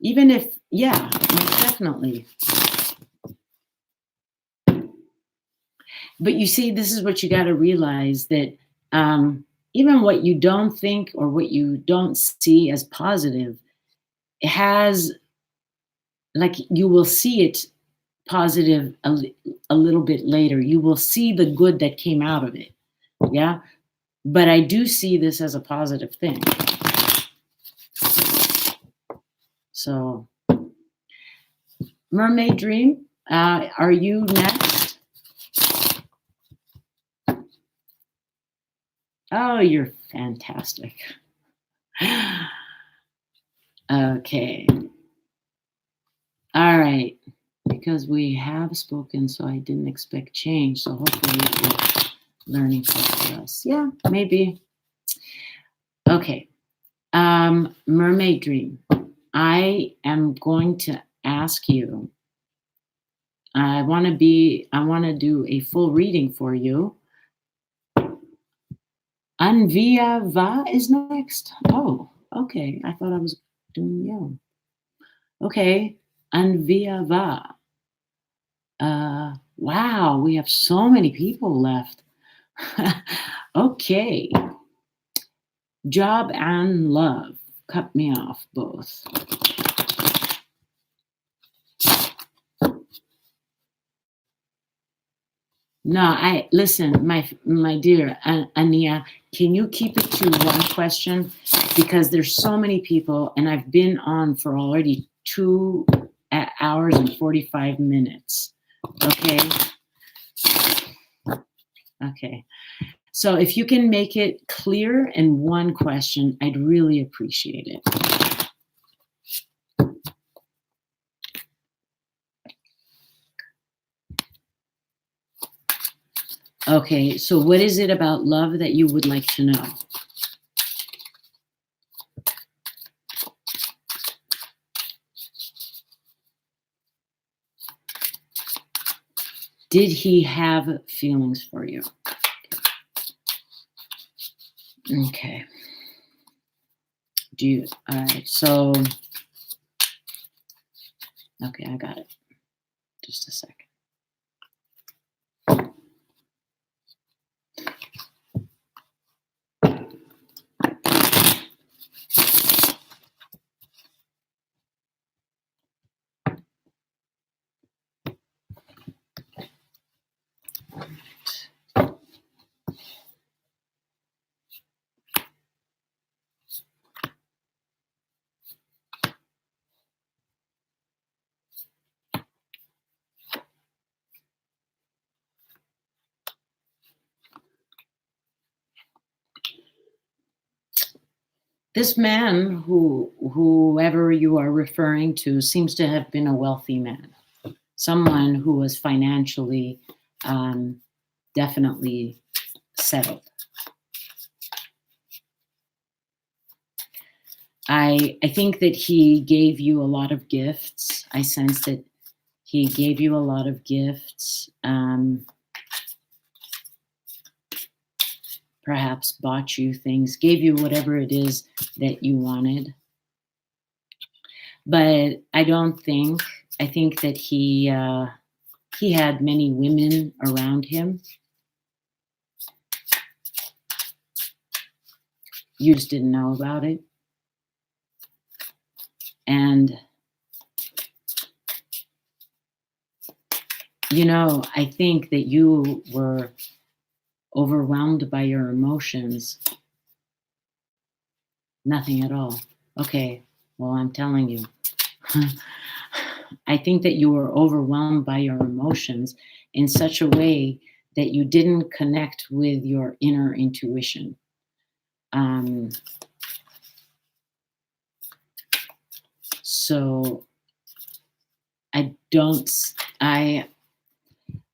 Even if, yeah, most definitely. But you see, this is what you got to realize, that even what you don't think or what you don't see as positive, it has, like, you will see it positive a little bit later. You will see the good that came out of it. Yeah. But I do see this as a positive thing. So, Mermaid Dream, are you next? Oh, you're fantastic. Okay. All right. Because we have spoken, so I didn't expect change. So hopefully it's learning for us. Yeah, maybe. Okay. Mermaid Dream. I am going to ask you. I want to do a full reading for you. Anvia Va is next. Oh, okay. I thought I was doing you. Okay. Anvia Va. Wow, we have so many people left. Okay. Job and love. Cut me off both. No, listen, my dear Ania, can you keep it to one question? Because there's so many people, and I've been on for already 2 hours and 45 minutes. Okay. Okay. So if you can make it clear in one question, I'd really appreciate it. Okay, so what is it about love that you would like to know? Did he have feelings for you? Okay. All right, so, okay, I got it. Just a second. This man, whoever you are referring to, seems to have been a wealthy man, someone who was financially definitely settled. I think that he gave you a lot of gifts. I sense that he gave you a lot of gifts. Perhaps bought you things, gave you whatever it is that you wanted. But I think that he had many women around him. You just didn't know about it. And, I think that you were overwhelmed by your emotions. Nothing at all. Okay, well, I'm telling you. I think that you were overwhelmed by your emotions in such a way that you didn't connect with your inner intuition. So I don't,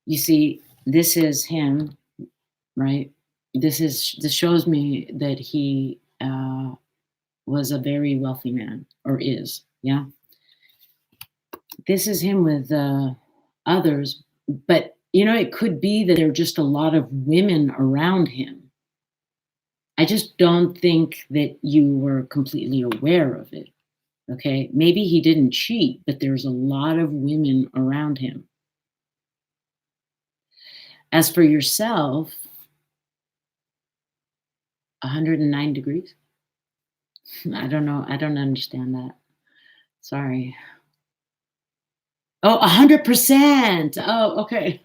you see, this is him, right? This shows me that he was a very wealthy man, or is, yeah. This is him with others, but it could be that there are just a lot of women around him. I just don't think that you were completely aware of it. Okay, maybe he didn't cheat, but there's a lot of women around him. As for yourself, 109 degrees? I don't know. I don't understand that. Sorry. Oh, 100%. Oh, okay.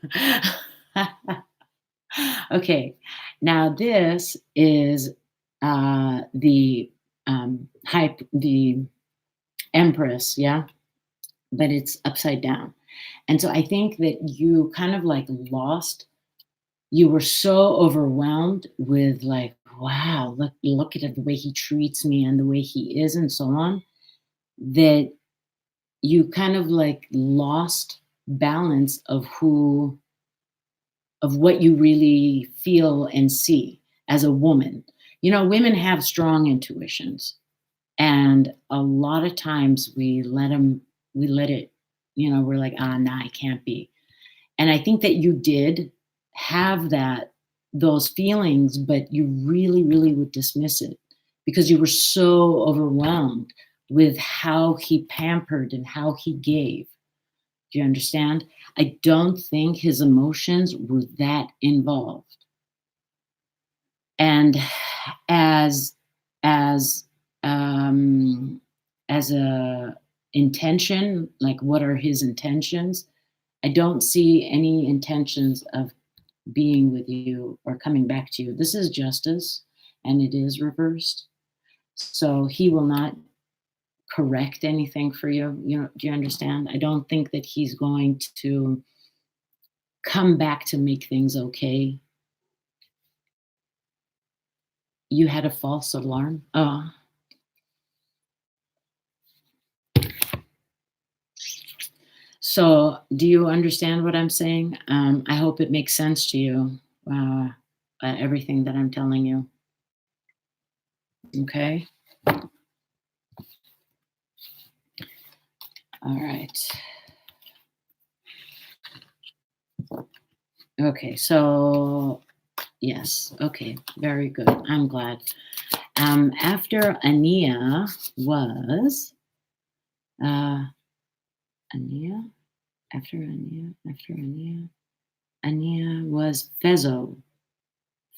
Okay. Now this is the Empress, yeah, but it's upside down. And so I think that you kind of like lost. You were so overwhelmed with like, wow, look at the way he treats me and the way he is and so on, that you kind of like lost balance of what you really feel and see as a woman. Women have strong intuitions, and a lot of times we let it, we're like, nah, it can't be. And I think that you did have those feelings, but you really, really would dismiss it because you were so overwhelmed with how he pampered and how he gave. Do you understand? I don't think his emotions were that involved. And as as as a intention, like what are his intentions? I don't see any intentions of being with you or coming back to you. This is justice, and it is reversed. So he will not correct anything for you. Do you understand? I don't think that he's going to come back to make things okay. You had a false alarm. Oh. So, do you understand what I'm saying? I hope it makes sense to you, everything that I'm telling you. Okay? All right. Okay, so yes, okay, very good. I'm glad. After Ania was Ania, after Ania was Fezzo.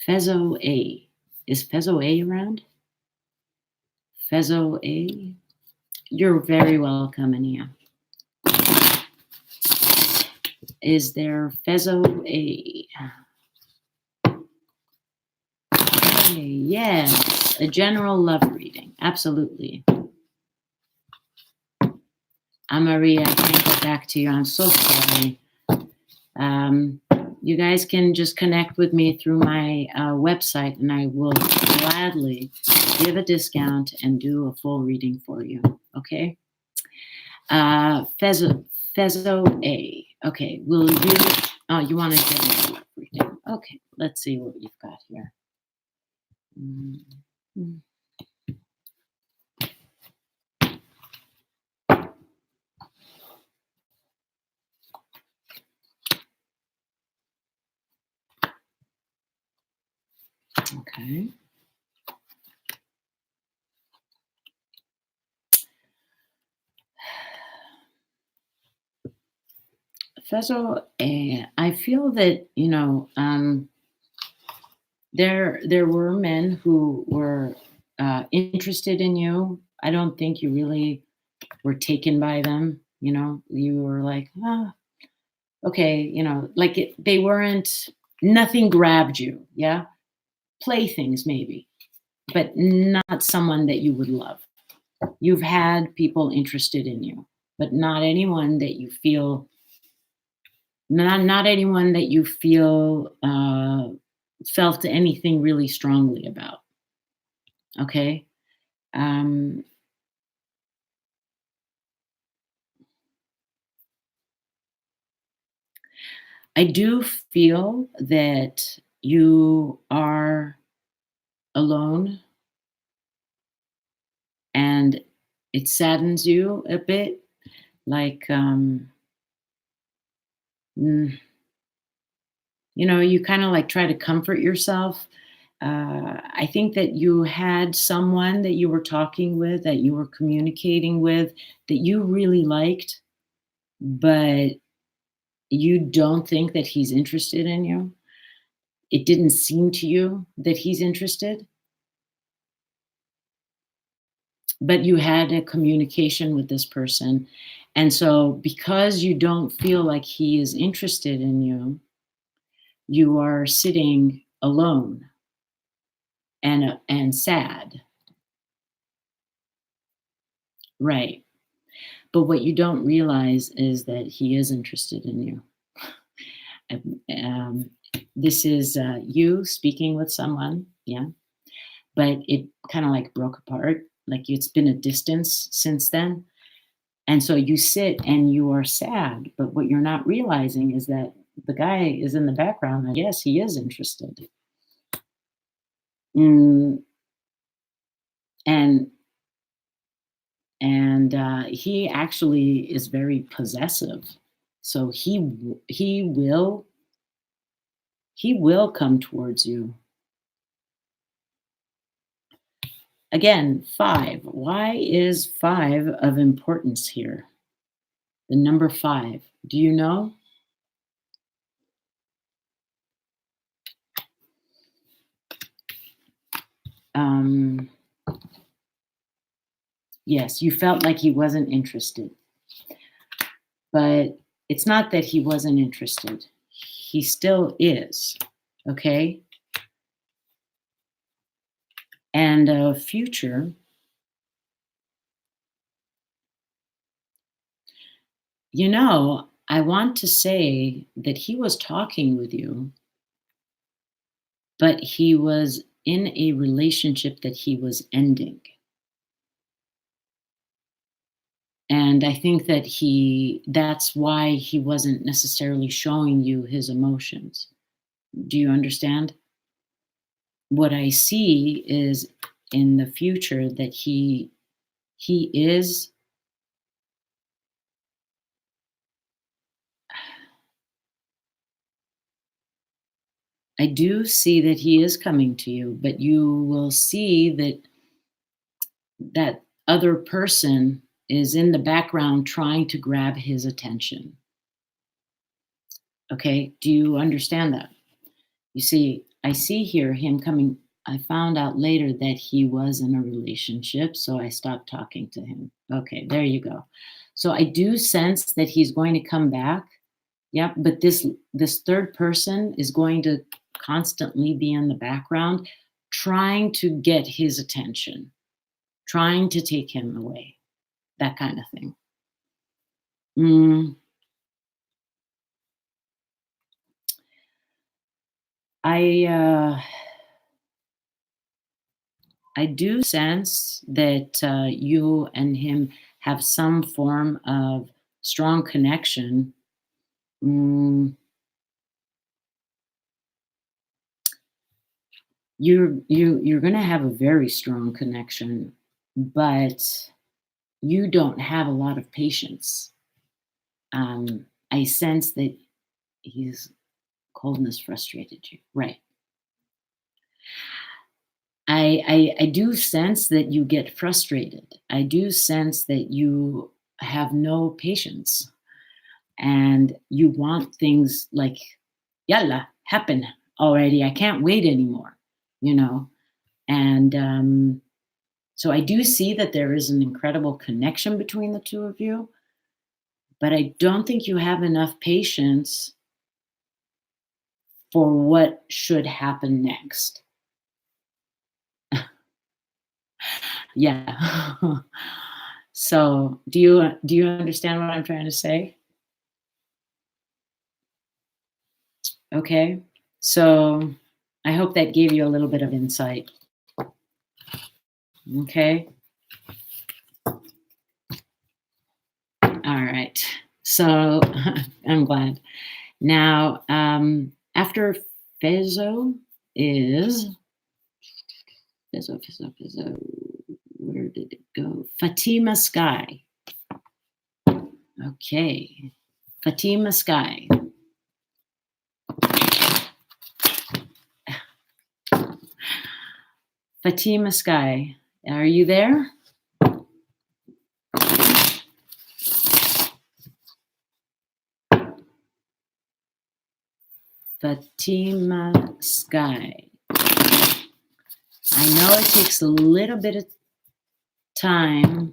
Fezzo A. Is Fezzo A around? Fezzo A? You're very welcome, Ania. Is there Fezzo A? Okay, yes, a general love reading. Absolutely. Maria, I can't get back to you. I'm so sorry. You guys can just connect with me through my website, and I will gladly give a discount and do a full reading for you. Okay? Fezzo A. Okay, will you? Oh, you want to get a reading? Okay, let's see what you've got here. Mm-hmm. Okay. Fezzo, I feel that there were men who were interested in you. I don't think you really were taken by them. You were like, okay, like they weren't. Nothing grabbed you. Yeah, playthings maybe, but not someone that you would love. You've had people interested in you, but not anyone that you feel. Not anyone that you feel felt anything really strongly about. Okay. Um, I do feel that you are alone, and it saddens you a bit. Like, mm, you kind of like try to comfort yourself. I think that you had someone that you were talking with, that you were communicating with, that you really liked, but you don't think that he's interested in you. It didn't seem to you that he's interested, but you had a communication with this person. And so, because you don't feel like he is interested in you, you are sitting alone and sad. Right. But what you don't realize is that he is interested in you. Um, this is you speaking with someone, yeah, but it kind of like broke apart. Like it's been a distance since then. And so you sit and you are sad. But what you're not realizing is that the guy is in the background. And yes, he is interested. Mm, and he actually is very possessive. So he will come towards you. Again, 5. Why is 5 of importance here? The number 5. Do you know? Um, yes, you felt like he wasn't interested. But it's not that he wasn't interested. He still is. Okay? And future, I want to say that he was talking with you, but he was in a relationship that he was ending. And I think that that's why he wasn't necessarily showing you his emotions. Do you understand? What I see is in the future that he is, I do see that he is coming to you, but you will see that that other person is in the background trying to grab his attention. Okay? Do you understand that? You see, I see here him coming. I found out later that he was in a relationship, so I stopped talking to him. Okay, there you go. So I do sense that he's going to come back. Yep, but this third person is going to constantly be in the background trying to get his attention, trying to take him away. That kind of thing. Mm, I I do sense that you and him have some form of strong connection. Mm, you're going to have a very strong connection, but you don't have a lot of patience. I sense that his coldness frustrated you, right? I do sense that you get frustrated. I do sense that you have no patience and you want things like, yalla, happen already. I can't wait anymore, you know? And so I do see that there is an incredible connection between the two of you, but I don't think you have enough patience for what should happen next. Yeah. So do you understand what I'm trying to say? Okay. So I hope that gave you a little bit of insight. Okay. All right. So I'm glad. Now, after Faysal is Faysal. Where did it go? Fatima Sky. Okay, Fatima Sky. Fatima Sky, are you there? Fatima Sky. I know it takes a little bit of time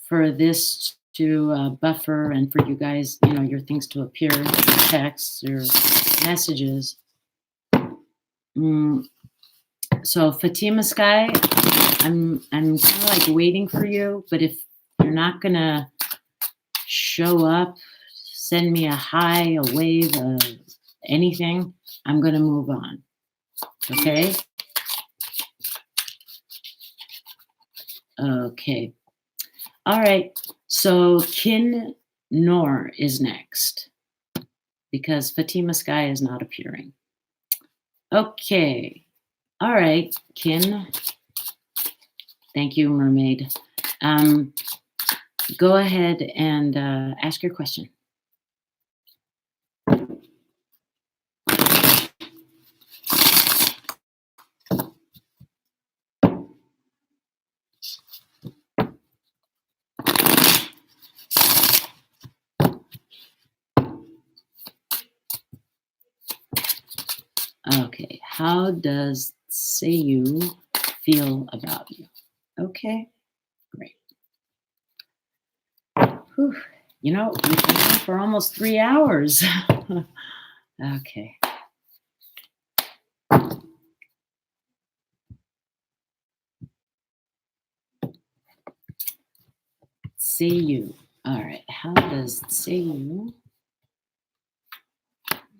for this to buffer and for you guys, your things to appear, your texts, your messages. So Fatima Sky, I'm kind of like waiting for you, but if you're not gonna show up, send me a hi, a wave, anything, I'm gonna move on. Okay? Okay. All right. So Nor is next because Fatima Sky is not appearing. Okay. All right, Thank you, Mermaid. Go ahead and ask your question. Okay, how does Seiyu feel about you? Okay, great. Whew. We've been on for almost 3 hours. Okay. Seiyu. All right, how does Seiyu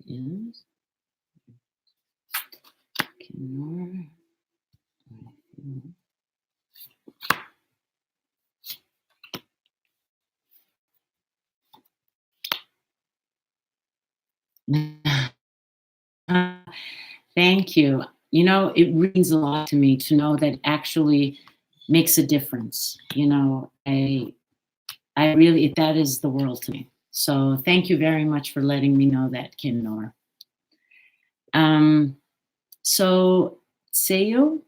is Nora. Thank you. It means a lot to me to know that actually makes a difference. I really, that is the world to me. So thank you very much for letting me know that, Nora. So Seiyu,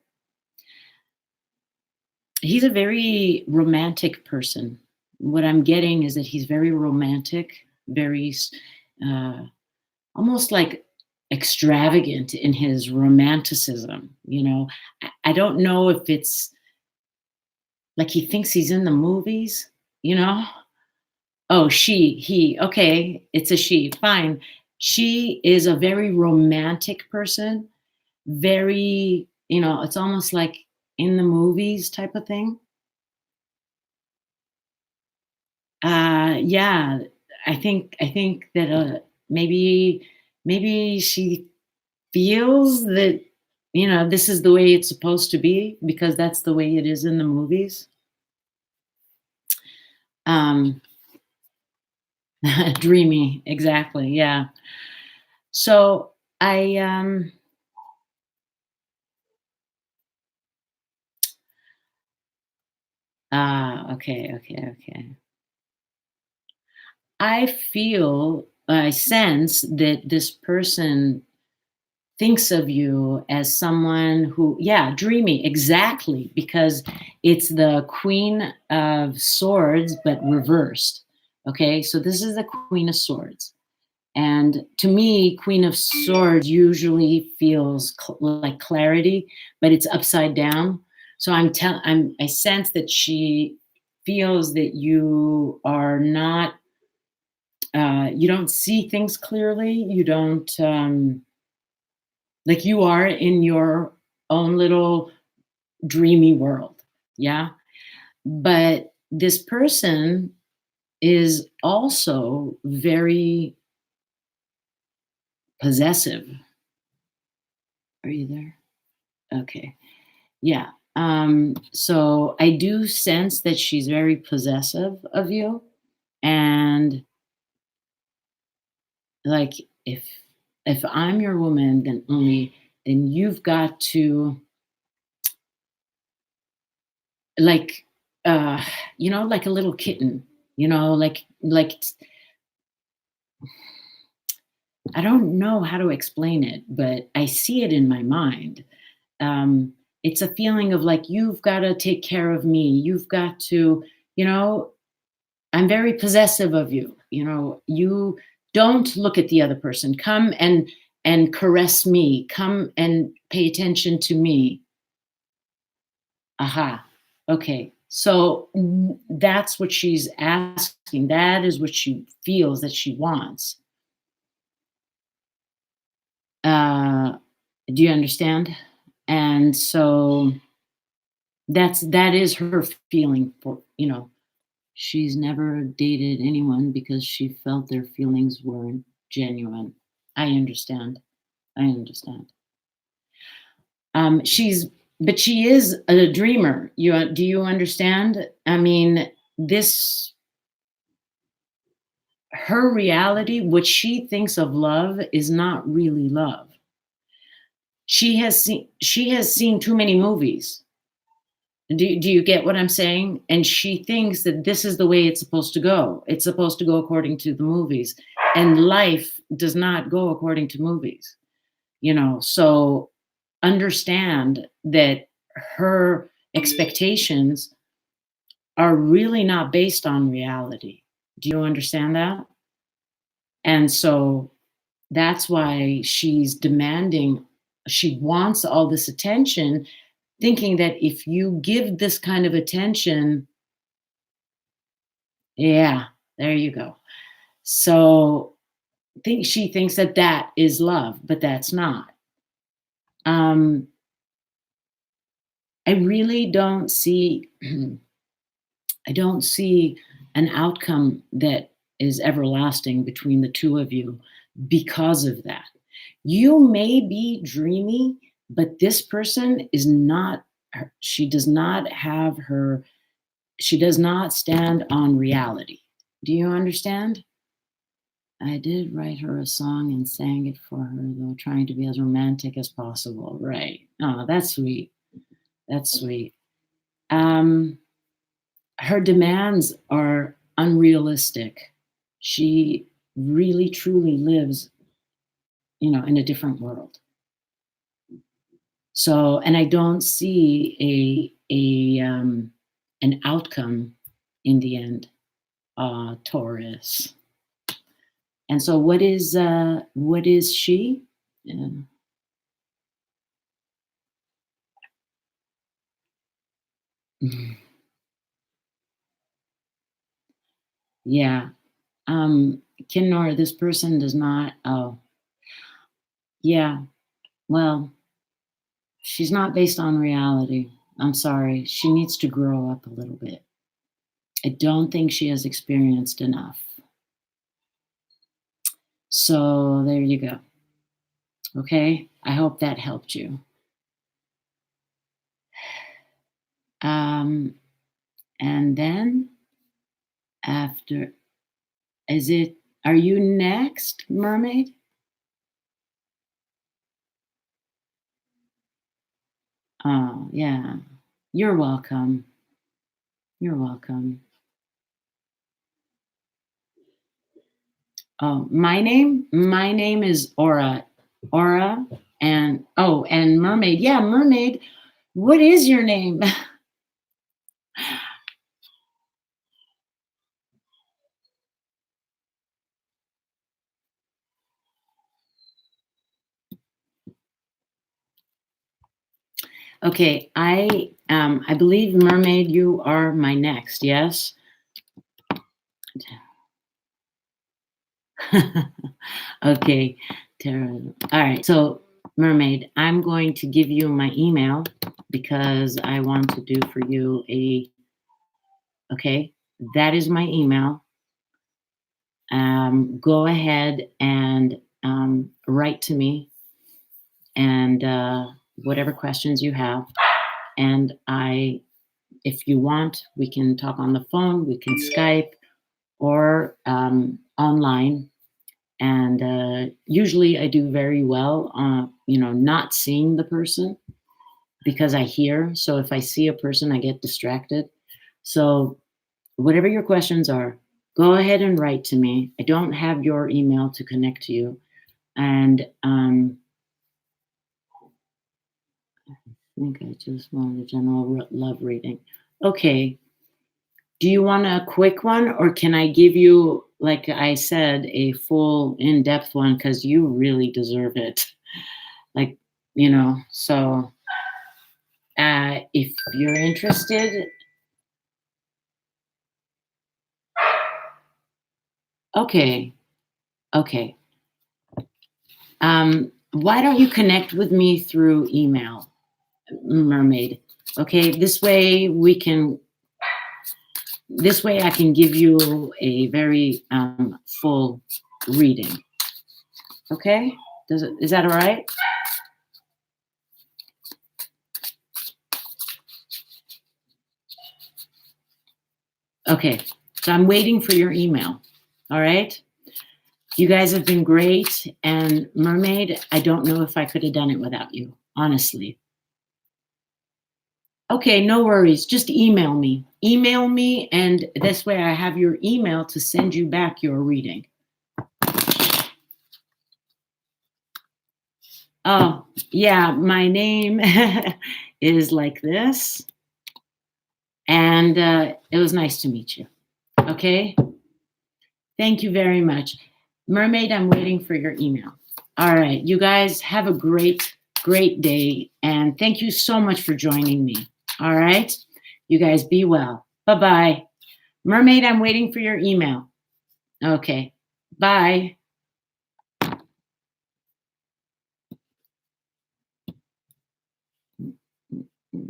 he's a very romantic person. What I'm getting is that he's very romantic, very almost like extravagant in his romanticism. I don't know if it's like he thinks he's in the movies, Oh, he. Okay, it's a she. Fine. She is a very romantic person, very, it's almost like in the movies type of thing. Yeah, I think that maybe she feels that this is the way it's supposed to be because that's the way it is in the movies. Dreamy, exactly. Yeah. So I okay. I sense that this person thinks of you as someone who, yeah, dreamy, exactly, because it's the Queen of Swords, but reversed. Okay, so this is the Queen of Swords. And to me, Queen of Swords usually feels like clarity, but it's upside down. So I sense that she feels that you are not, you don't see things clearly. You don't, like you are in your own little dreamy world. Yeah. But this person is also very possessive. Are you there? Okay. Yeah. So I do sense that she's very possessive of you. And Like, if I'm your woman, then you've got to, like, uh like a little kitten, like I don't know how to explain it, but I see it in my mind. um it's a feeling of like, you've got to take care of me, you've got to, you know I'm very possessive of you. You don't look at the other person. Come and caress me. Come and pay attention to me. Aha. Okay. So that's what she's asking. That is what she feels that she wants. Uh, do you understand? And so that is her feeling for, she's never dated anyone because she felt their feelings weren't genuine. I understand. I understand. She's, but she is a dreamer. Do you understand? I mean, this, her reality, what she thinks of love is not really love. She has seen too many movies. Do you get what I'm saying? And she thinks that this is the way it's supposed to go. It's supposed to go according to the movies. And life does not go according to movies. So understand that her expectations are really not based on reality. Do you understand that? And so that's why she's demanding, she wants all this attention, thinking that if you give this kind of attention, yeah, there you go. So she thinks that that is love, but that's not. Um, I really don't see I don't see an outcome that is everlasting between the two of you because of that. You may be dreamy, but this person is not, she does not have her, she does not stand on reality. Do you understand? I did write her a song and sang it for her, though, trying to be as romantic as possible. Right. Oh, that's sweet. That's sweet. Um, Her demands are unrealistic. She really truly lives, in a different world. So, and I don't see an outcome in the end. Taurus. And so, what is she? Yeah. Yeah. Nora, this person does not. Oh, yeah. Well, she's not based on reality. I'm sorry. She needs to grow up a little bit. I don't think she has experienced enough. So there you go. Okay. I hope that helped you. Um, and then after, are you next, mermaid? Oh, yeah. You're welcome. You're welcome. Oh, my name is Aura. Aura, and mermaid. Yeah, mermaid. What is your name? Okay, I believe, mermaid, you are my next. Yes. Okay, Tara. All right. So, mermaid, I'm going to give you my email because I want to do for you a. Okay, that is my email. Go ahead and write to me, and whatever questions you have. And if you want, we can talk on the phone, we can Skype, or online. And usually I do very well, not seeing the person because I hear. So if I see a person, I get distracted. So whatever your questions are, go ahead and write to me. I don't have your email to connect to you. And I think I just wanted a general love reading. Okay. Do you want a quick one, or can I give you, like I said, a full in-depth one? Because you really deserve it. Like, so if you're interested, okay. Okay. Why don't you connect with me through email, Mermaid? Okay, this way I can give you a very full reading. Okay? Is that all right? Okay, so I'm waiting for your email. All right? You guys have been great, and Mermaid, I don't know if I could have done it without you, honestly. Okay, no worries. Just email me. Email me, and this way I have your email to send you back your reading. Oh, yeah, my name is like this, and it was nice to meet you. Okay? Thank you very much. Mermaid, I'm waiting for your email. All right, you guys have a great, great day, and thank you so much for joining me. All right? You guys be well. Bye-bye. Mermaid, I'm waiting for your email. Okay. Bye.